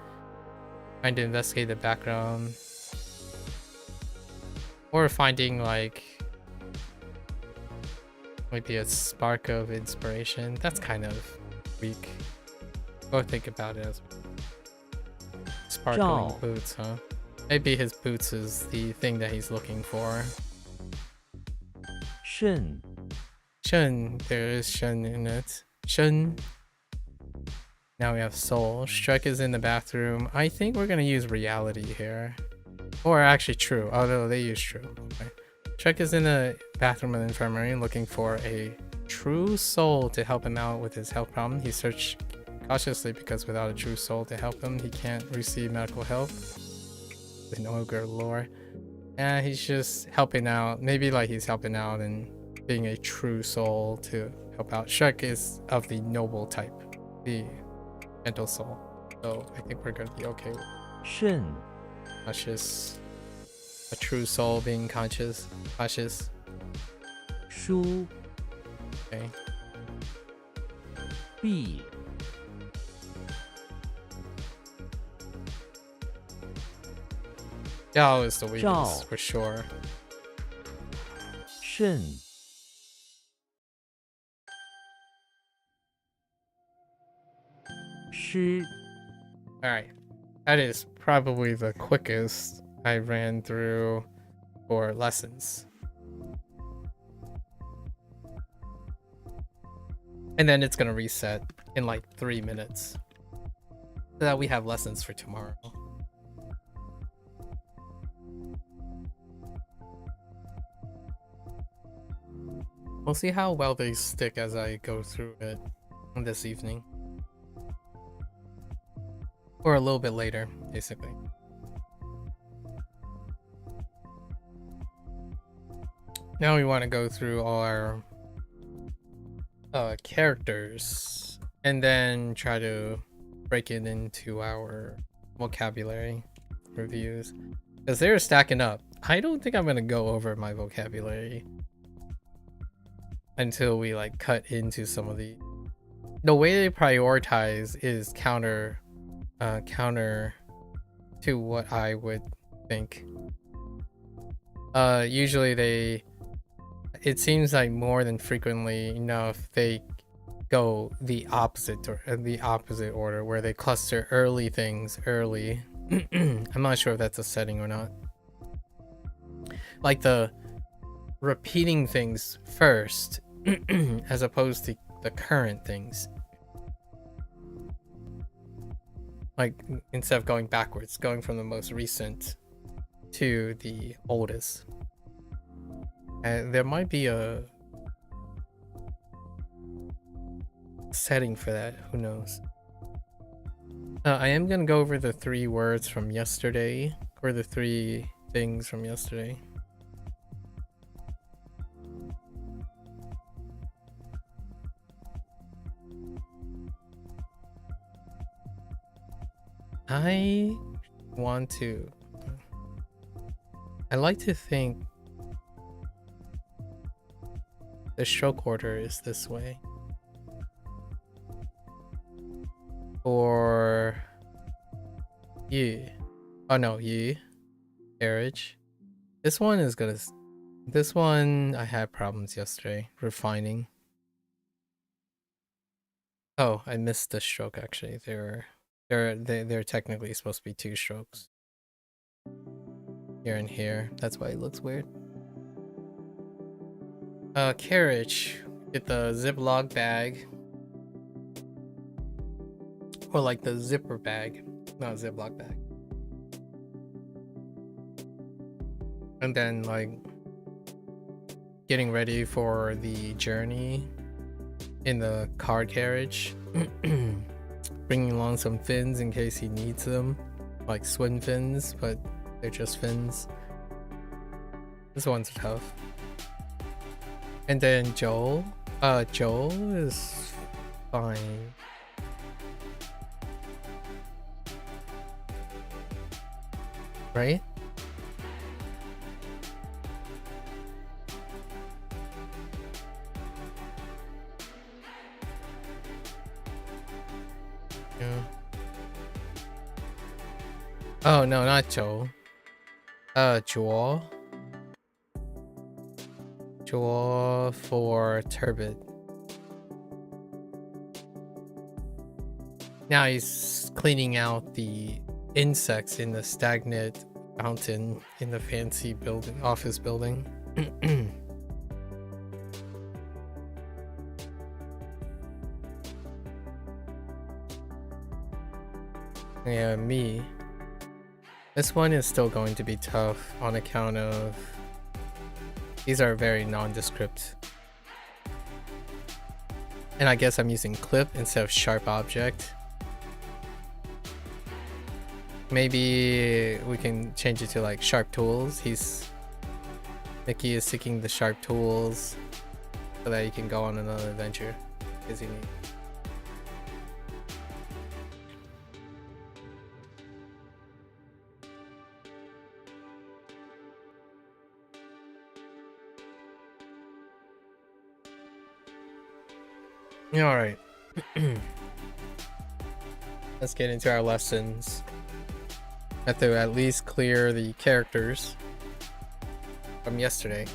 trying to investigate the background, or finding like maybe a spark of inspiration. That's kind of weak. Go think about it as sparkling Zhao. boots, huh? Maybe his boots is the thing that he's looking for. 肾。 Shun, there is Shun in it. Shun. Now we have Soul. Shrek is in the bathroom. I think we're gonna use reality here. Or actually true. Oh no, they use true. Okay. Shrek is in the bathroom of the infirmary looking for a true soul to help him out with his health problem. He searched cautiously because without a true soul to help him, he can't receive medical help. In ogre lore. And he's just helping out. Maybe like he's helping out and being a true soul to help out. Shrek is of the noble type, the gentle soul. So I think we're gonna be okay with 肾。 cautious. A true soul being conscious, cautious. 书。 Okay. 臂。 Zhao is the weakest Zhao. for sure. 肾。 诗。 All right. That is probably the quickest I ran through for lessons. And then it's gonna reset in like 3 minutes. So that we have lessons for tomorrow. We'll see how well they stick as I go through it this evening. Or a little bit later, basically. Now we want to go through all our characters and then try to break it into our vocabulary reviews, because they're stacking up. I don't think I'm gonna go over my vocabulary until we like cut into some of the way they prioritize is counter to what I would think. Usually it seems like more than frequently enough they go the opposite order, where they cluster early things early. I'm not sure if that's a setting or not. Like the repeating things first as opposed to the current things. Like instead of going backwards, going from the most recent to the oldest. And there might be a setting for that, who knows. I am gonna go over the 3 words from yesterday, or the 3 things from yesterday. I like to think the stroke order is this way. For you. Oh no, you. Carriage. This one I had problems yesterday refining. Oh, I missed the stroke actually. They're technically supposed to be 2 strokes. Here and here. That's why it looks weird. Carriage. Get the Ziploc bag. Or like the zipper bag. Not Ziploc bag. And then like getting ready for the journey in the car carriage. Bringing along some fins in case he needs them. Like swim fins, but they're just fins. This one's tough. And then Joel. Joel is fine. Right? Yeah. Oh no, not Joel. Joel. Joel for turbid. Now he's cleaning out the insects in the stagnant fountain in the fancy building, office building. Yeah, me. This one is still going to be tough on account of these are very nondescript. And I guess I'm using clip instead of sharp object. Maybe we can change it to like sharp tools. Mickey is seeking the sharp tools so that he can go on another adventure. Because he needs. All right. Let's get into our lessons. Have to at least clear the characters from yesterday.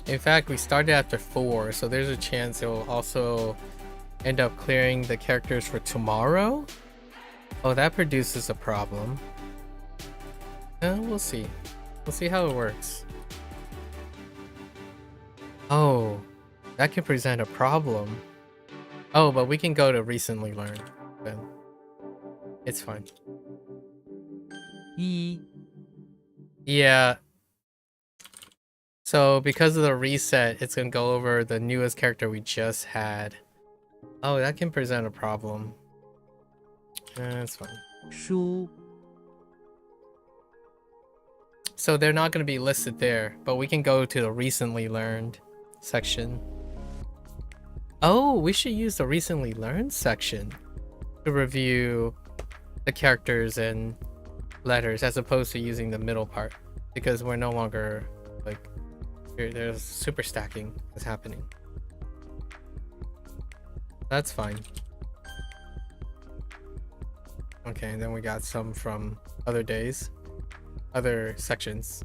In fact, we started after 4, so there's a chance it will also end up clearing the characters for tomorrow? Oh, that produces a problem. We'll see. We'll see how it works. Oh, that can present a problem. Oh, but we can go to recently learned. Then it's fine. 一 Yeah. So because of the reset, it's gonna go over the newest character we just had. Oh, that can present a problem. That's fine. 书 So they're not gonna be listed there, but we can go to the recently learned section. Oh, we should use the recently learned section to review the characters and letters as opposed to using the middle part, because we're no longer like there's super stacking is happening. That's fine. Okay, and then we got some from other days, other sections.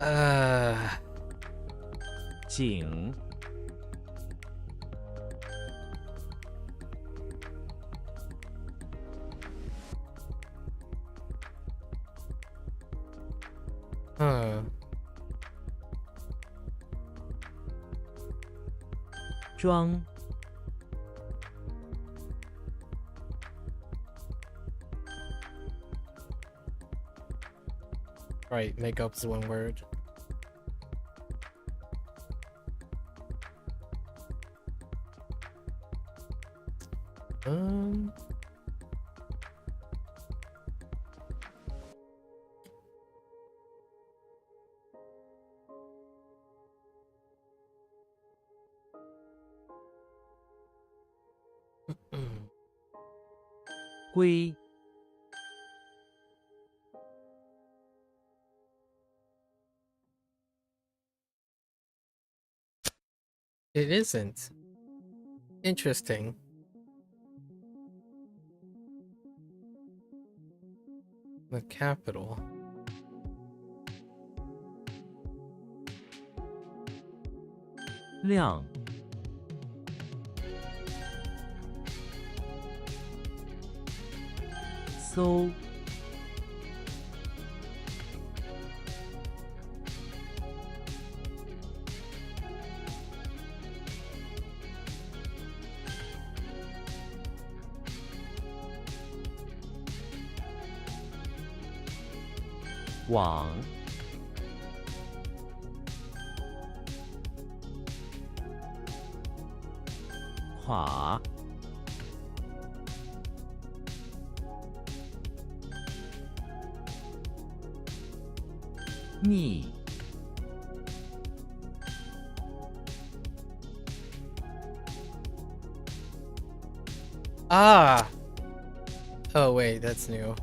Uh 景 huh. 装 Right, makeup's one word. Mm. 归 It isn't. Interesting. The capital. 亮 搜 网 垮 逆 Ah! Oh wait, that's new.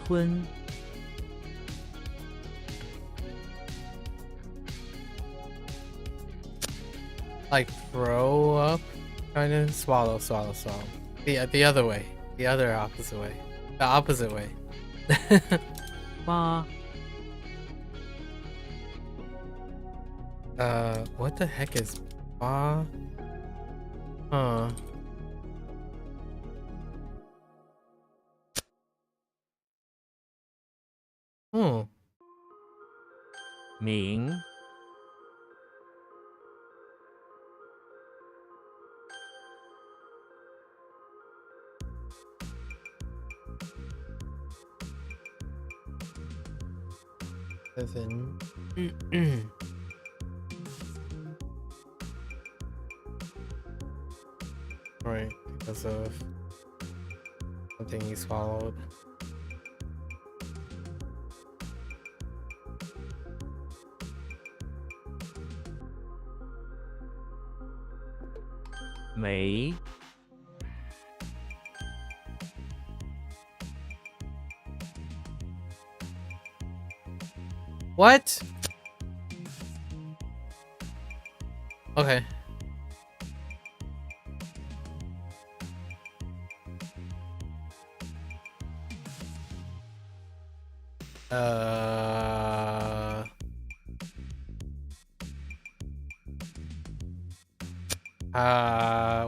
吞 Like throw up? Kinda? Swallow, swallow, swallow. The other way. The other opposite way. The opposite way. 八 What the heck is ba? Huh. Hmm. 明 7. Right, because of something you swallowed. May What? Okay.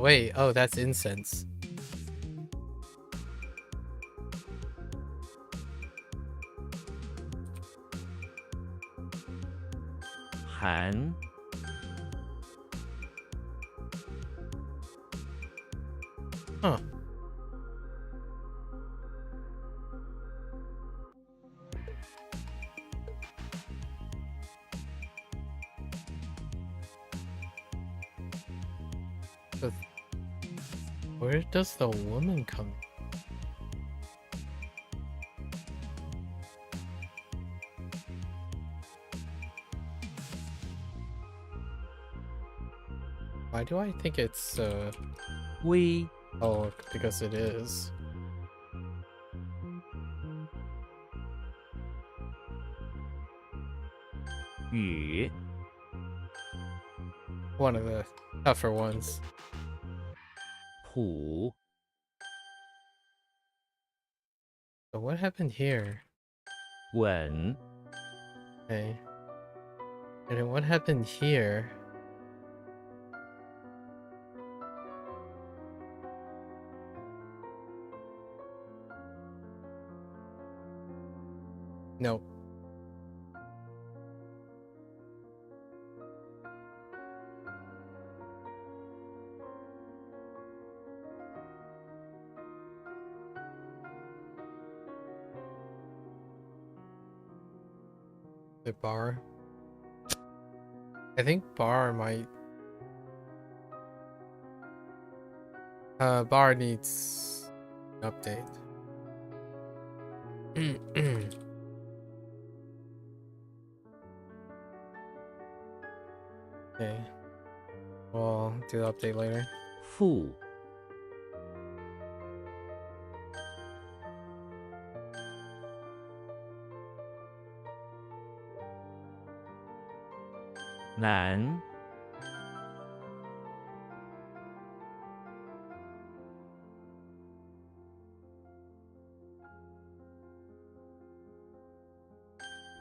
Wait. Oh, that's incense. Han, Huh. So where does the woman come? Why do I think it's we, oh, because it is. yu, One of the tougher ones. pu, So what happened here? wen, Okay. And then what happened here? Nope. The bar. I think bar might. Bar needs an update. Okay. We'll do the update later. fu, nan,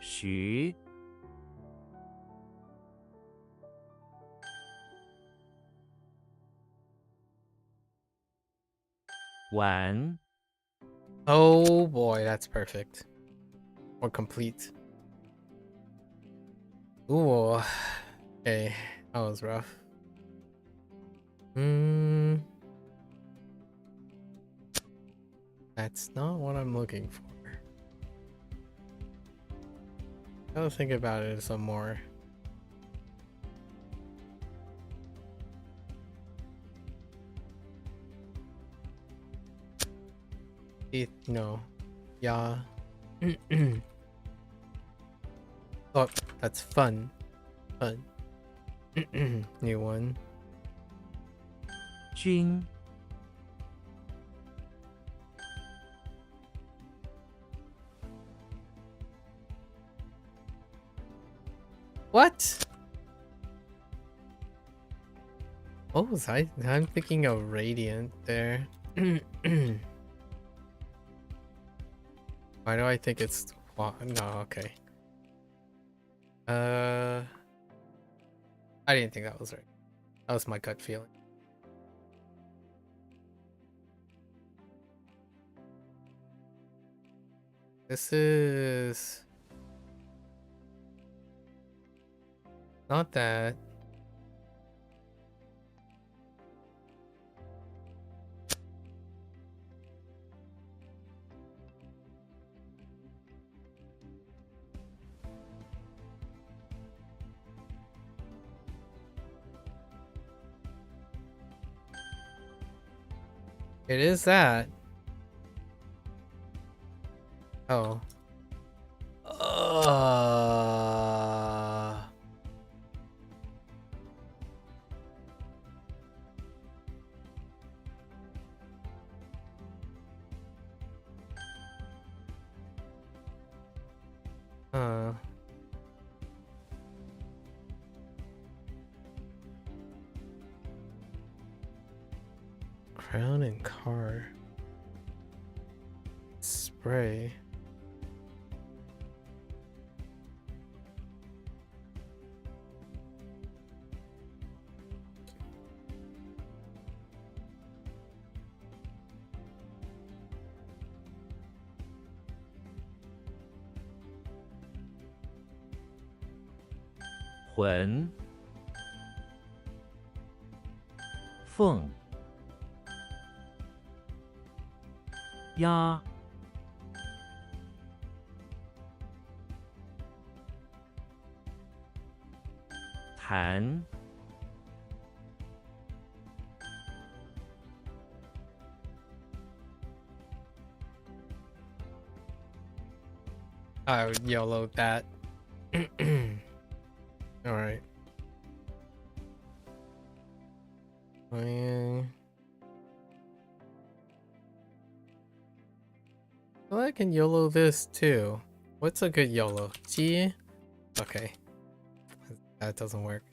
xu, wan, Oh boy, that's perfect. Or complete. Ooh. Okay. That was rough. That's not what I'm looking for. Gotta think about it some more. No. Yeah. Oh, that's fun. Fun. New one. jun, What? What was I'm thinking of Radiant there. Why do I think it's no, okay. I didn't think that was right. That was my gut feeling. This is not that. It is that. Oh. Huh. Crown and car. Spray.魂凤鸭痰 I would YOLO that. Alright. Well, I can YOLO this too. What's a good YOLO? G? Okay. That doesn't work.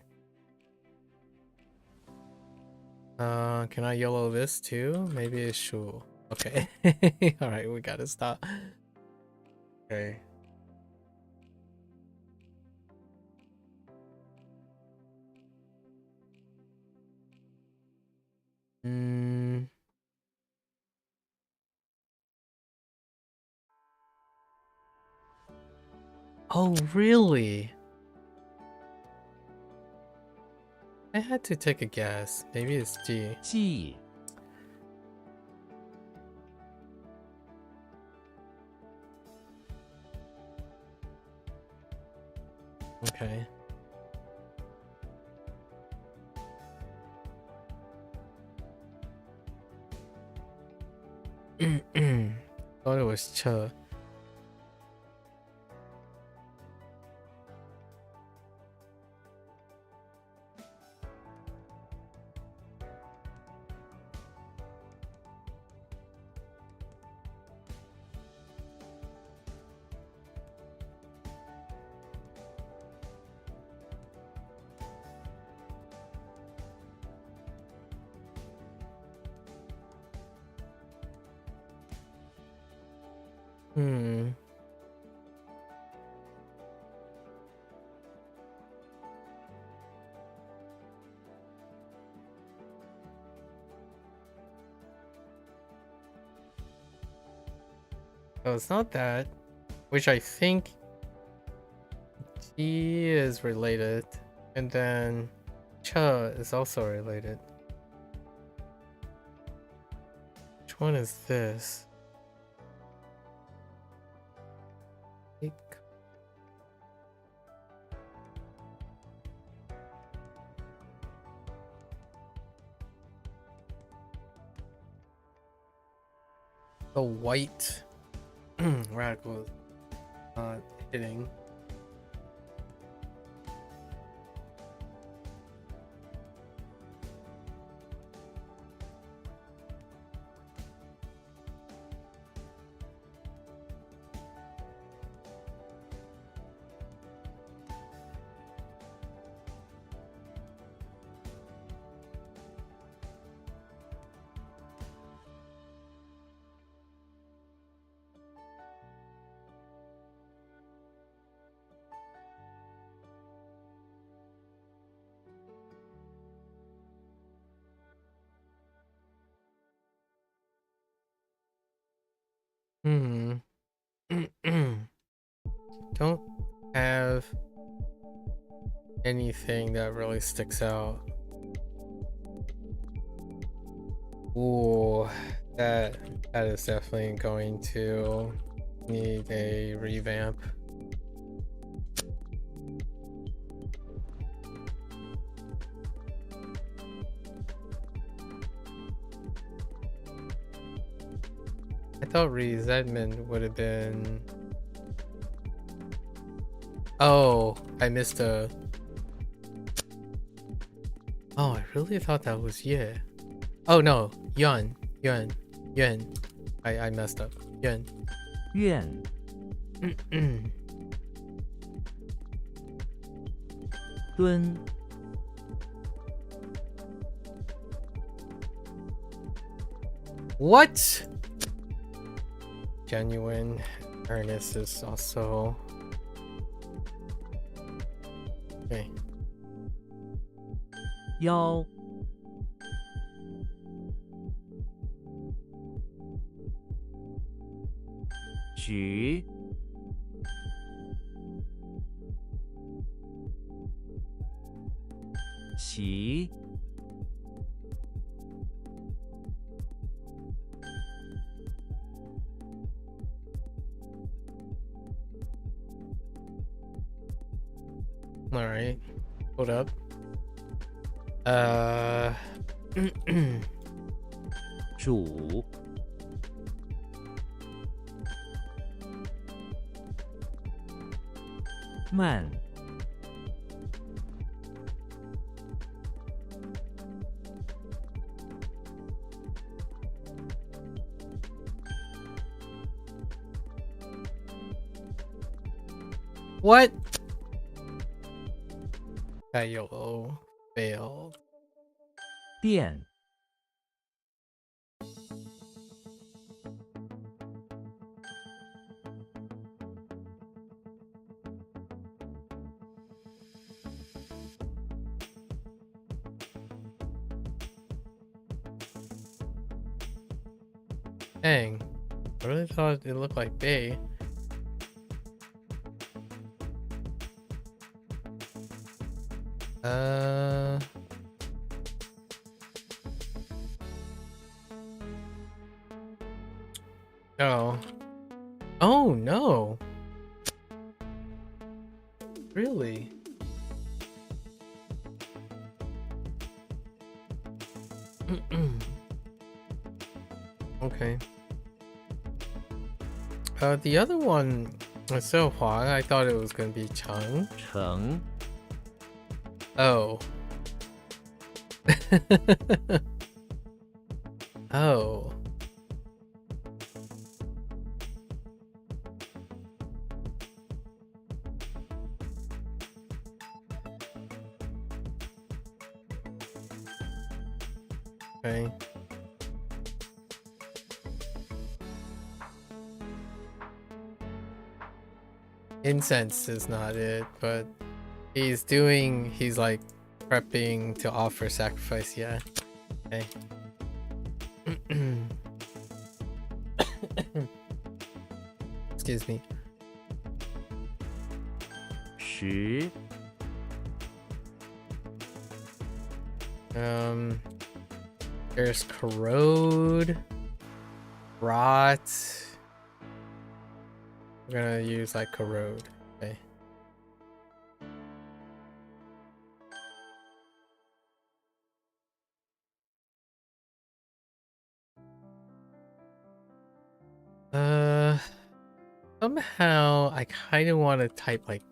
Can I YOLO this too? Maybe it's Shul. Okay. Alright, we gotta stop. Okay. Oh, really? I had to take a guess. Maybe it's G. 记 Okay. Thought it was Ch. Oh, it's not that. Which I think G is related. And then Ch is also related. Which one is this? The white radical is not hitting. Don't have anything that really sticks out. Ooh, that is definitely going to need a revamp. I thought resentment would have been... Oh, I missed a... Oh, I really thought that was yeah. Oh no, yuan. I messed up. Yuan. 愿 蹲 What? Genuine earnest is also okay. 腰 举 起 All right, hold up. 煮 慢 What? Fail. Failed. 电 Dang. I really thought it looked like Bay. Oh. Oh no. Really? Okay. The other one was so Hoang. I thought it was gonna be Chang. 成 Oh. Oh. Okay. Incense is not it, but he's like prepping to offer sacrifice, yeah. Okay. Excuse me. 10 There's corrode, rot. We're gonna use like corrode. Okay. Somehow I kind of want to type like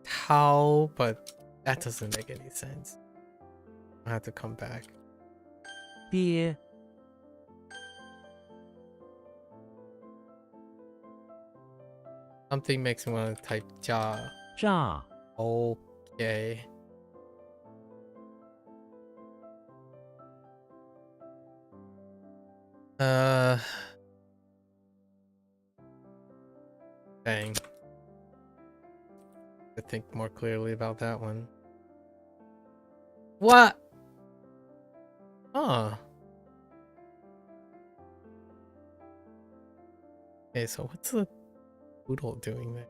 Tao, but that doesn't make any sense. I have to come back. 鳖 Something makes me want to type Ja. 炸 Okay. Dang. To think more clearly about that one. What? Huh. Okay, so what's the poodle doing there?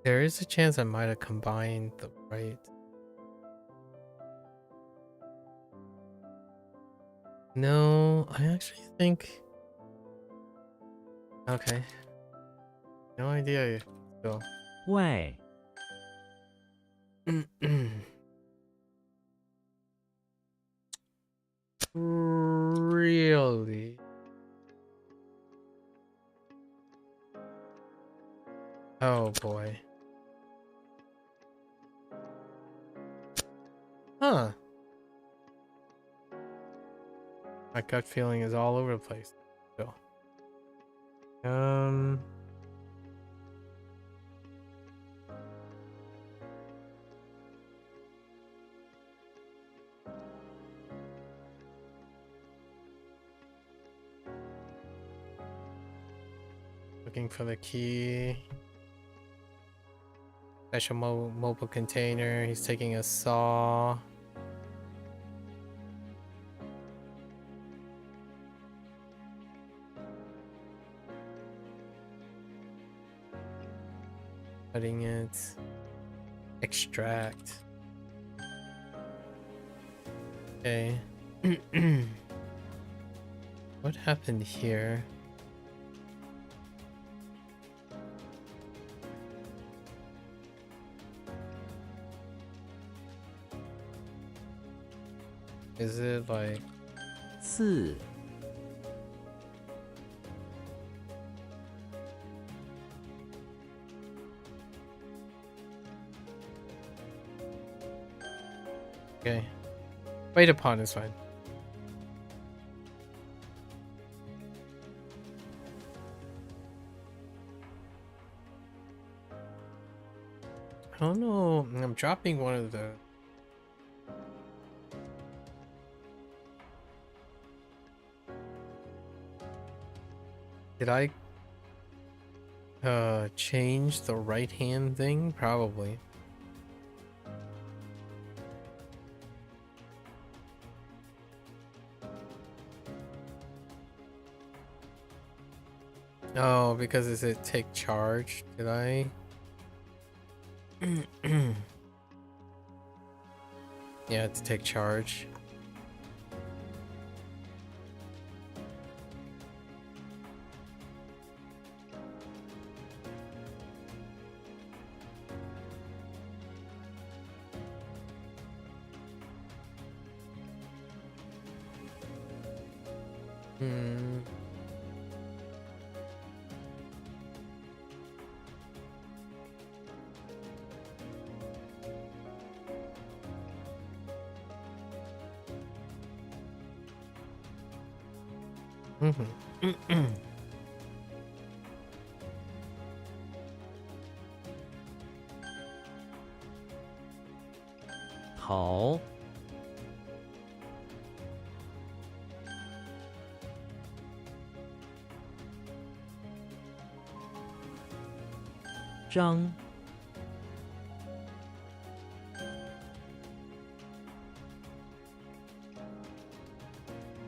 There is a chance I might have combined the right. No, I actually think. Okay. No idea. Still. 外 Really? Oh boy. Huh. My gut feeling is all over the place. So. Looking for the key. Special mobile container. He's taking a saw. Cutting it. Extract. Okay. What happened here? Is it like 4 okay? Wait upon is fine. I don't know. I'm dropping one of the. Did I change the right hand thing? Probably. Oh, because is it take charge? Did I? Yeah, to take charge. Hmm. Mm-hmm. 桃 张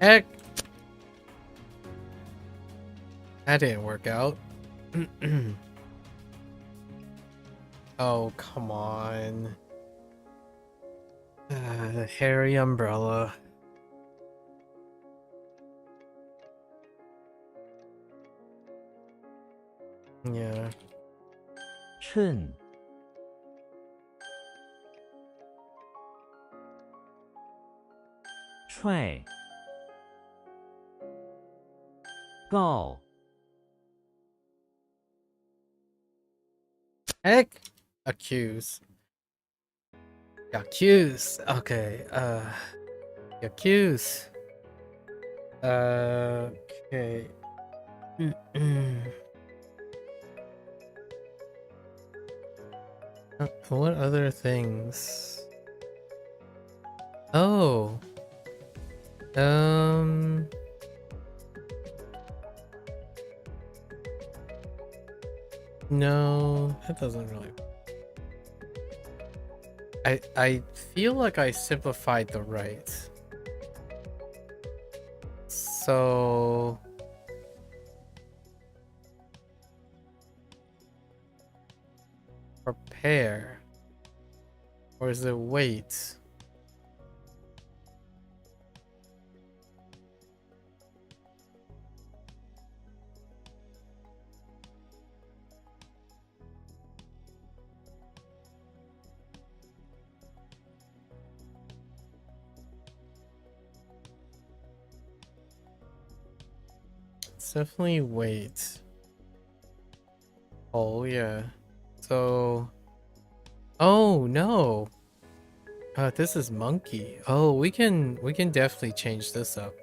Heck. That didn't work out. Oh, come on. Hairy umbrella. Yeah. 称 踹 告 Heck. Accuse. Accuse. Okay. Accuse. Okay. What other things? Oh. No, that doesn't really. I feel like I simplified the rights. So prepare. Or is it wait? It's definitely wait. Oh yeah. So oh no. This is monkey. Oh, we can definitely change this up.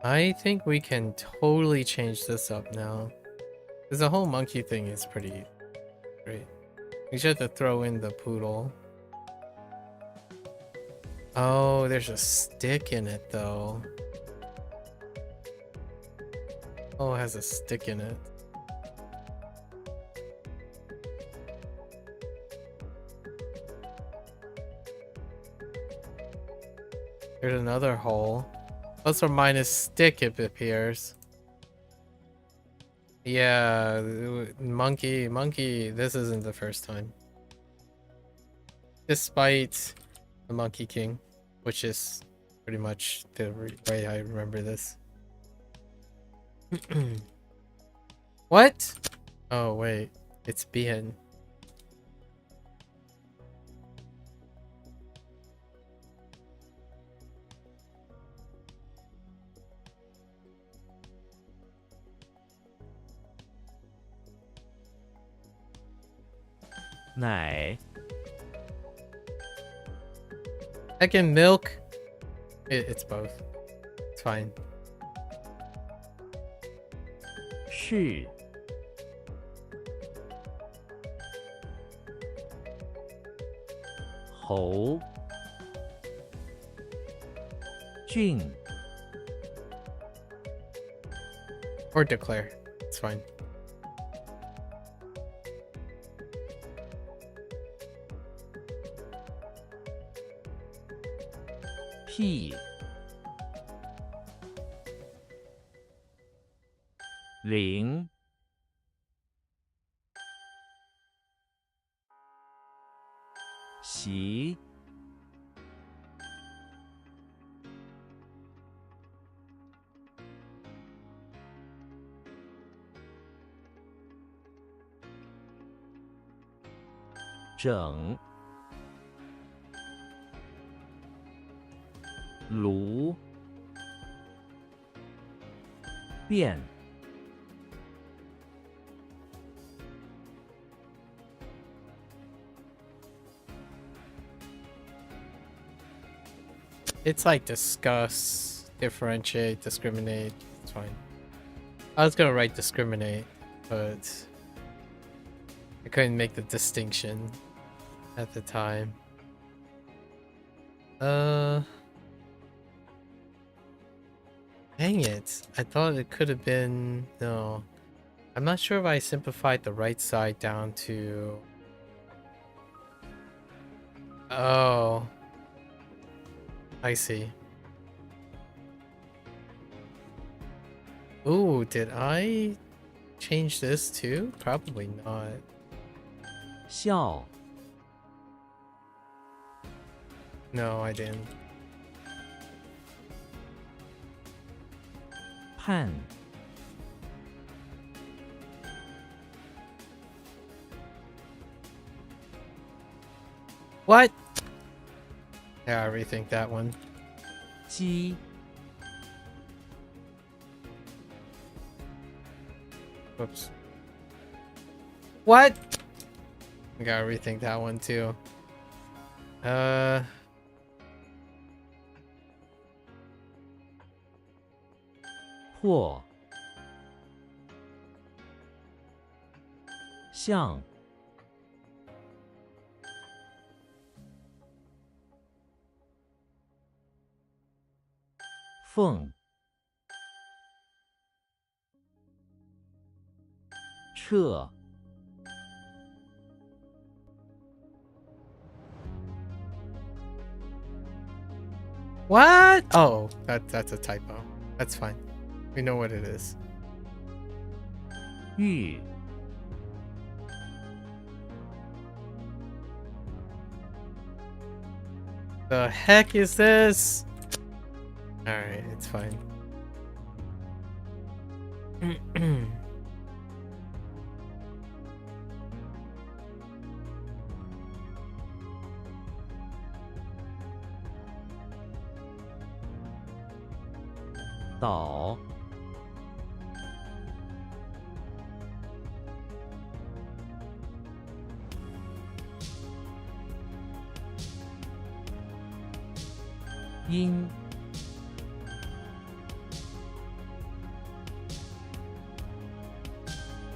I think we can totally change this up now. Because the whole monkey thing is pretty great. We just have to throw in the poodle. Oh, there's a stick in it though. Oh, it has a stick in it. There's another hole. Plus or minus stick, it appears. Yeah, monkey, this isn't the first time. Despite the Monkey King, which is pretty much the way I remember this. What? Oh, wait. It's Bien. Nai. Again, milk. It's both. It's fine. 是 猴 俊 Or declare. It's fine. 屁 零 习 整 炉 变 It's like discuss, differentiate, discriminate. It's fine. I was gonna write discriminate, but I couldn't make the distinction at the time. Dang it. I thought it could have been... No. I'm not sure if I simplified the right side down to... Oh. I see. Ooh, did I change this too? Probably not. 笑 No, I didn't. 盼 What? Yeah, I rethink that one. 鸡 Whoops. What? I gotta rethink that one too.破 像 凤 撤 What? Oh, that's a typo. That's fine. We know what it is. 玉 The heck is this? Alright, it's fine. 岛 音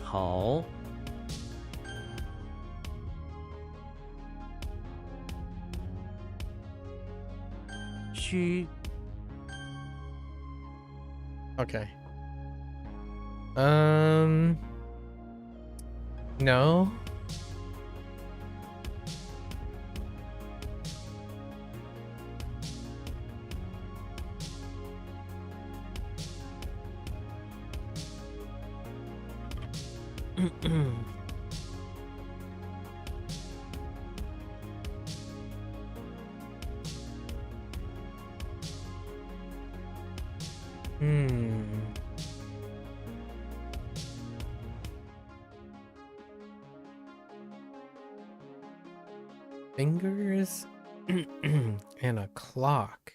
桃 区 Okay. No. Fingers and a clock.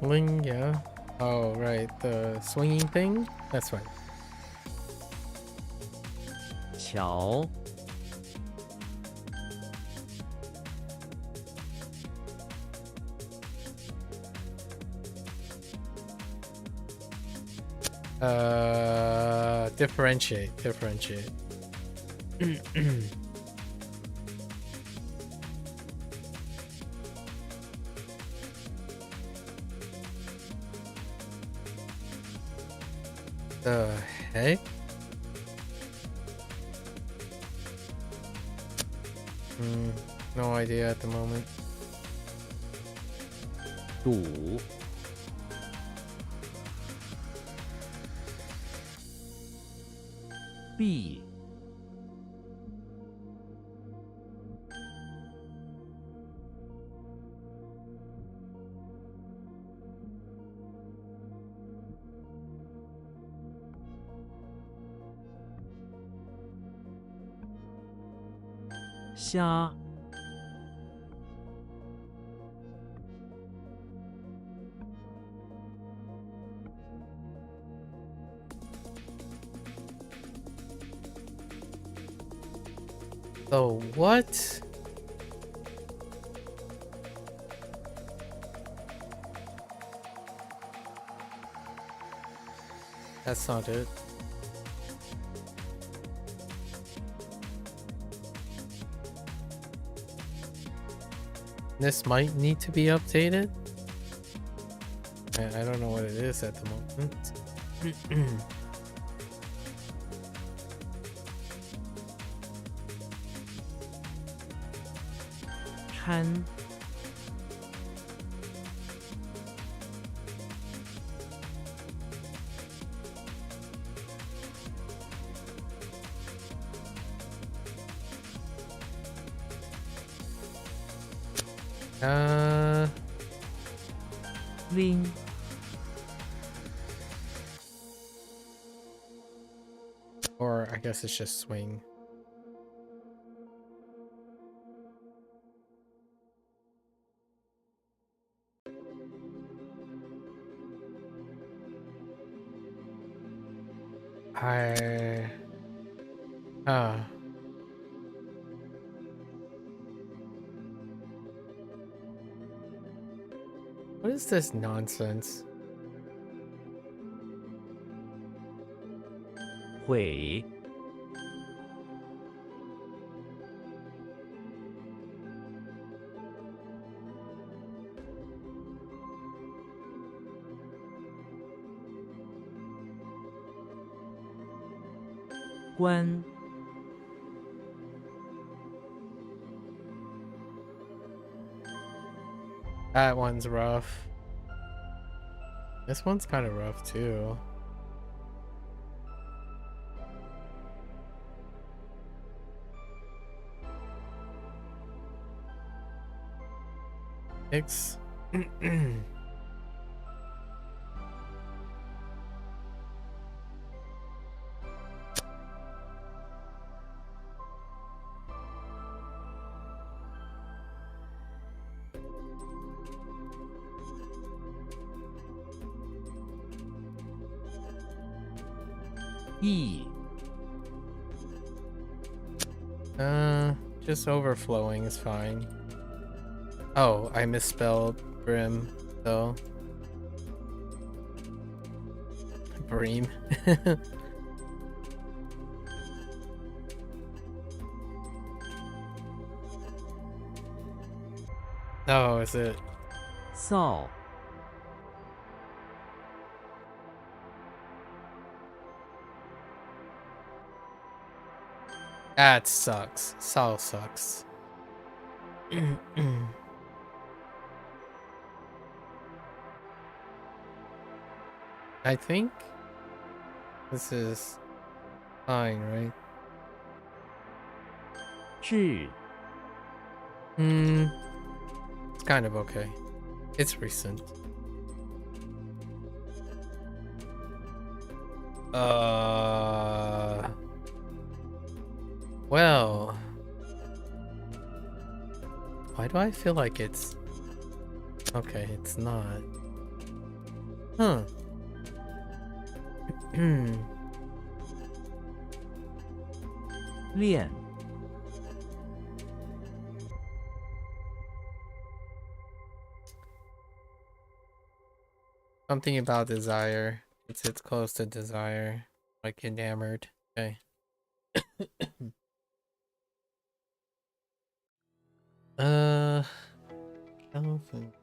Swing, yeah. Oh, right, the swinging thing? That's right. 桥 Differentiate. The heck? No idea at the moment. 堵 闭 虾 So what? That's not it. This might need to be updated. I don't know what it is at the moment. Chan Ling Or I guess it's just swing. What is this nonsense? 毁 关 That one's rough. This one's kind of rough too. X. 意 Just overflowing is fine. Oh, I misspelled brim, though. Bream. Oh, is it? 臊 That sucks. Sal sucks. I think this is fine, right? 至 It's kind of okay. It's recent. Well, why do I feel like it's okay? It's not. Huh. Hmm. 恋 Something about desire. It's close to desire, like enamored. Okay. Elephant.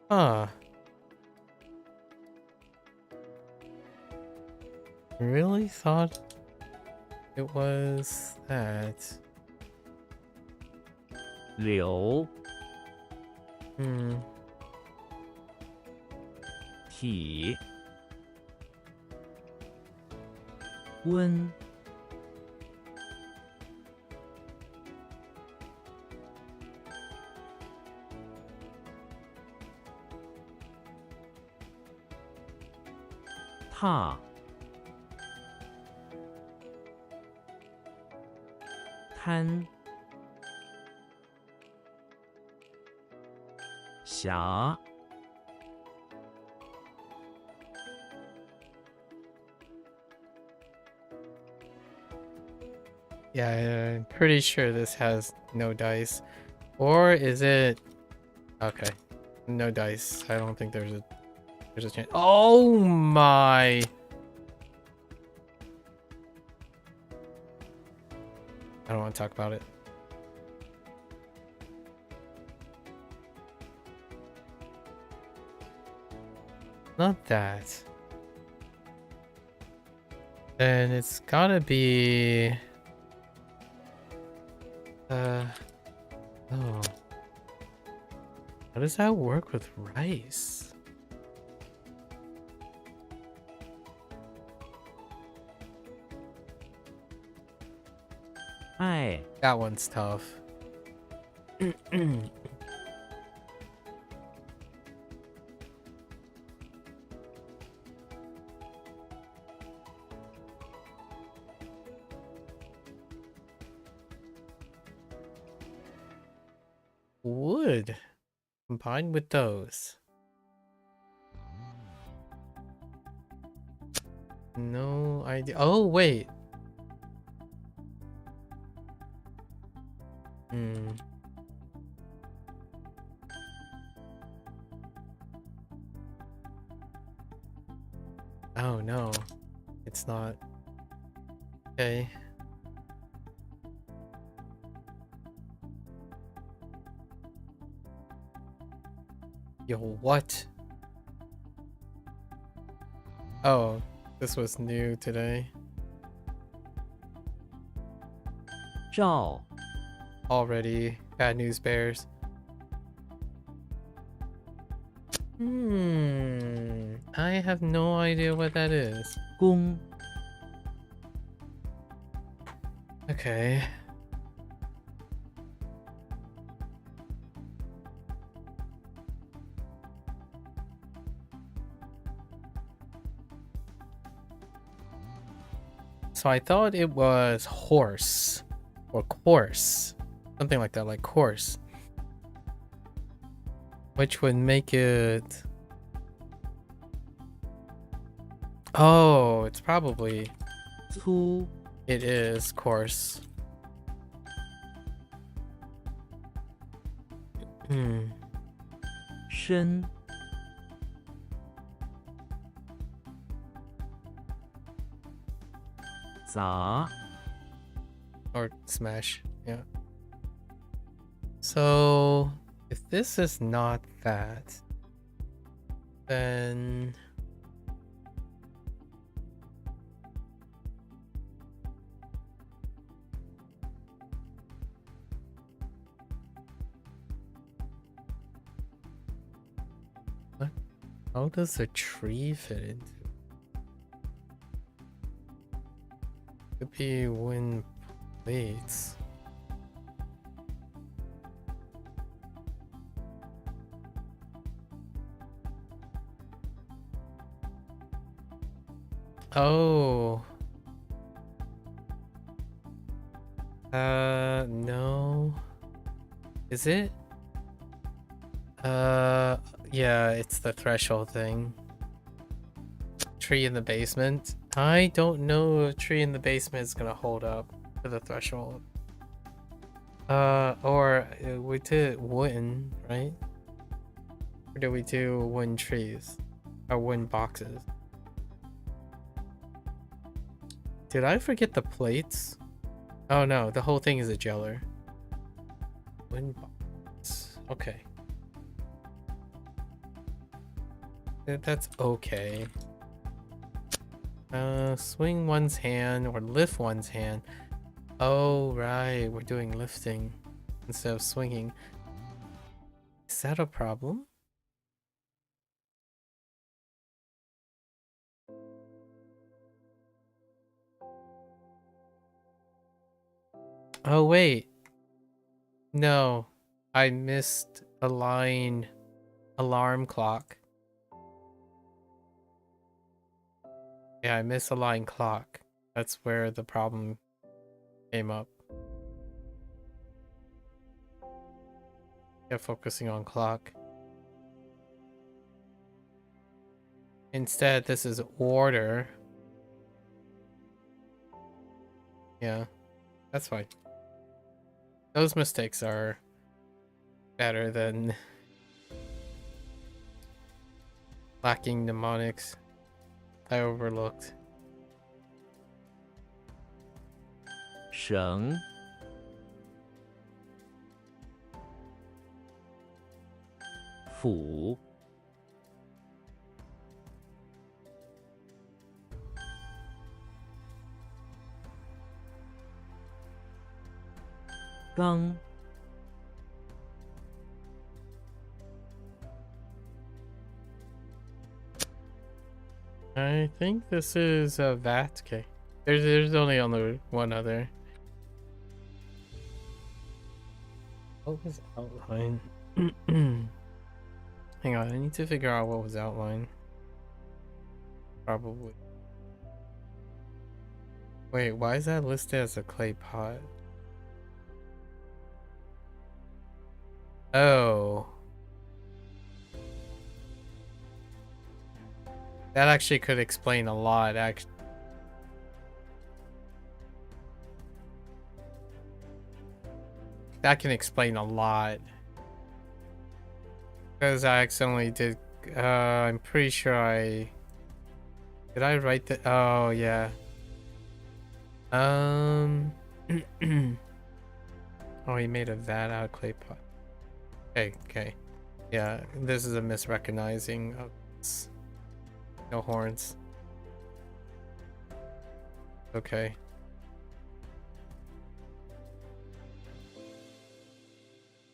Huh. Really thought it was that. 流 Hmm. 体温 踏 滩 峡 Yeah, I'm pretty sure this has no dice. Or is it? Okay. No dice. I don't think there's a chance. Oh my. I don't want to talk about it. Not that. Then it's gotta be oh. How does that work with rice?爱 That one's tough. Wood combined with those. No idea. Oh, wait. Hmm. Oh no, it's not. Okay. Yo, what? Oh, this was new today. 照 Already bad news bears. I have no idea what that is. 弓 Okay. So I thought it was horse or course. Something like that, like coarse. Which would make it... Oh, it's probably... 粗 It is coarse. Hmm. 深 杂 Or smash, yeah. So, if this is not that, then... What? How does a tree fit into? Could be wind plates. Oh. No. Is it? Yeah, it's the threshold thing. Tree in the basement. I don't know if a tree in the basement is gonna hold up to the threshold. Or we did wooden, right? Or did we do wooden trees? Or wooden boxes? Did I forget the plates? Oh no, the whole thing is a jeller. Wooden box. Okay. That's okay. Swing one's hand or lift one's hand. Oh, right. We're doing lifting instead of swinging. Is that a problem? Oh, wait. No. I missed a line. Alarm clock. Yeah, I misaligned clock. That's where the problem came up. Yeah, focusing on clock. Instead, this is order. Yeah, that's fine. Those mistakes are better than lacking mnemonics I overlooked. 绳 斧 钢 I think this is a Vat. Okay. There's only one other. What was outline? Hang on, I need to figure out what was outline. Probably. Wait, why is that listed as a clay pot? Oh. That actually could explain a lot, actually. That can explain a lot. Because I accidentally did, I'm pretty sure did I write the, oh yeah. Oh, he made a vat out of clay pot. Okay. Yeah, this is a misrecognizing of this. No horns. Okay.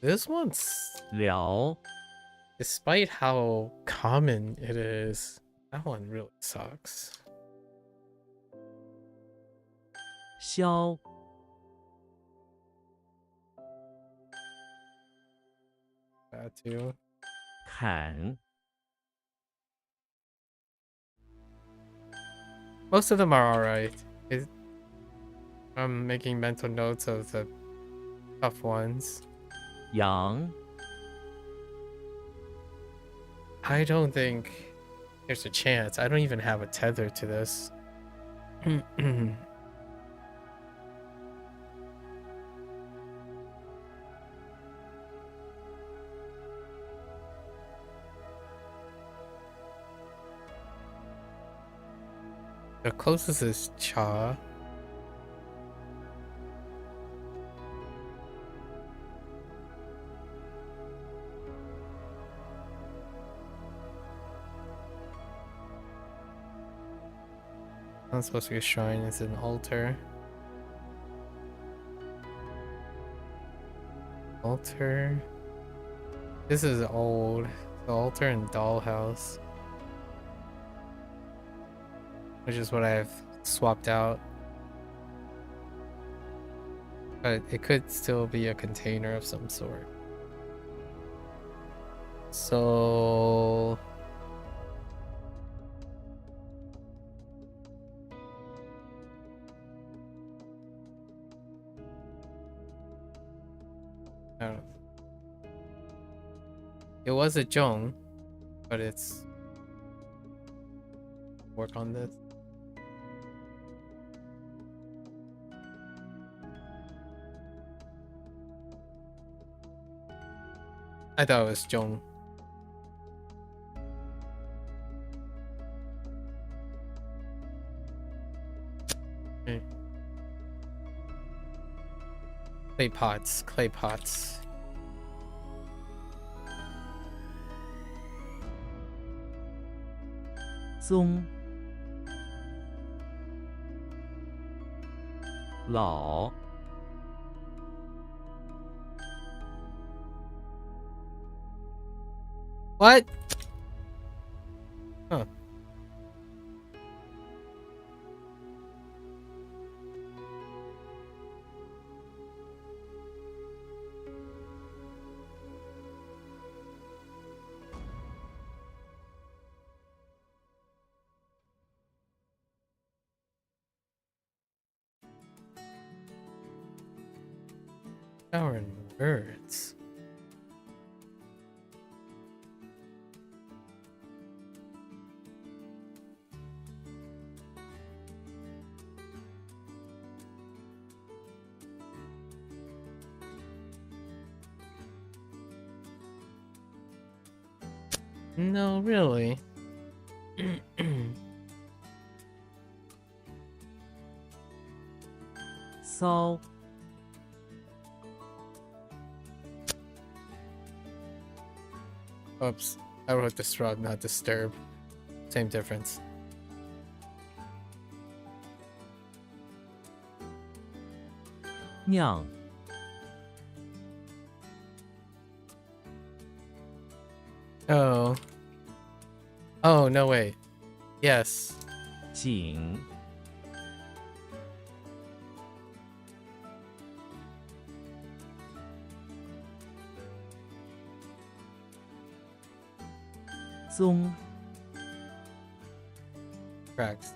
This one's... 辽 Despite how common it is, that one really sucks. 削 That too. 砍 Most of them are alright. I'm making mental notes of tough ones. 羊 I don't think there's a chance. I don't even have a tether to this. The closest is cha. Not supposed to be a shrine, it's an altar. Altar. This is old. The altar and dollhouse. Which is what I've swapped out. But it could still be a container of some sort. So I don't know. It was a Zhong, but it's work on this. I thought it was Zhong. Okay. Clay pots, clay pots. Zong 老 What? Huh. Power and words. No, really. So Oops. I wrote disrupt, not disturb. Same difference. Nyang Oh. Oh, no, wait. Yes. 景 Zong Tracks.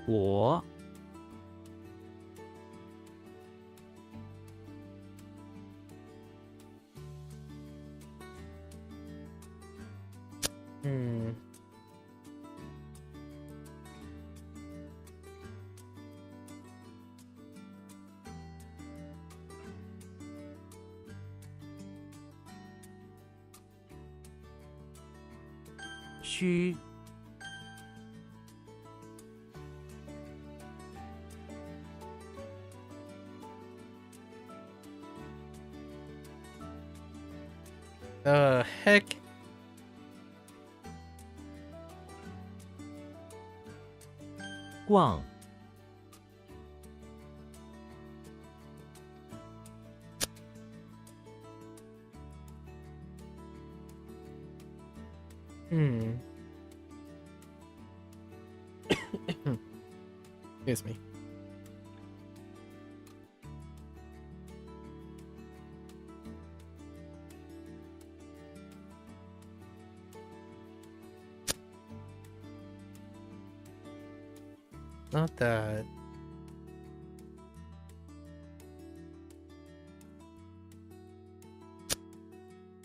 Wo Hmm. Xu Heck. Guang Hmm. Excuse me. Not that.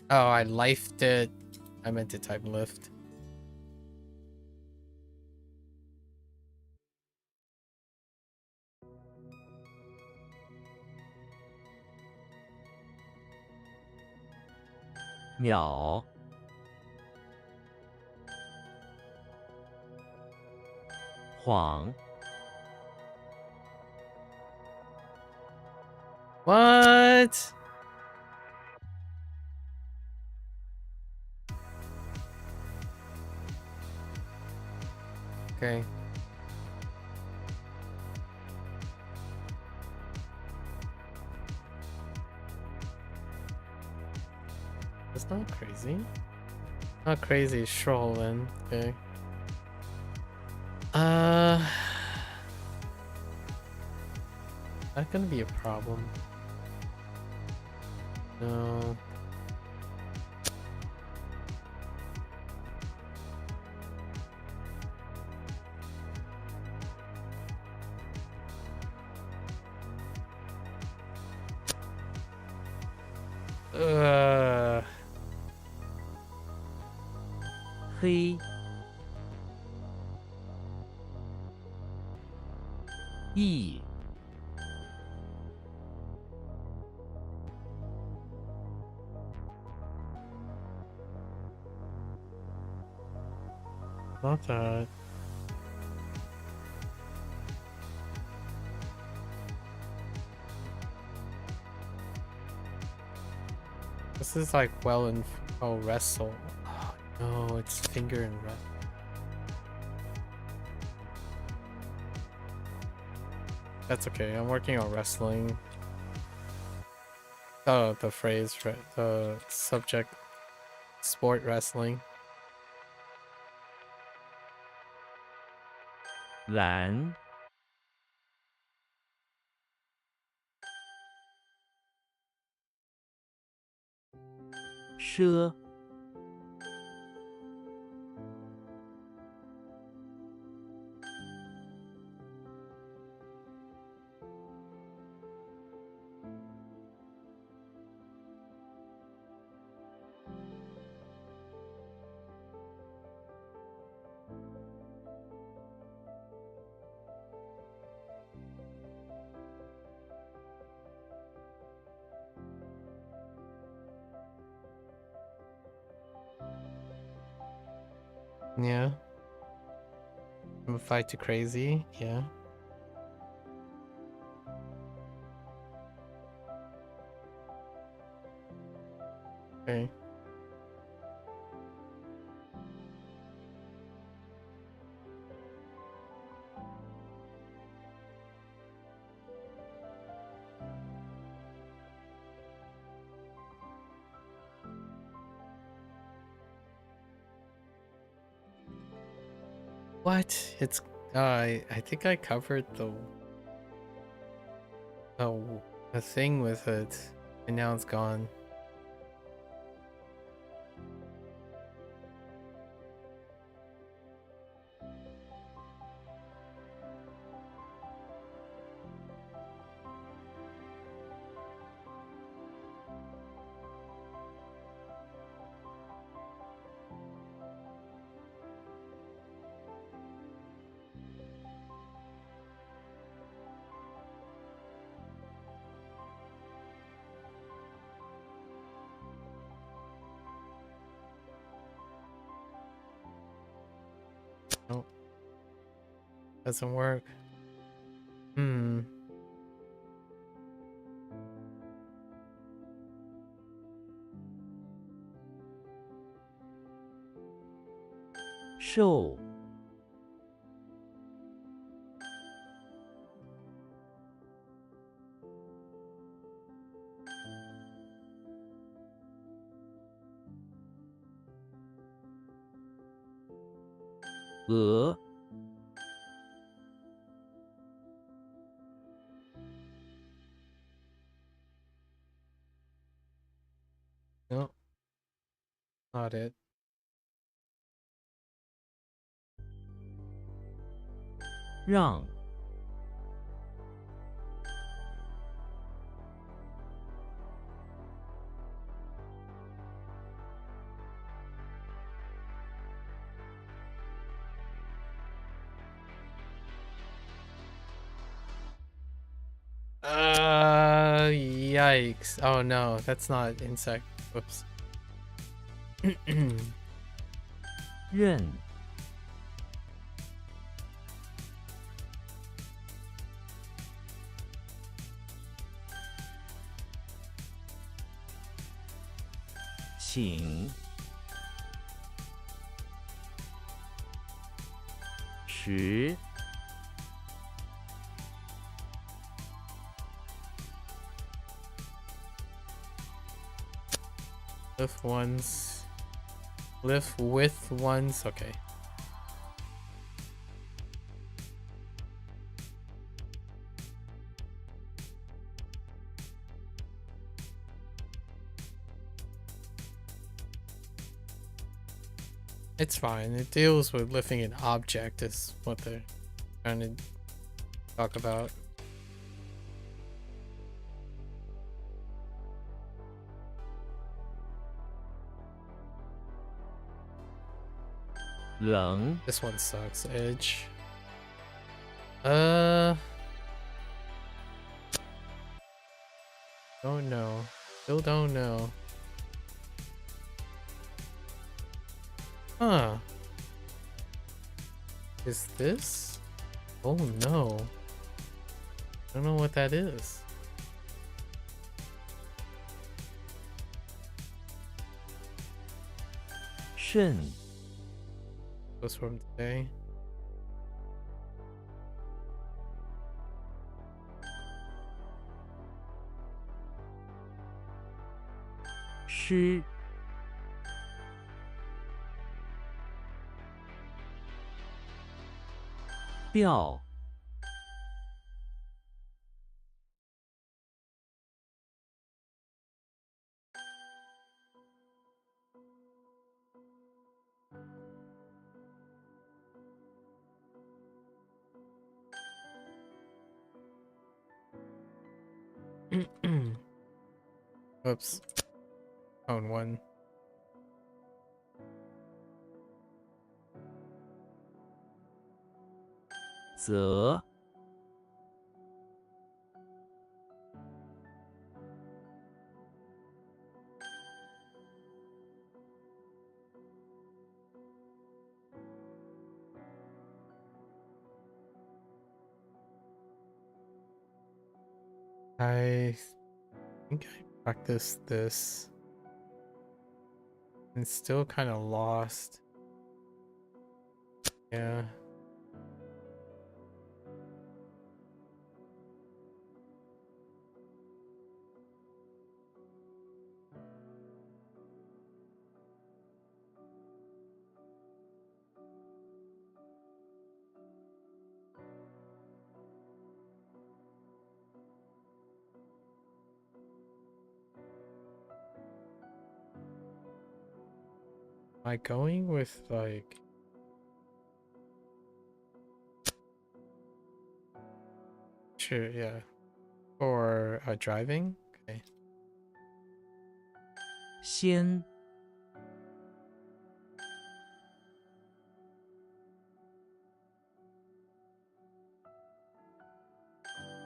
Oh, I lifed it. I meant to type lift. Miao. Hoang. What? Okay. That's not crazy. Not crazy, strolling. Okay. That gonna be a problem. No. He. Yi. Not that. This is like well and wrestle. Oh no, it's finger and wrestle. That's okay. I'm working on wrestling. Oh, the phrase, the subject, sport wrestling. Lan. She. Yeah. I'm a fight to crazy. Yeah. Okay. What? It's I think I covered the thing with it, and now it's gone. Nope. Doesn't work. Hmm. Shou. E. Nope. Not it. Rang. Yikes. Oh no, that's not insect. Whoops. 任 请 时 Lift ones. Lift with ones. Okay. It's fine. It deals with lifting an object is what they're trying to talk about.冷 This one sucks. Edge. Don't know. Still don't know. Huh. Is this? Oh no. I don't know what that is.甚 Was from today. 诗 调 Oops. Phone one. 则 I think I practiced this. And still kind of lost. Yeah. Am I going with like sure, yeah. Or driving? Okay. 先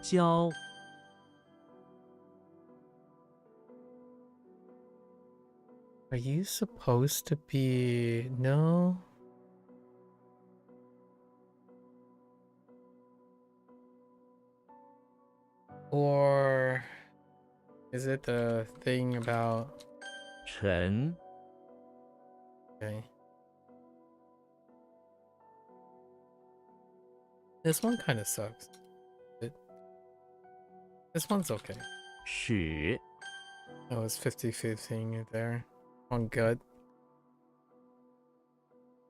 教 Are you supposed to be no? Or is it the thing about 陈 okay. This one kind of sucks. This one's okay. 使 Oh, it's 50-50 there. One good.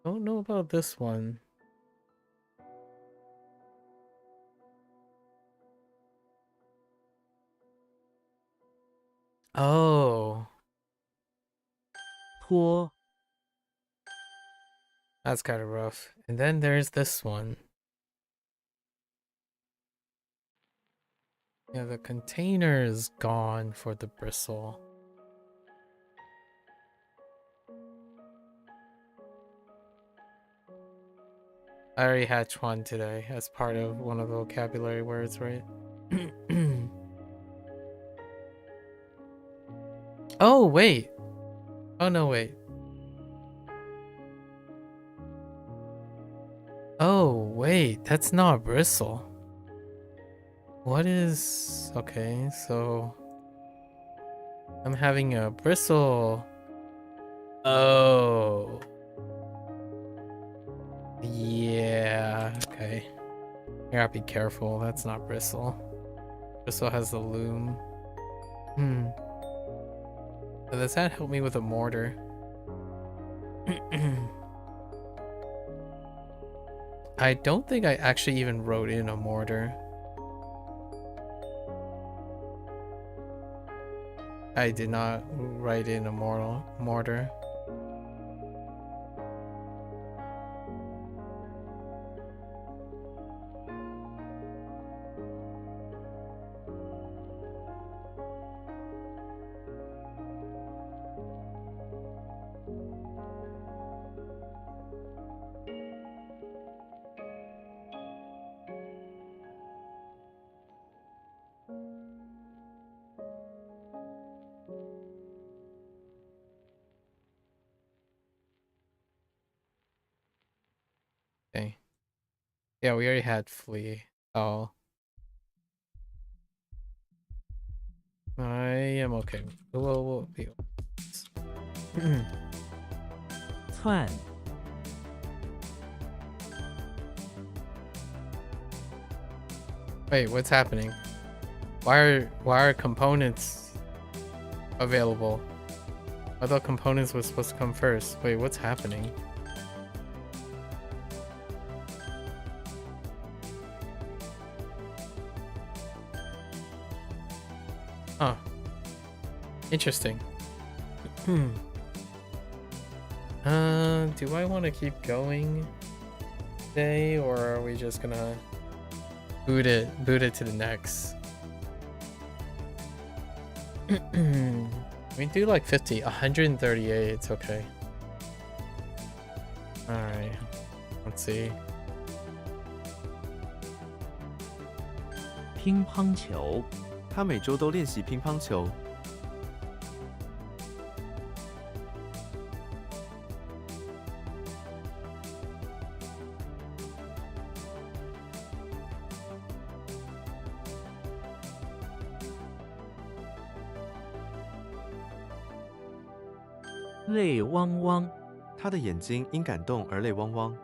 Don't know about this one. Oh, 托 that's kind of rough. And then there's this one. Yeah, the container is gone for the bristle. I already hatched one today as part of one of the vocabulary words, right? Oh, wait. Oh, no, wait. Oh, wait. That's not a bristle. What is... Okay, so... I'm having a bristle. Oh. Yeah, okay. I gotta be careful. That's not bristle. Bristle has the loom. So does that help me with a mortar? I don't think I actually even wrote in a mortar. I did not write in a mortar. Okay. Yeah, we already had flea. Oh. I am okay. We'll be. 窜 Wait, what's happening? Why are components available? I thought components was supposed to come first. Wait, what's happening? Huh. Interesting. Do I want to keep going today, or are we just gonna boot it to the next? We do like 50, 138, it's okay. Alright, let's see. 乒乓球，他每周都练习乒乓球。 泪汪汪，他的眼睛因感动而泪汪汪。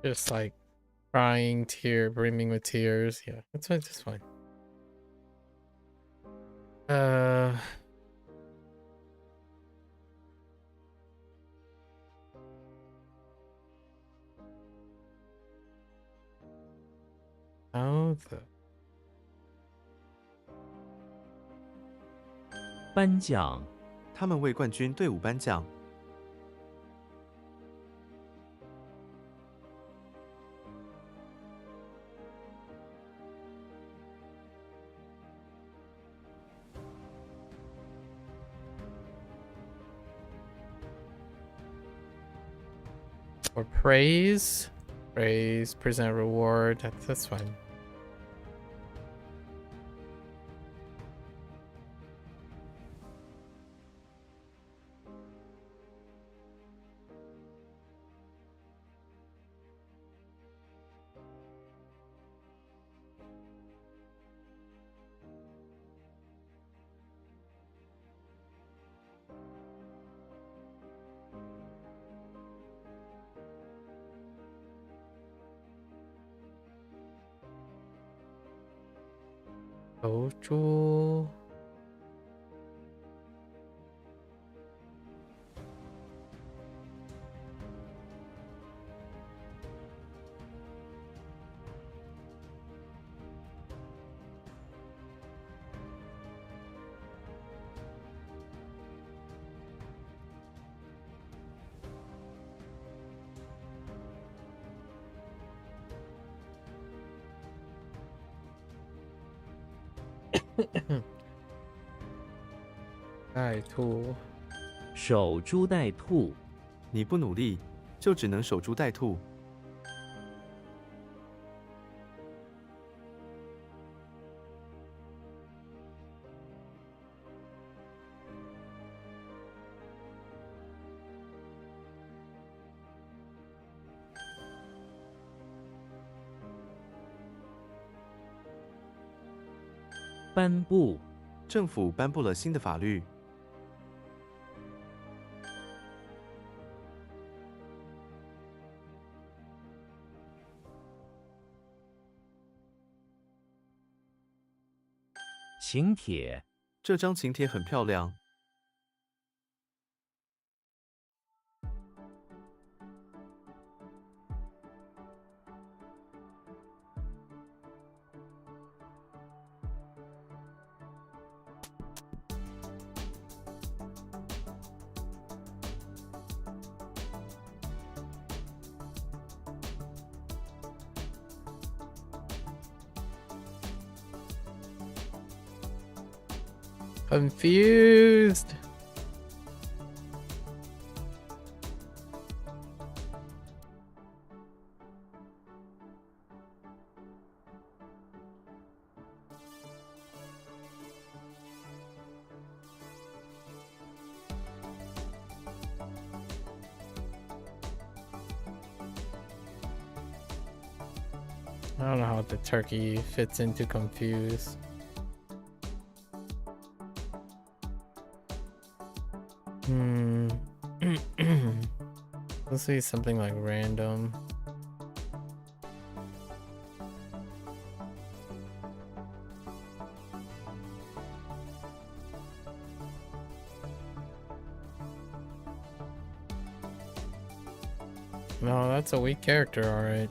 Just like crying, brimming with tears. Yeah, that's fine. How the 颁奖，他们为冠军队伍颁奖。 or praise, present reward. That's fine. Tojo. Ai兔，守株待兔，你不努力，就只能守株待兔。颁布政府颁布了新的法律。请帖这张请帖很漂亮。Confused. I don't know how the turkey fits into confused. Let's see something like random. No, that's a weak character, alright.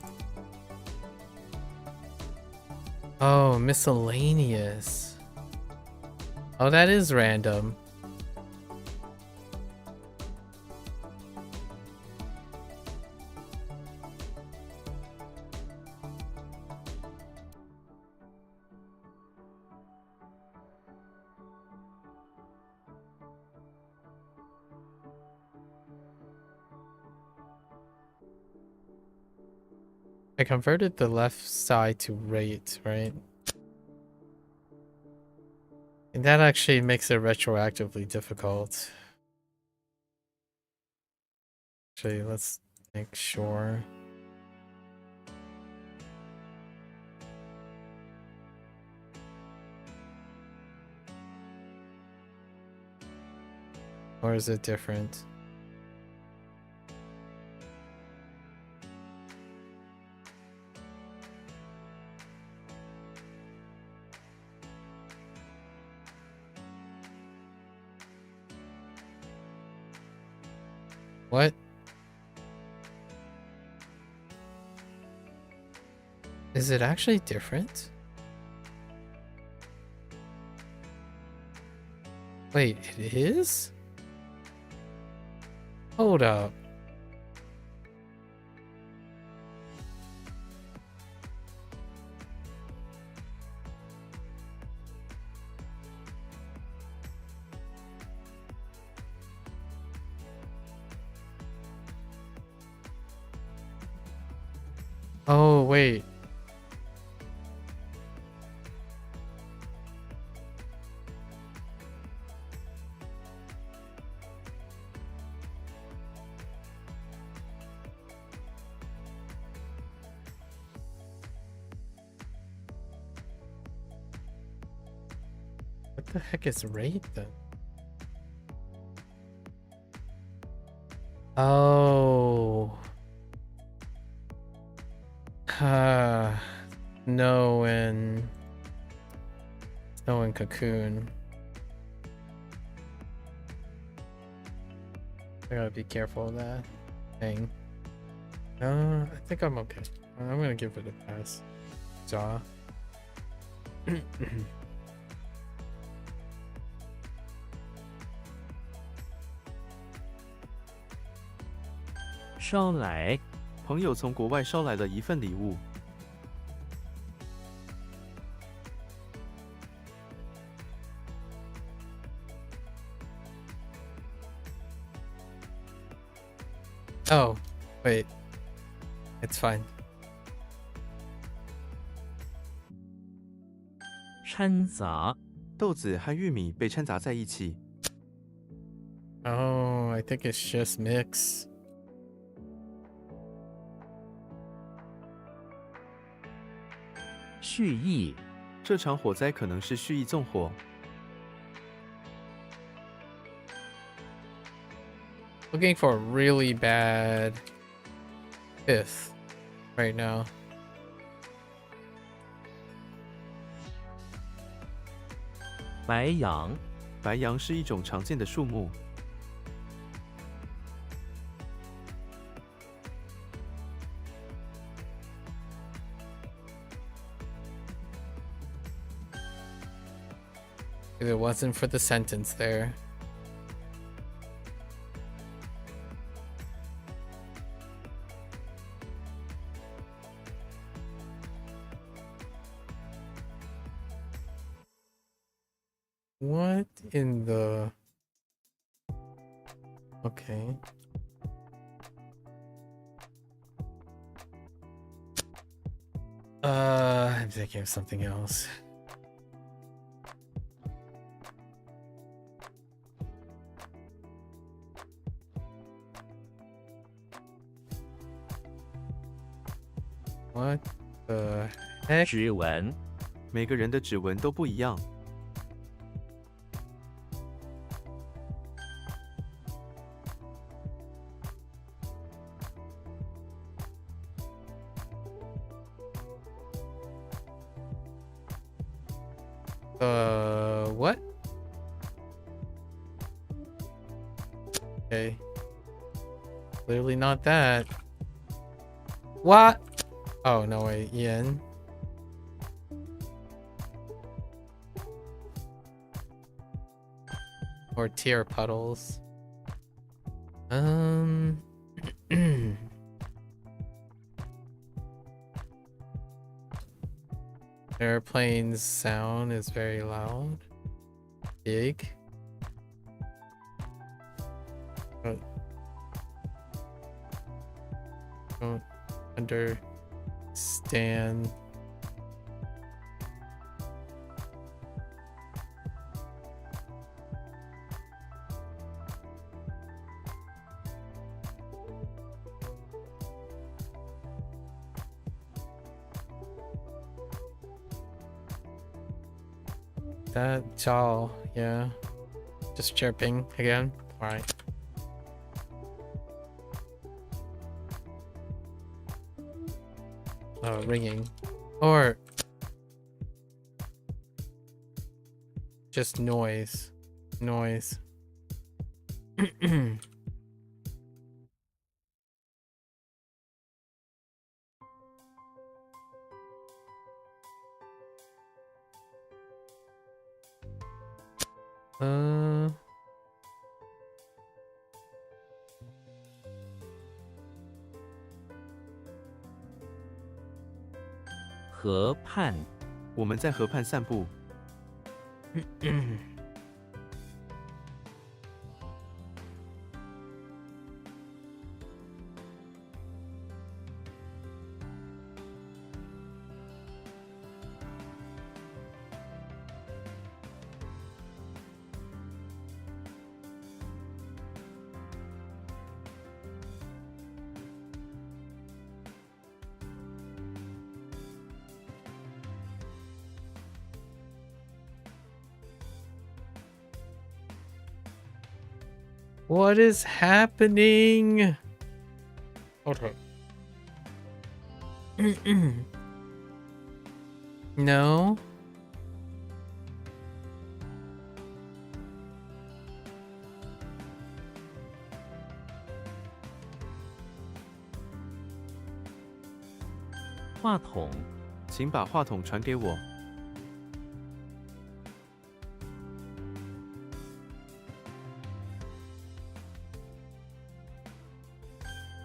Oh, miscellaneous. Oh, that is random. I converted the left side to rate, right? And that actually makes it retroactively difficult. Actually, let's make sure. Or is it different? What? Is it actually different? Wait, it is? Hold up. Oh, wait. What the heck is rate then? Oh. Snow and Cocoon. I gotta be careful of that thing. I think I'm okay. I'm gonna give it a pass. Jaw. 捎来朋友从国外捎来了一份礼物。Oh, wait. It's fine. 掺杂豆子和玉米被掺杂在一起。 Oh, I think it's just mix. 蓄意这场火灾可能是蓄意纵火。 Looking for a really bad fifth right now. 白杨，白杨是一种常见的树木。 If it wasn't for the sentence there. What in the... Okay. I'm thinking of something else. What the heck? 指纹，每个人的指纹都不一样。 What? Okay. Clearly not that. What? Oh, no way, Ian. Or tear puddles. Airplane's sound is very loud. Big. Don't understand. That jaw, yeah. Just chirping again. Alright. Ringing. Or just noise. Noise.河畔，我们在河畔散步。What is happening? Hold on. No. "话筒，请把话筒传给我。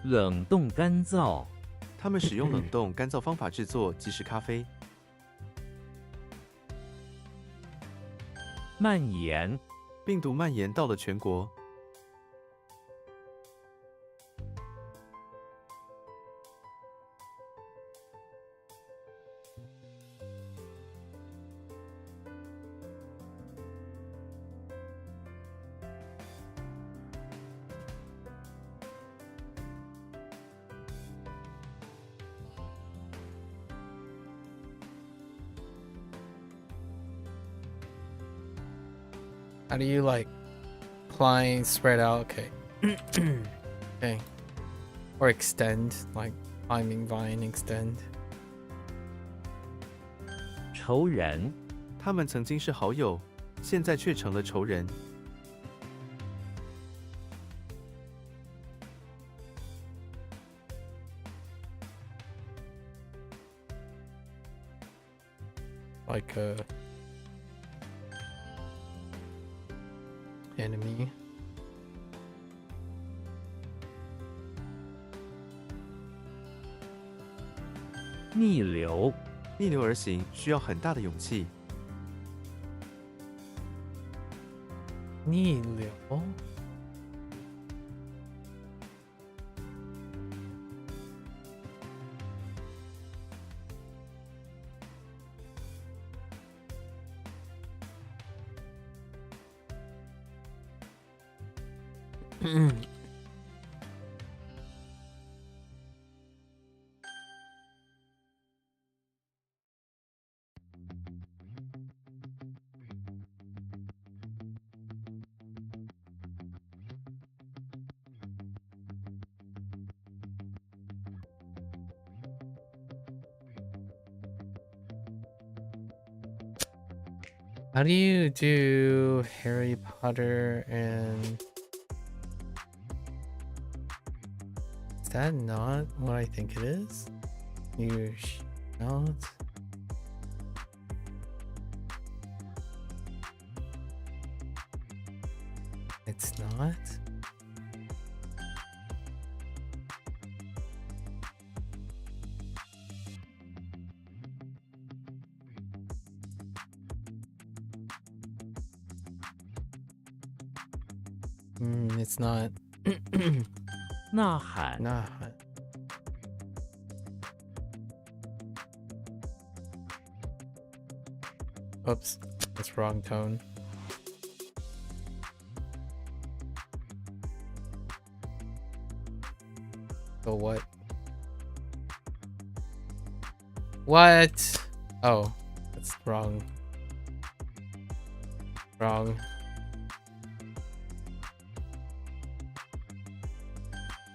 冷冻干燥，他们使用冷冻干燥方法制作即食咖啡。蔓延，病毒蔓延到了全国。How do you like climb, spread out? Okay. Okay. Or extend, like climbing vine extend. 仇人，他们曾经是好友，现在却成了仇人。 Like a enemy. 逆流，逆流而行需要很大的勇气。逆流。How do you do Harry Potter and... Is that not what I think it is? You shout? It's not? It's not. 呐喊， Nah. Oops, that's wrong tone. So what? What? Oh, that's wrong. Wrong.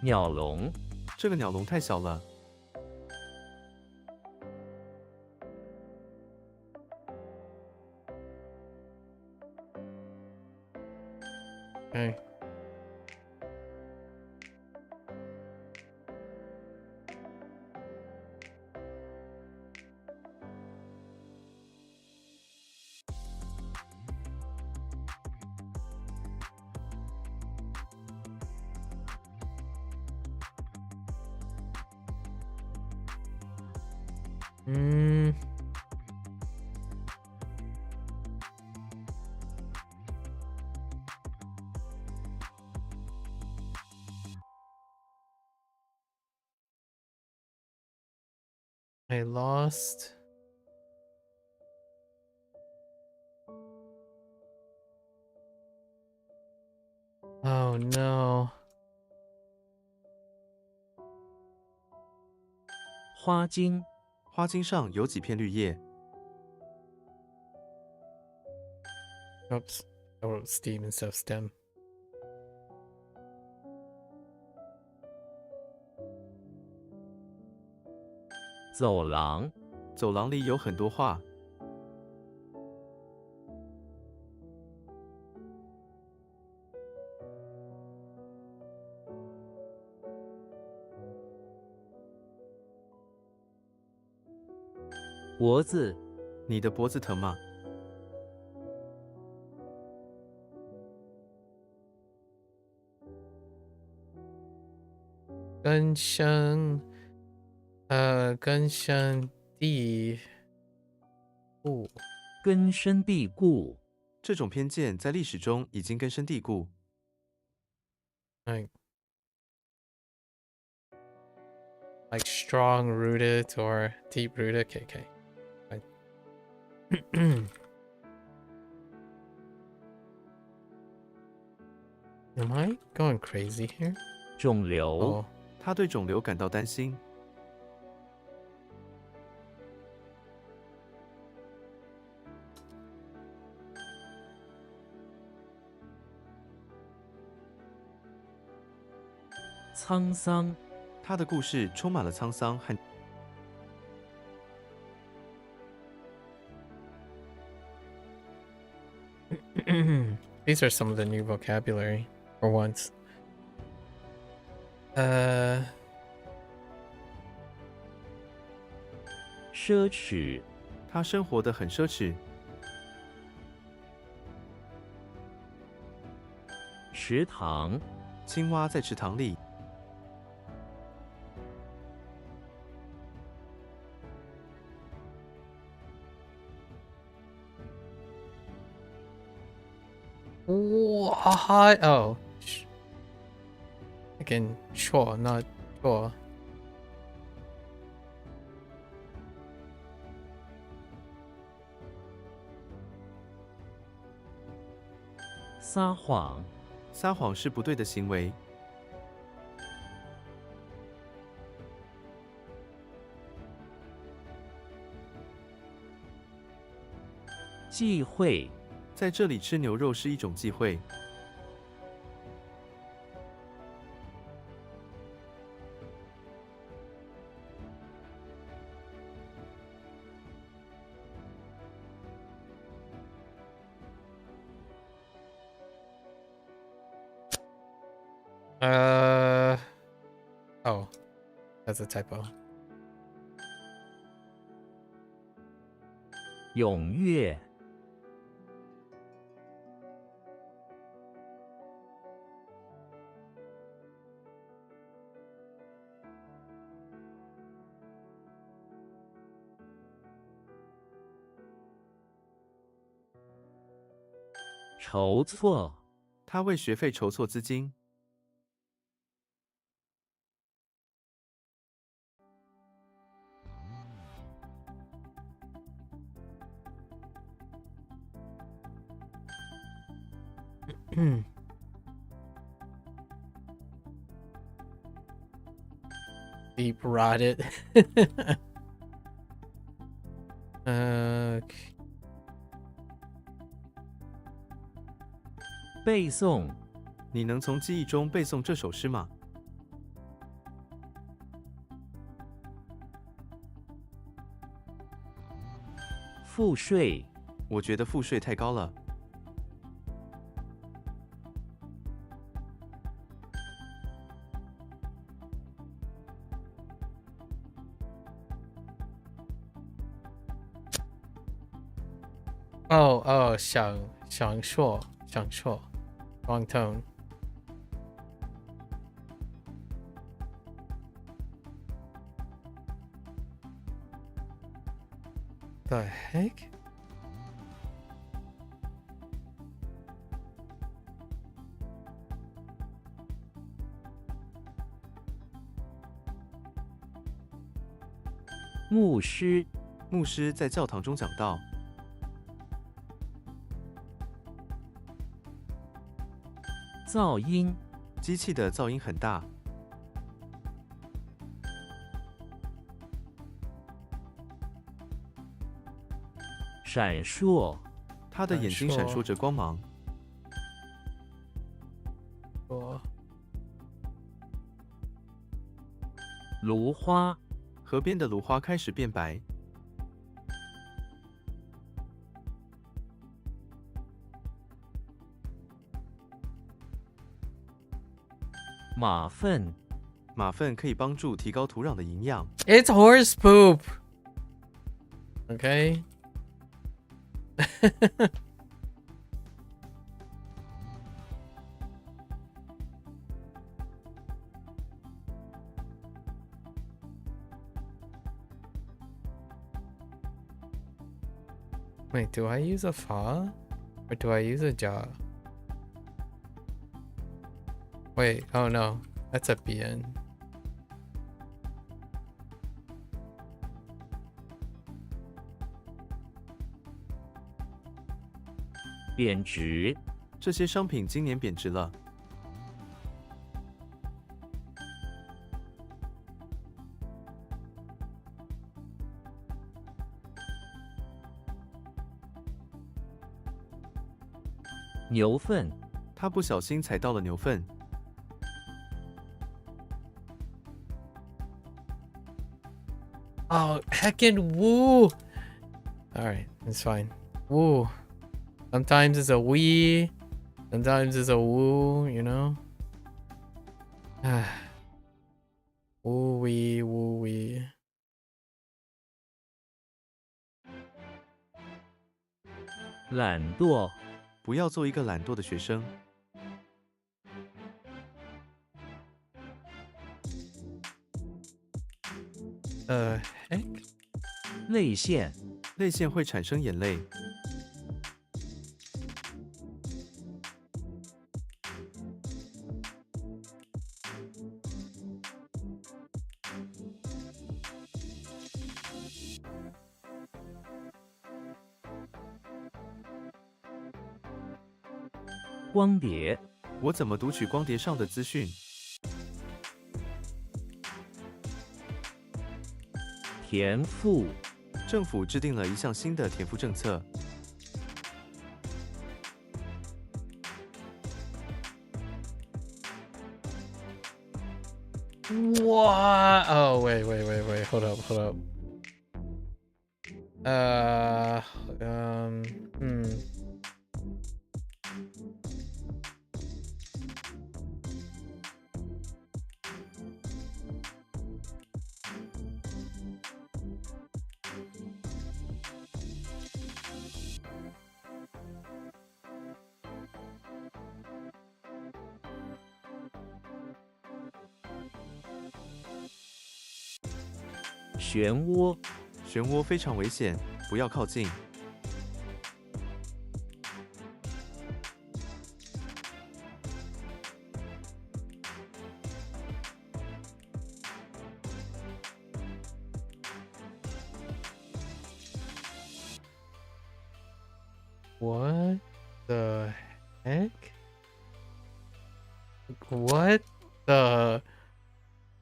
鸟笼，这个鸟笼太小了， Okay. I lost. Oh no. 花茎，花茎上有几片绿叶， Oops. I wrote steam instead of stem. 走廊，走廊里有很多画， 脖子，你的脖子疼吗？ 根深蒂固。根深蒂固，这种偏见在历史中已经根深蒂固。 Like strong rooted or deep rooted. Okay. Am I going crazy here? 肿瘤， Oh, 他对肿瘤感到担心， I 沧桑，他的故事充满了沧桑和 These are some of the new vocabulary for once. 奢侈，他生活得很奢侈。池塘，青蛙在池塘里。What? Oh. Again, sure, not sure. 撒谎，撒谎是不对的行为。忌讳，在这里吃牛肉是一种忌讳。Oh, that's a typo. 踊跃，筹措，他为学费筹措资金。Deep rotted. Okay. 背诵，你能从记忆中背诵这首诗吗？赋税，我觉得赋税太高了。Oh, 想说 wrong tone. The heck?牧师，牧师在教堂中讲道。噪音，机器的噪音很大。闪烁，他的眼睛闪烁着光芒。芦花，河边的芦花开始变白。马粪，马粪可以帮助提高土壤的营养。It's horse poop. Okay. Wait, do I use a fa? Or do I use a ja? Wait, oh no, that's a bien. 贬值，这些商品今年贬值了。牛粪，他不小心踩到了牛粪。Oh, heckin' woo! Alright, it's fine. Woo. Sometimes it's a wee, sometimes it's a woo, you know? Woo wee, woo wee. 懒惰，不要做一个懒惰的学生。Heck? 泪腺，泪腺会产生眼泪。光碟，我怎么读取光碟上的资讯？田赋，政府制定了一项新的田赋政策。What? Oh, wait. Hold up. Hmm. “漩涡”，漩涡非常危险，不要靠近。What the heck? What the?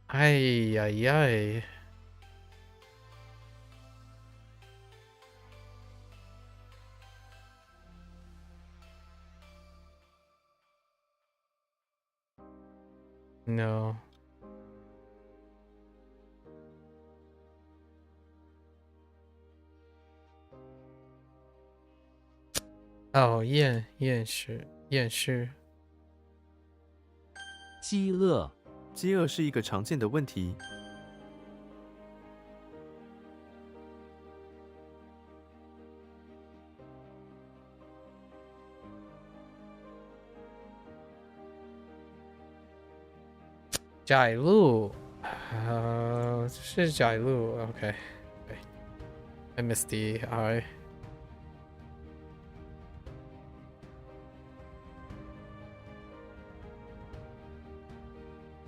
Ay. No. Oh, 厌世。饥饿，饥饿是一个常见的问题。窄路，是窄路。Okay. I missed the I.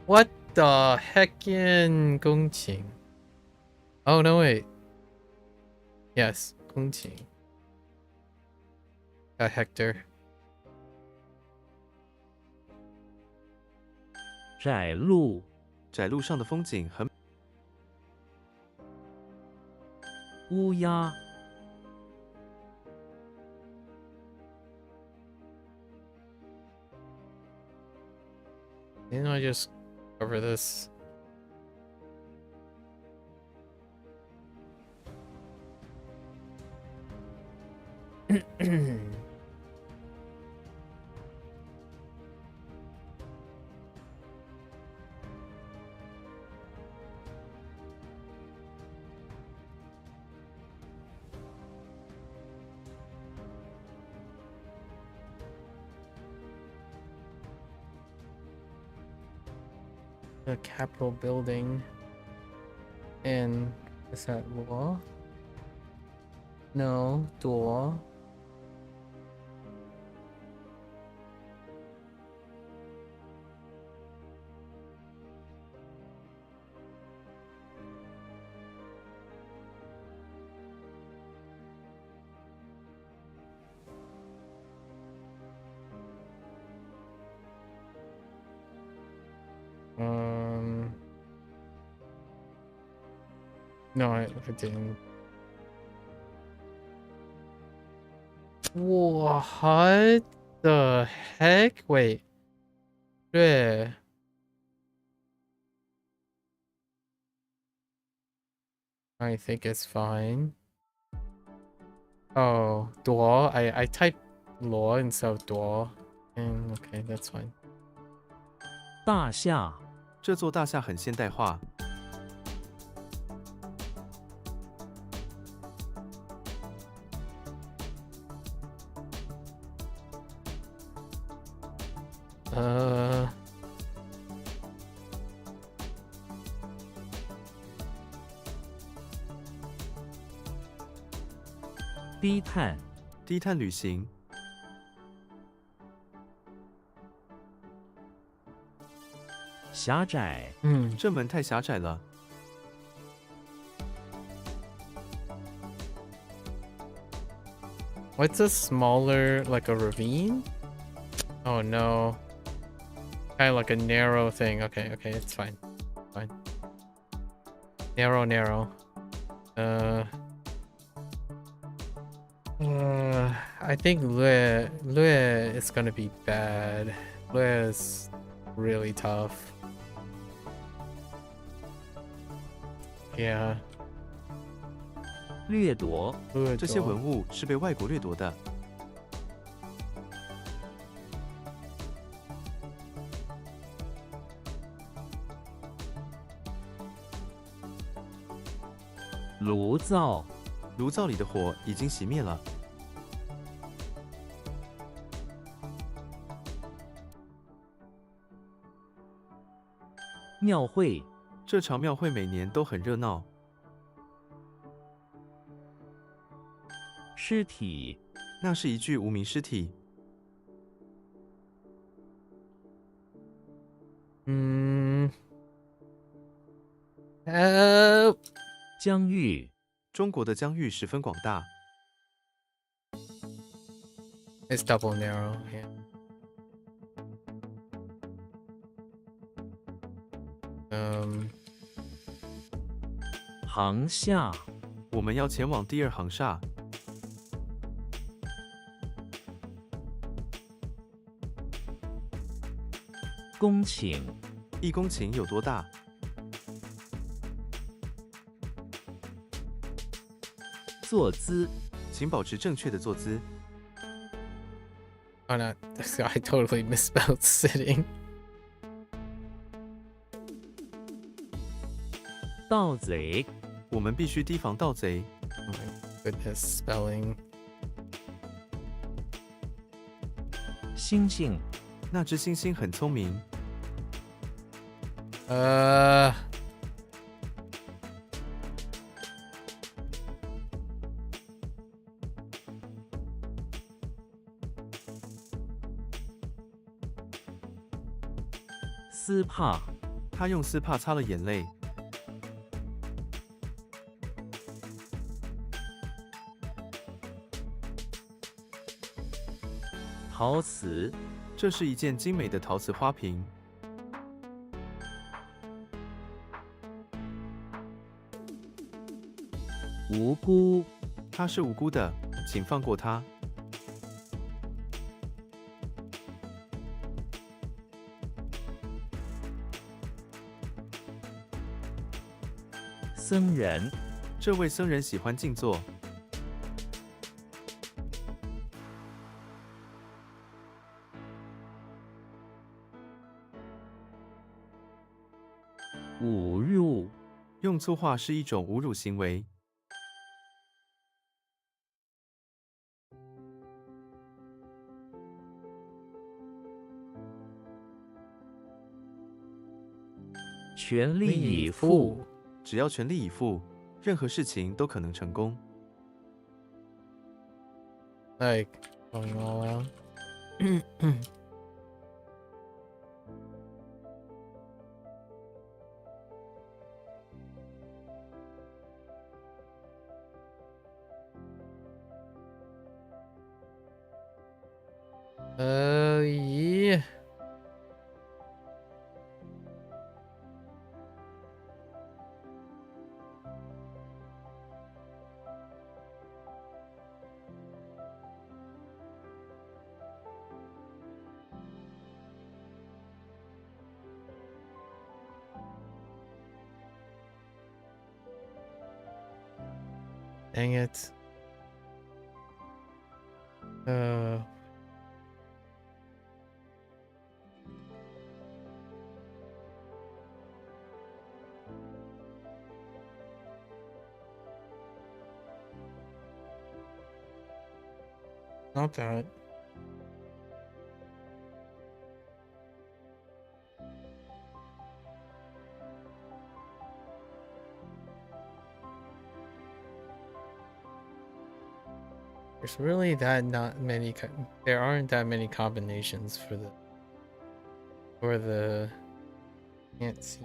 What the heckin' 公顷? Oh no, wait. Yes, 公顷. A hectare. 窄路，窄路上的风景很。乌鸦， Didn't I just cover this? The Capitol building. And is that law? No, door. No, I didn't. What the heck? Wait. 对。I think it's fine. Oh, duo. I typed law instead of duo. And okay, that's fine. 大厦，这座大厦很现代化。低碳，低碳旅行，狭窄，这门太狭窄了。What's a smaller, like a ravine? Oh no. Kind of like a narrow thing. Okay, okay, it's fine. Fine. Narrow. I think Lue is gonna be bad. Lue is really tough. Yeah. 掠夺，这些文物是被外国掠夺的。炉灶，炉灶里的火已经熄灭了。庙会，这场庙会每年都很热闹。尸体，那是一具无名尸体。疆域，中国的疆域十分广大。It's double narrow. Yeah. 航厦，我们要前往第二航厦。公顷， 1公顷有多大？坐姿，请保持正确的坐姿。Oh no, I totally misspelled sitting. 盗贼，我们必须提防盗贼。Oh my goodness, spelling. 猩猩，那只猩猩很聪明。丝帕，他用丝帕擦了眼泪。陶瓷，这是一件精美的陶瓷花瓶。无辜，他是无辜的，请放过他。僧人，这位僧人喜欢静坐。侮辱，用粗话是一种侮辱行为。全力以赴，只要全力以赴，任何事情都可能成功。Like going all out. Yeah. Dang it. Not that. There's really not many. There aren't that many combinations for the. Can't see.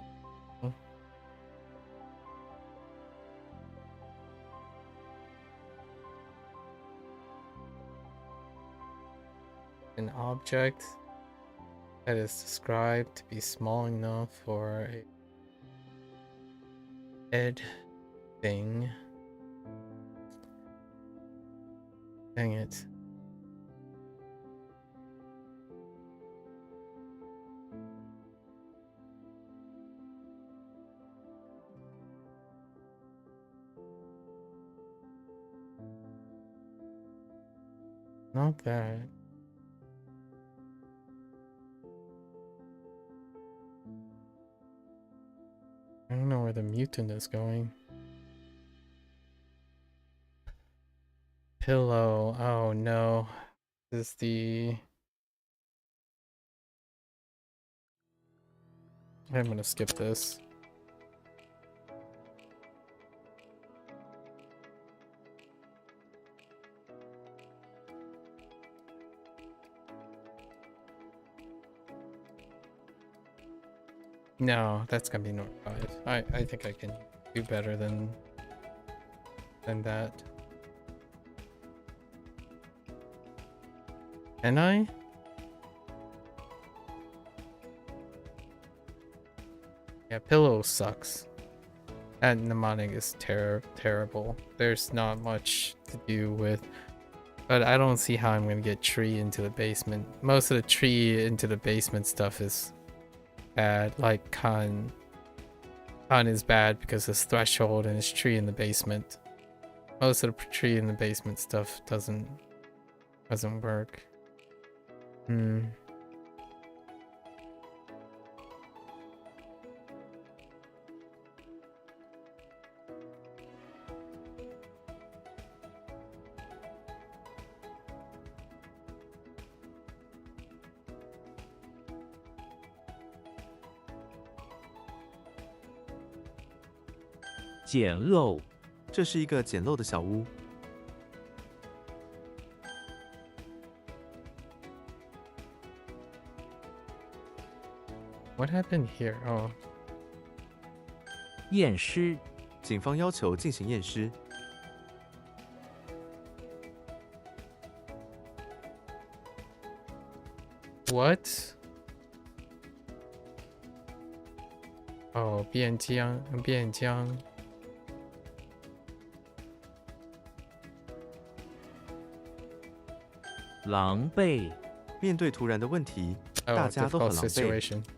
An object that is described to be small enough for a head thing. Dang it. Not that. I don't know where the mutant is going. Pillow. Oh no. This is the... I'm gonna skip this. No, that's gonna be North 5. I think I can do better than that. Can I? Yeah, pillow sucks. That mnemonic is terrible. There's not much to do with, but I don't see how I'm gonna get tree into the basement. Most of the tree into the basement stuff is bad. Like Khan is bad because his threshold and his tree in the basement. Most of the tree in the basement stuff doesn't work.简陋，这是一个简陋的小屋。 What happened here? Oh, 验尸，警方要求进行验尸。 what? Oh, 边疆。狼狈，面对突然的问题， Oh, 大家都很 difficult 狼狈。 situation. “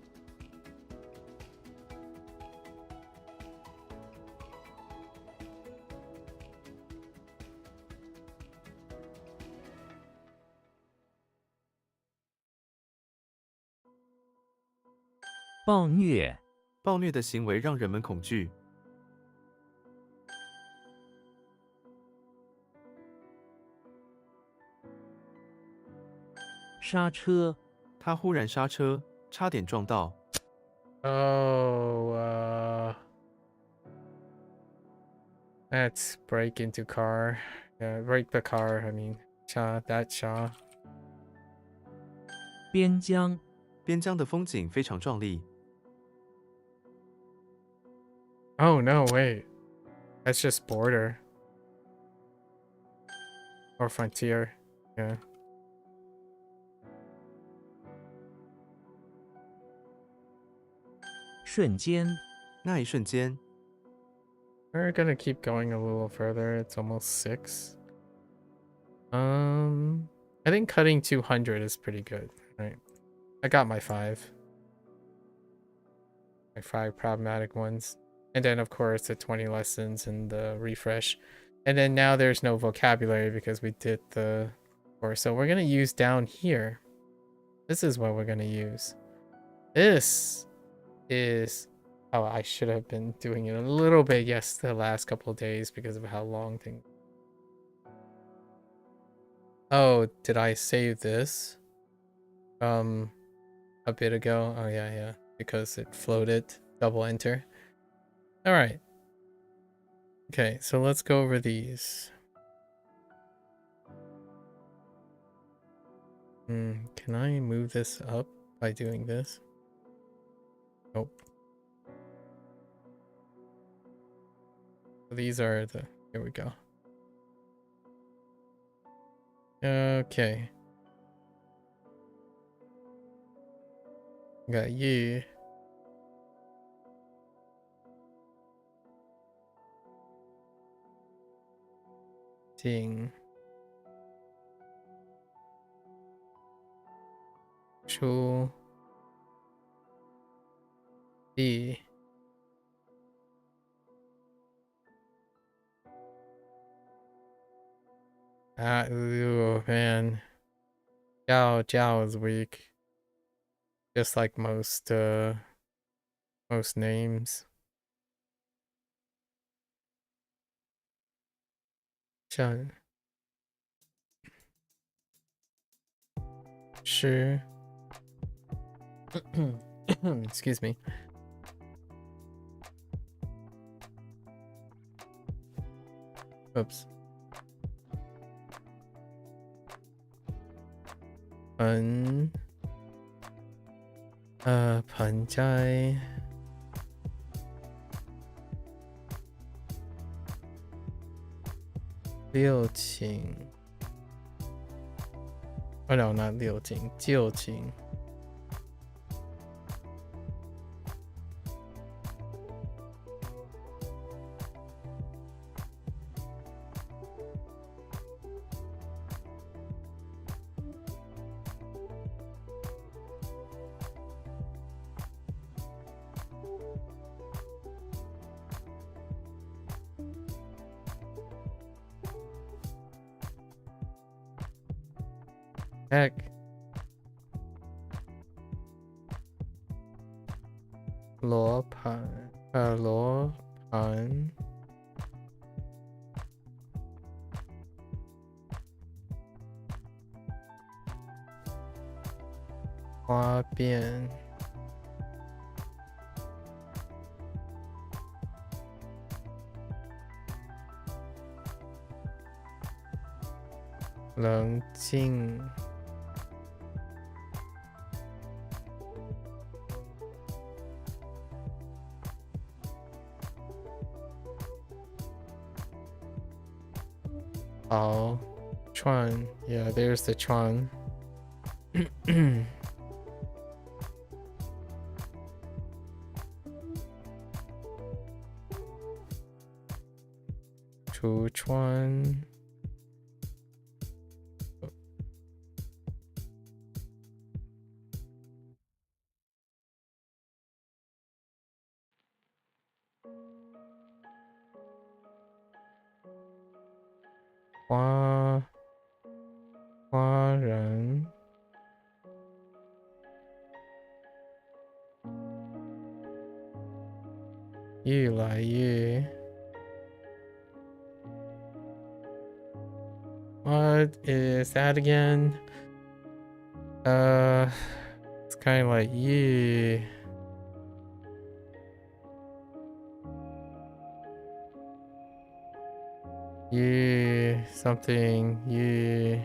暴虐”，暴虐的行为让人们恐惧。 刹车，他忽然刹车，差点撞到。 Oh, let's break into car. Yeah, break the car. I mean, that Shaw. 边疆，边疆的风景非常壮丽。 Oh no, wait. That's just border. Or frontier. Yeah. 瞬间，那一瞬间， We're gonna keep going a little further. It's almost 6. I think cutting 200 is pretty good, right? I got my 5. My 5 problematic ones. And then of course the 20 lessons and the refresh. And then now there's no vocabulary because we did the course. So we're going to use down here. This is what we're going to use. This is... Oh, I should have been doing it a little bit, yes, the last couple of days because of how long things... Oh, did I save this? A bit ago? Oh, yeah. Because it floated. Double enter. Alright. Okay, so let's go over these. Can I move this up by doing this? Nope. These are the... Here we go. Okay. Got you. Ding. Shu. B. Ooh, man. Jiao is weak. Just like most names. Jiao. Sure. Excuse me. Oops. Pan Chai. Liu Qing. Oh no, not Liu Qing. Jiu Qing. Heck. Luo Pan. Hua Bian. Leng Jing. Oh, Chuan. Yeah, there's the Chuan. Chu Chuan. Hua Ren. Yu Lai Yu. What is that again? It's kind of like Yu. Yu something. Yu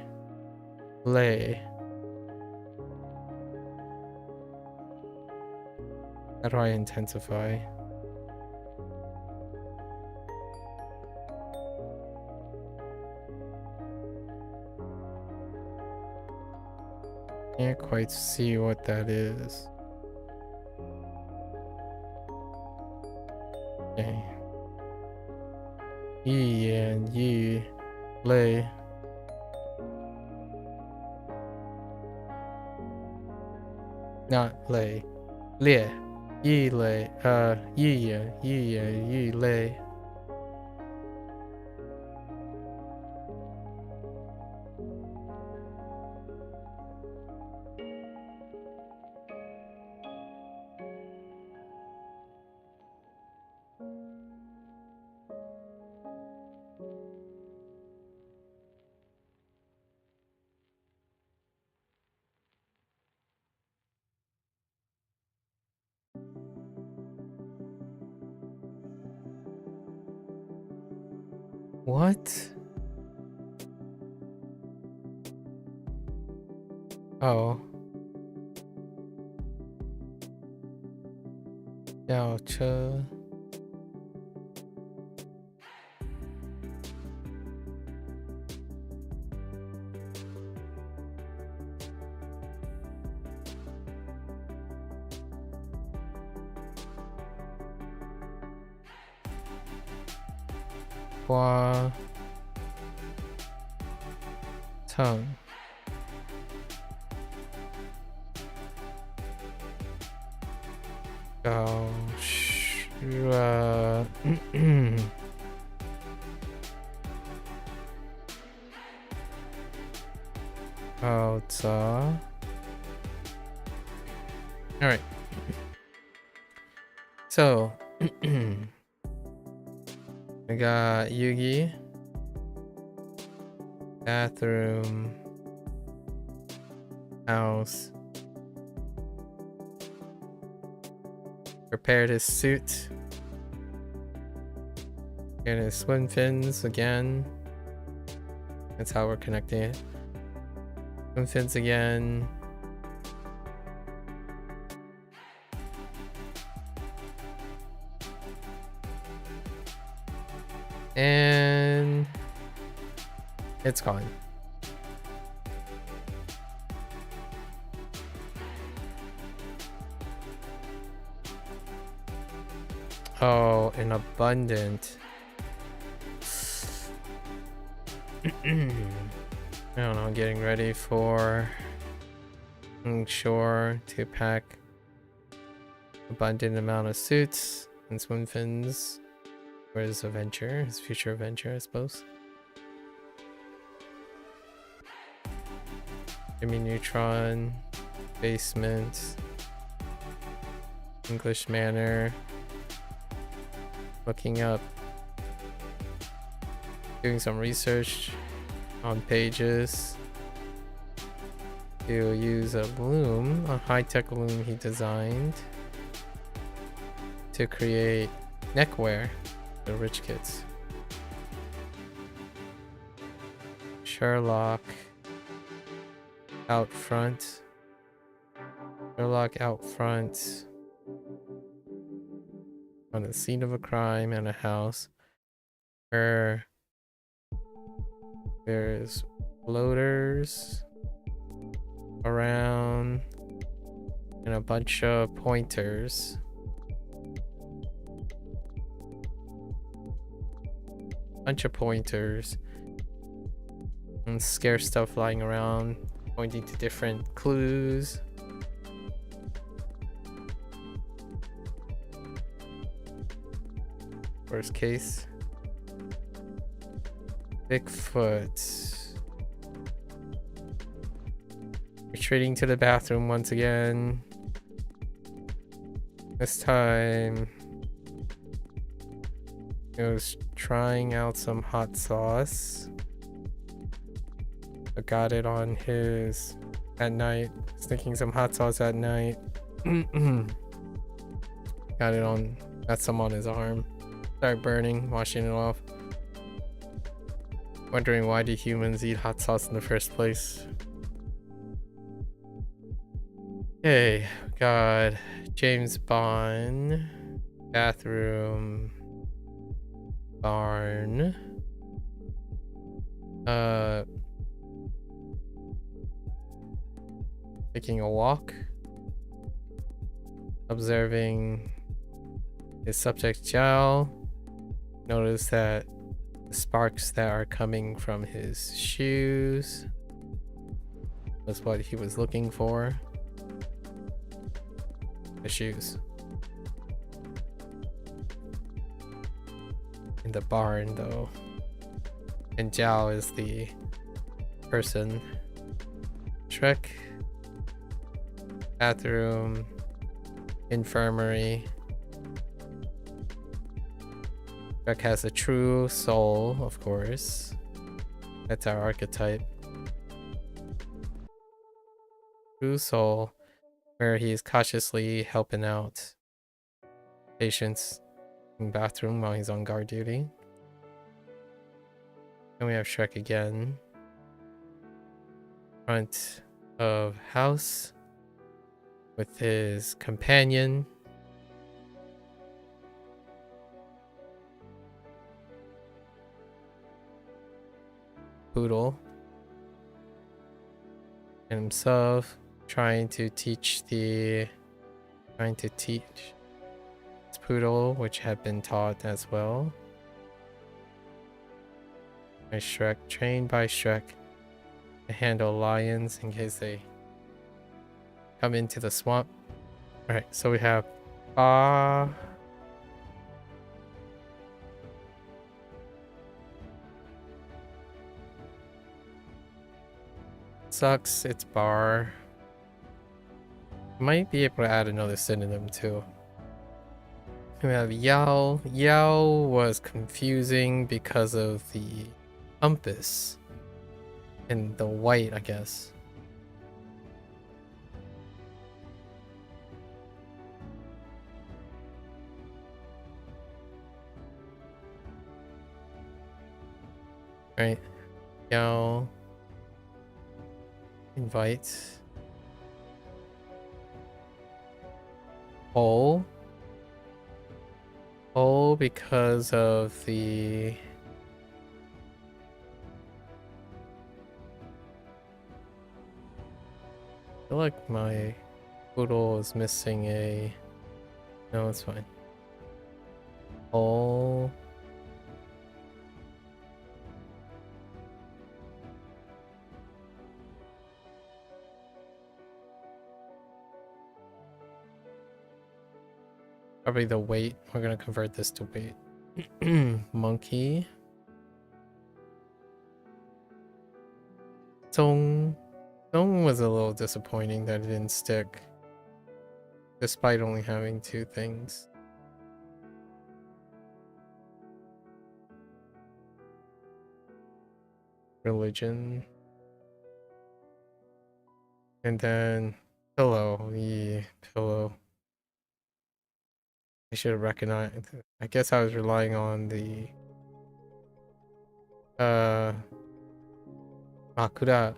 Lei. How do I intensify? Can't quite see what that is. Okay. Yi and Yi Lei. Not Lei. Lie. Yi Lei. Yi Lei. What? Oh. Yao Che. Hua Tongue. Gao Shua. Gao Za. Alright. So I got Yugi, bathroom, house, prepared his suit, and his swim fins again. That's how we're connecting it. Swim fins again. And it's gone. Oh, an abundant. I don't know, getting ready for sure to pack abundant amount of suits and swim fins. For his adventure, his future adventure, I suppose. Jimmy Neutron, basement, English Manor, looking up, doing some research on pages to use a loom, a high-tech loom he designed to create neckwear. The rich kids. Sherlock out front. Sherlock out front. On the scene of a crime and a house where there's floaters around and a bunch of pointers. Bunch of pointers and scarce stuff lying around, pointing to different clues. Worst case, Bigfoot. Retreating to the bathroom once again. This time he was trying out some hot sauce. I got it on his at night. Sneaking some hot sauce at night. Got it on. Got some on his arm. Started burning, washing it off. Wondering why do humans eat hot sauce in the first place? Okay, got James Bond, bathroom, barn, taking a walk, observing his subject Jiao. Notice that the sparks that are coming from his shoes was what he was looking for. The shoes. In the barn though. And Jiao is the person. Shrek. Bathroom. Infirmary. Shrek has a true soul, of course. That's our archetype. True soul, where he is cautiously helping out patients in the bathroom while he's on guard duty. Then we have Shrek again. Front of house with his companion. Poodle. And himself trying to teach this poodle, which had been taught as well. By Shrek, trained by Shrek to handle lions in case they come into the swamp. Alright, so we have sucks, it's bar. Might be able to add another synonym too. We have Yao. Yao was confusing because of the compass and the white, I guess. Right. Yao. Invite. Oh. Oh, because of the... I feel like my poodle is missing a... No, it's fine. Oh. Probably the weight. We're gonna convert this to weight. Monkey. Song was a little disappointing that it didn't stick, despite only having 2 things. Religion. And then pillow. Yeah, pillow. I should have recognized. I guess I was relying on the Makura.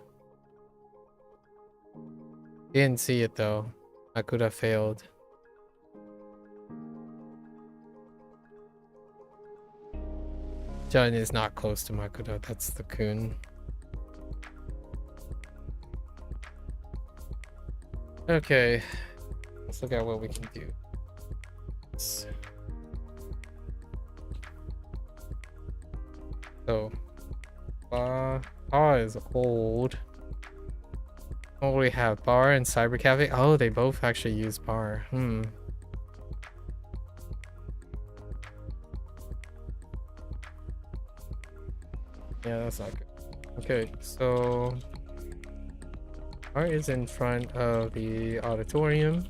Didn't see it though. Makura failed. Jun is not close to Makura. That's the Kun. Okay, let's look at what we can do. So, bar is old. What do we have? Bar and Cyber Cafe? Oh, they both actually use bar. Yeah, that's not good. Okay, so bar is in front of the auditorium,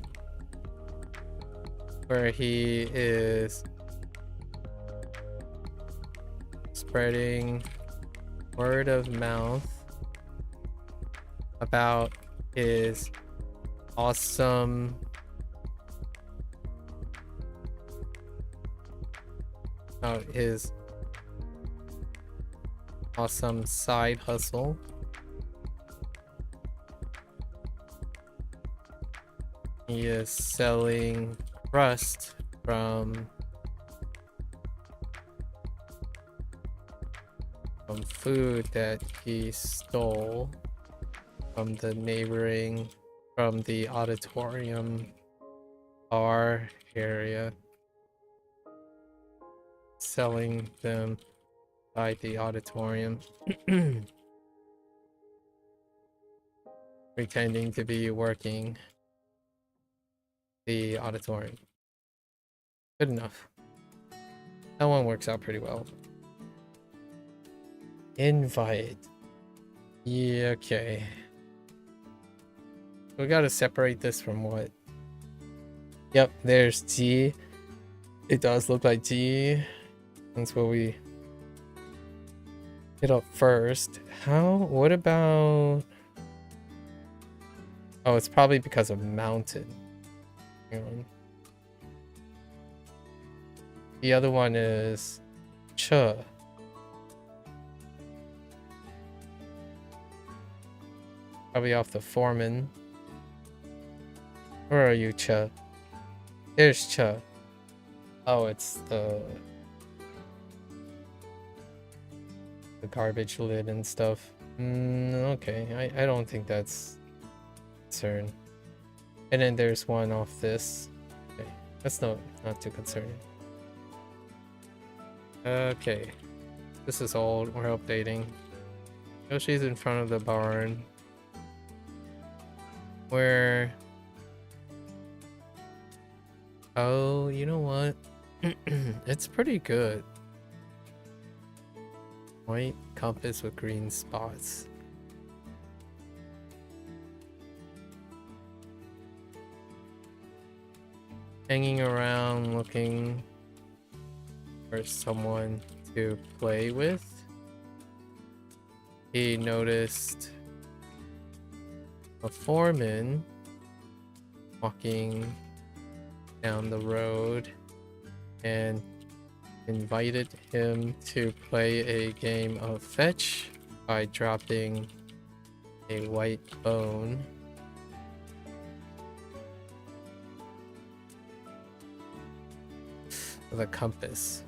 where he is spreading word of mouth about his awesome side hustle. He is selling crust from food that he stole from the auditorium bar area, selling them by the auditorium, pretending to be working the auditorium. Good enough. That one works out pretty well. Invite. Yeah, okay. We gotta separate this from what? Yep, there's G. It does look like G. That's what we hit up first. What about... Oh, it's probably because of mountain. Hang on. The other one is Ch. Probably off the foreman. Where are you, Cha? There's Cha. Oh, it's the garbage lid and stuff. Okay, I don't think that's concern. And then there's one off this. Okay, that's not too concerning. Okay, this is all we're updating. Yoshi's in front of the barn. Where? Oh, you know what? It's pretty good. White compass with green spots. Hanging around looking for someone to play with. He noticed a foreman walking down the road and invited him to play a game of fetch by dropping a white bone with a compass.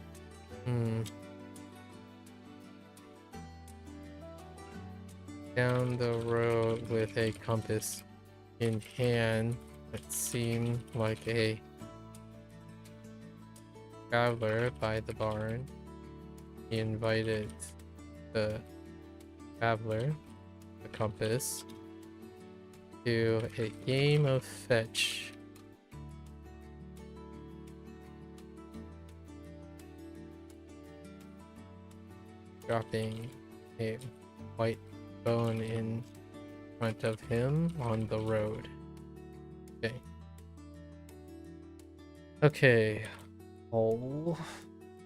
Down the road with a compass in hand, it seemed like a traveler by the barn. He invited the traveler, the compass, to a game of fetch. Dropping a white bone in front of him on the road. Okay. Okay. Oh.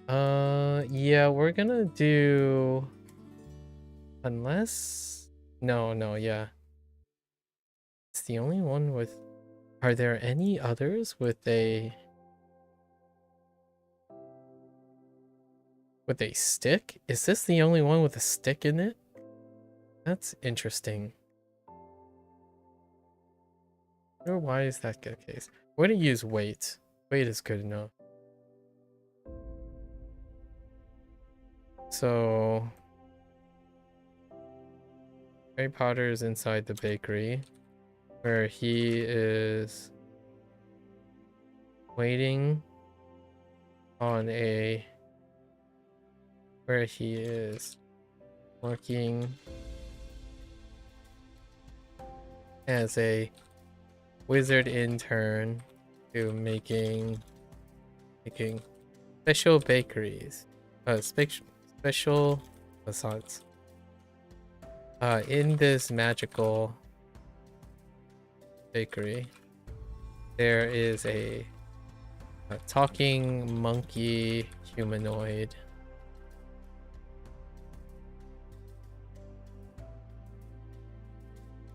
Yeah, we're gonna do... Unless... No, yeah. It's the only one with... Are there any others with a... With a stick? Is this the only one with a stick in it? That's interesting. Or why is that the case? We're gonna use weight. Weight is good enough. So Harry Potter is inside the bakery where he is waiting on a... Where he is working as a wizard intern to making special bakeries, special croissants. In this magical bakery, there is a talking monkey humanoid.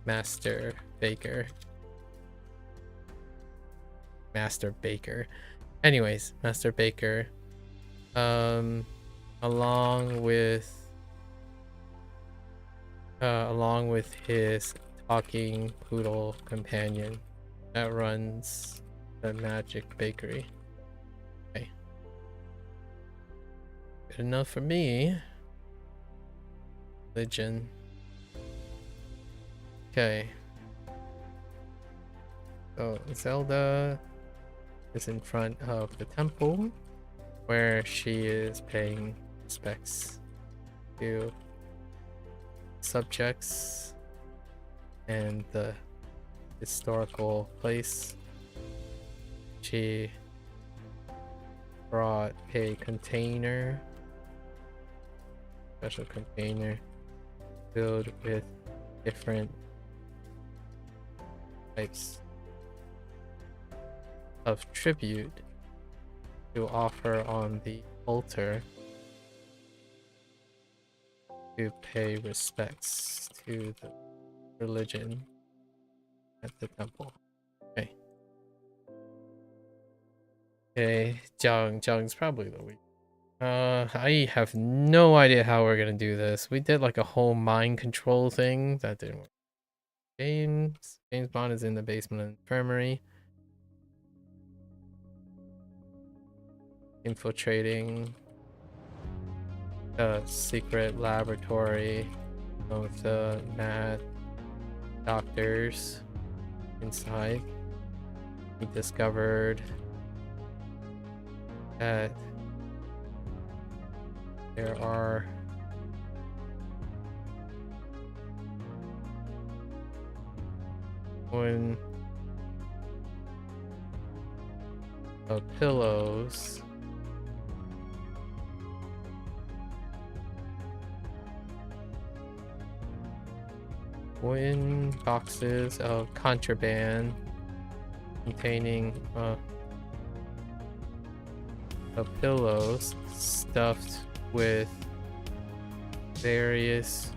Master Baker. Anyways, Master Baker. Along with his talking poodle companion that runs the magic bakery. Okay. Good enough for me. Religion. Okay. So Zelda is in front of the temple where she is paying respects to subjects and the historical place. She brought a container, special container filled with different types of tribute to offer on the altar to pay respects to the religion at the temple. Okay. Okay, Jung's probably the weak. I have no idea how we're gonna do this. We did like a whole mind control thing that didn't work. James Bond is in the basement of the infirmary. Infiltrating the secret laboratory of the mad doctors inside. He discovered that there are one of pillows wooden boxes of contraband containing of pillows stuffed with various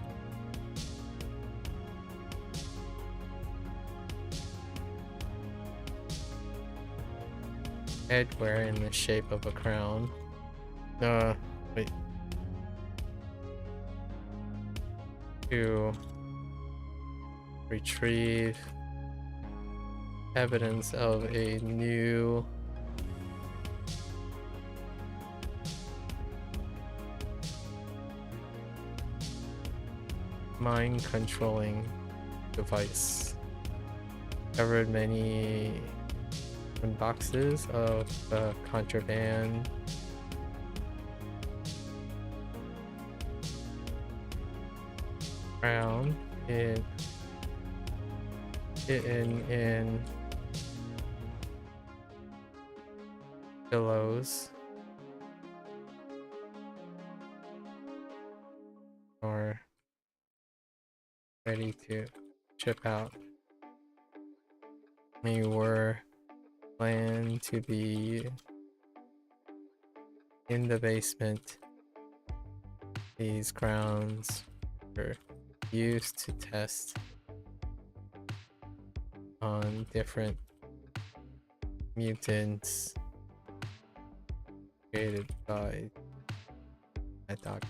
headwear in the shape of a crown. Wait. To retrieve evidence of a new mind controlling device. Covered many boxes of contraband crown hidden in pillows are ready to ship out. They were planned to be in the basement. These grounds were used to test on different mutants created by that doctor.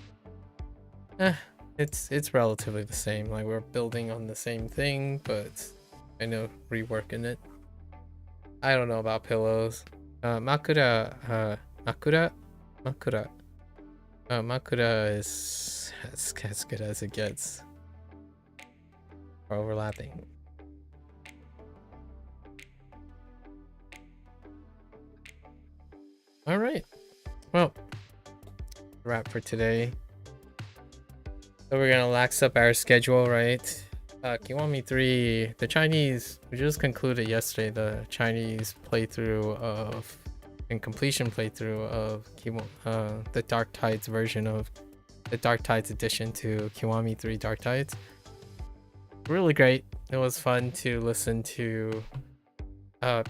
It's relatively the same. Like, we're building on the same thing, but I know reworking it. I don't know about pillows. Makura is as good as it gets. Overlapping. All right. Well, wrap for today. So we're gonna lax up our schedule, right? Kiwami 3, the Chinese, we just concluded yesterday the Chinese playthrough of and completion playthrough of the Dark Tides version of the Dark Tides edition to Kiwami 3 Dark Tides. Really great. It was fun to listen to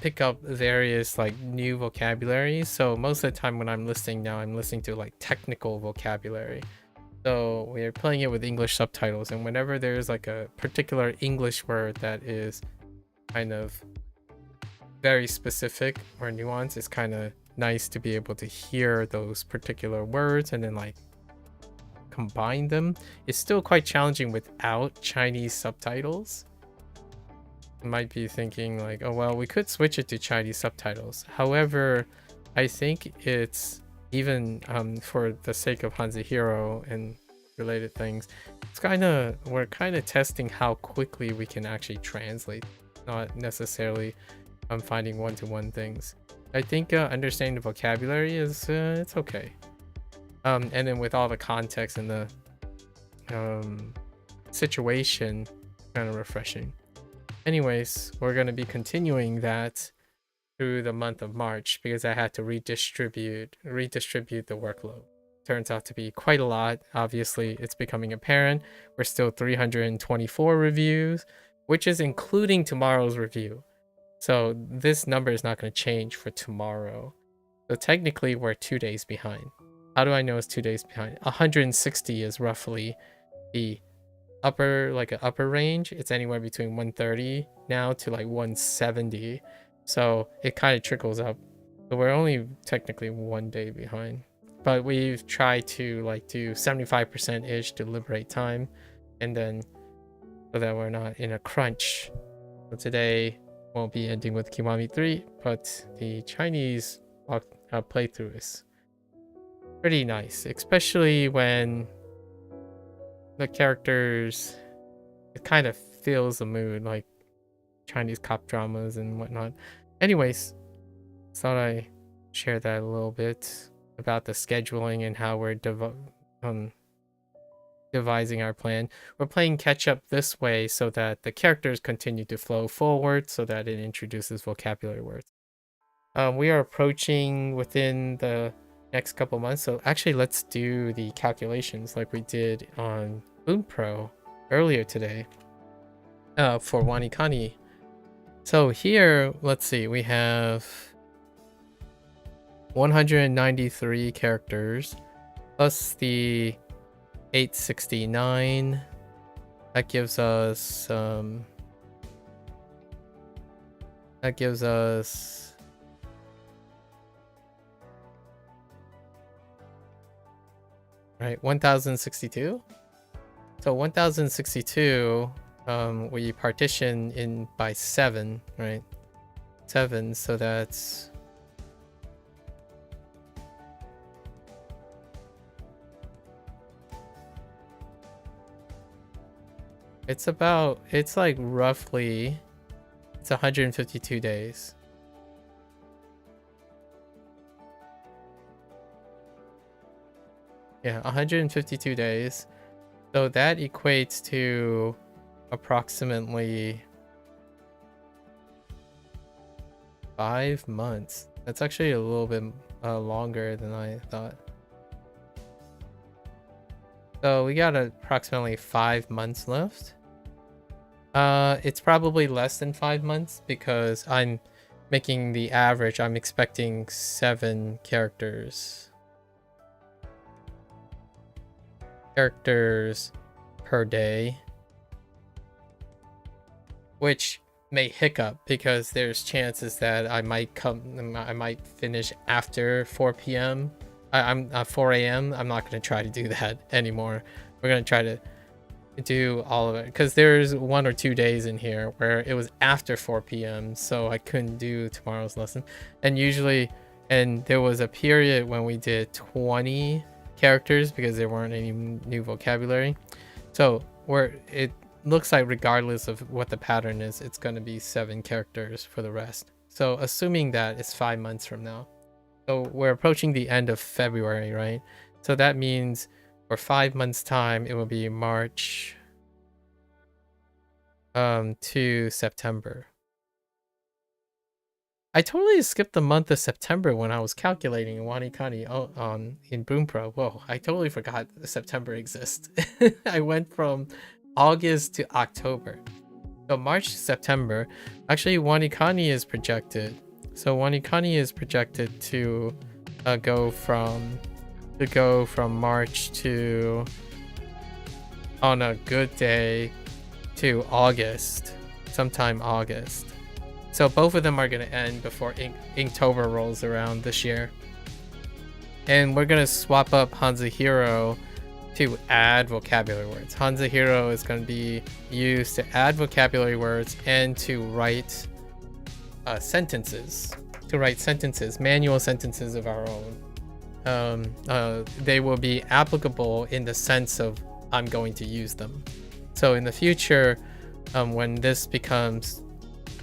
pick up various like new vocabulary. So most of the time when I'm listening now, I'm listening to like technical vocabulary. So we're playing it with English subtitles, and whenever there's like a particular English word that is kind of very specific or nuanced, it's kind of nice to be able to hear those particular words and then like combine them. It's still quite challenging without Chinese subtitles. You might be thinking like, oh well, we could switch it to Chinese subtitles. However, I think it's even for the sake of HanziHero and related things, we're kind of testing how quickly we can actually translate, not necessarily finding one-to-one things. I think understanding the vocabulary is it's okay, and then with all the context and the situation, kind of refreshing. Anyways, we're going to be continuing that through the month of March because I had to redistribute the workload. Turns out to be quite a lot. Obviously, it's becoming apparent. We're still 324 reviews, which is including tomorrow's review. So this number is not going to change for tomorrow. So technically, we're 2 days behind. How do I know it's 2 days behind? 160 is roughly the upper range. It's anywhere between 130 now to like 170. So it kind of trickles up. So we're only technically 1 day behind. But we've tried to like do 75% ish to liberate time, and then so that we're not in a crunch. So today won't be ending with Kiwami 3, but the Chinese playthrough is pretty nice, especially when the characters, it kind of feels the mood, like Chinese cop dramas and whatnot. Anyways, thought I share that a little bit about the scheduling and how we're devising our plan. We're playing catch up this way so that the characters continue to flow forward, so that it introduces vocabulary words. We are approaching within the next couple months, so actually let's do the calculations like we did on Bunpro earlier today for WaniKani. So here, let's see, we have 193 characters plus the 869. That gives us right, 1062. So 1062 we partition in by 7, right? 7, so that's it's like roughly, it's 152 days. Yeah, 152 days. So that equates to approximately 5 months. That's actually a little bit longer than I thought. So we got approximately 5 months left. It's probably less than 5 months because I'm making the average. I'm expecting 7 characters per day, which may hiccup because there's chances that I might finish after 4 p.m. I'm 4 a.m. I'm not going to try to do that anymore. We're going to try to do all of it because there's 1 or 2 days in here where it was after 4 p.m. so I couldn't do tomorrow's lesson. And there was a period when we did 20 characters because there weren't any new vocabulary. So it looks like regardless of what the pattern is, it's going to be 7 characters for the rest. So assuming that it's 5 months from now. So we're approaching the end of February, right? So that means for 5 months time, it will be March to September. I totally skipped the month of September when I was calculating WaniKani in Bunpro. Whoa, I totally forgot September exists. I went from August to October. So March to September. Actually, WaniKani is projected. So WaniKani is projected to go from March to, on a good day, to August, sometime August. So both of them are going to end before Inktober rolls around this year. And we're going to swap up HanziHero to add vocabulary words. HanziHero is going to be used to add vocabulary words and to write sentences. Manual sentences of our own. They will be applicable in the sense of I'm going to use them. So in the future, when this becomes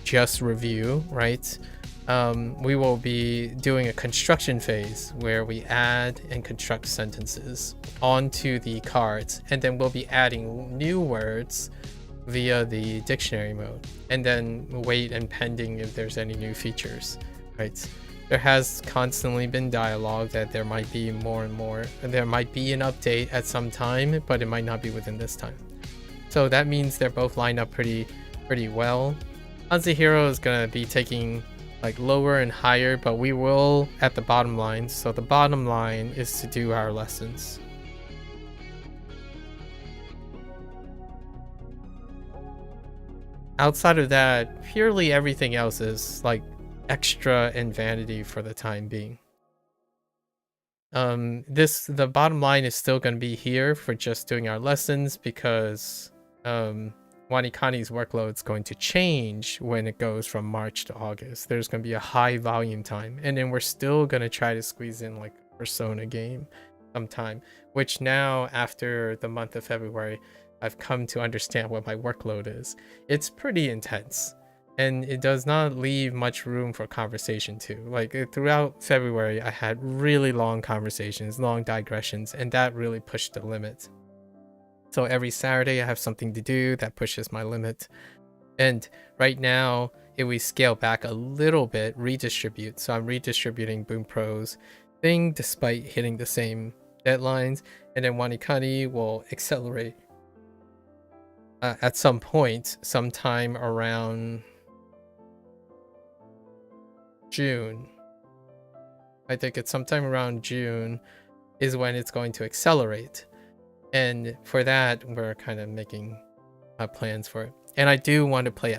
just review, right? We will be doing a construction phase where we add and construct sentences onto the cards, and then we'll be adding new words via the dictionary mode, and then wait and pending if there's any new features, right? There has constantly been dialogue that there might be more and more, and there might be an update at some time, but it might not be within this time. So that means they're both lined up pretty well. HanziHero is gonna be taking like lower and higher, but we will at the bottom line. So the bottom line is to do our lessons. Outside of that, purely everything else is like extra and vanity for the time being. The bottom line is still going to be here for just doing our lessons because WaniKani's workload is going to change when it goes from March to August. There's going to be a high volume time, and then we're still going to try to squeeze in like a Persona game sometime, which now after the month of February, I've come to understand what my workload is. It's pretty intense, and it does not leave much room for conversation too. Like throughout February, I had really long conversations, long digressions, and that really pushed the limit. So every Saturday I have something to do that pushes my limit. And right now, if we scale back a little bit, redistribute. So I'm redistributing Bunpro's thing despite hitting the same deadlines. And then WaniKani will accelerate at some point, sometime around June. I think it's sometime around June is when it's going to accelerate. And for that, we're kind of making plans for it. And I do want to play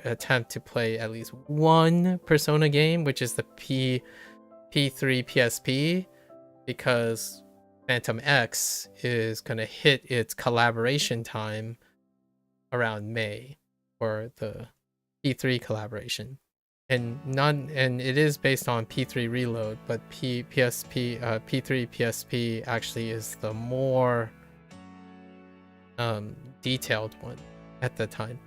attempt to play at least one Persona game, which is the P3 PSP, because Phantom X is going to hit its collaboration time around May for the P3 collaboration. And it is based on P3 Reload, but P3 PSP actually is the more detailed one at the time,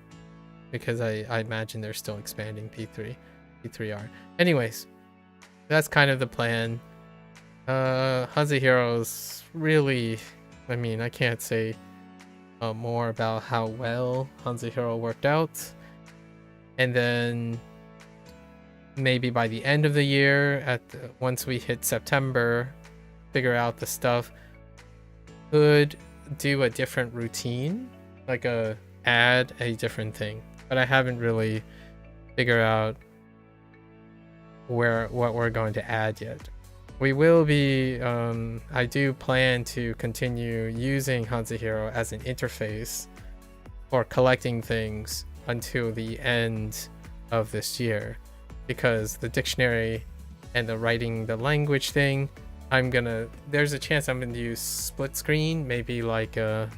because I imagine they're still expanding P3R. Anyways, that's kind of the plan. HanziHero's really, I mean, I can't say more about how well HanziHero worked out. And then maybe by the end of the year, once we hit September, figure out the stuff, could do a different routine, like add a different thing. But I haven't really figured out what we're going to add yet. We will be, I do plan to continue using HanziHero as an interface for collecting things until the end of this year, because the dictionary and the writing the language thing, there's a chance I'm gonna use split screen, maybe like we're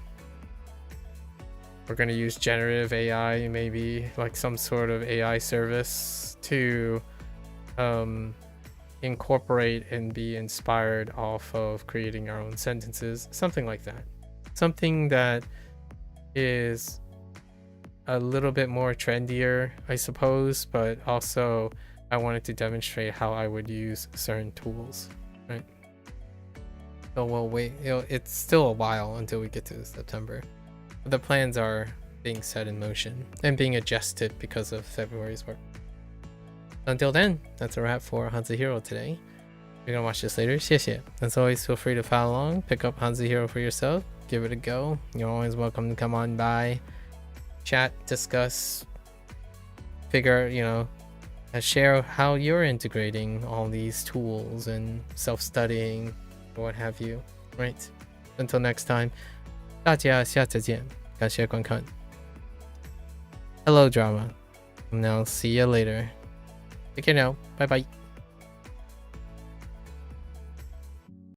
gonna use generative AI, maybe like some sort of AI service to incorporate and be inspired off of creating our own sentences, something like that. Something that is a little bit more trendier, I suppose, but also I wanted to demonstrate how I would use certain tools, right? So we'll wait. It's still a while until we get to September. But the plans are being set in motion and being adjusted because of February's work. Until then, that's a wrap for HanziHero today. You're gonna watch this later. 谢谢. As always, feel free to follow along, pick up HanziHero for yourself, give it a go. You're always welcome to come on by, chat, discuss, figure, share how you're integrating all these tools and self-studying, what have you, right? Until next time, 大家下次见，感谢观看。Hello drama, and I'll see you later. Take care now, bye bye.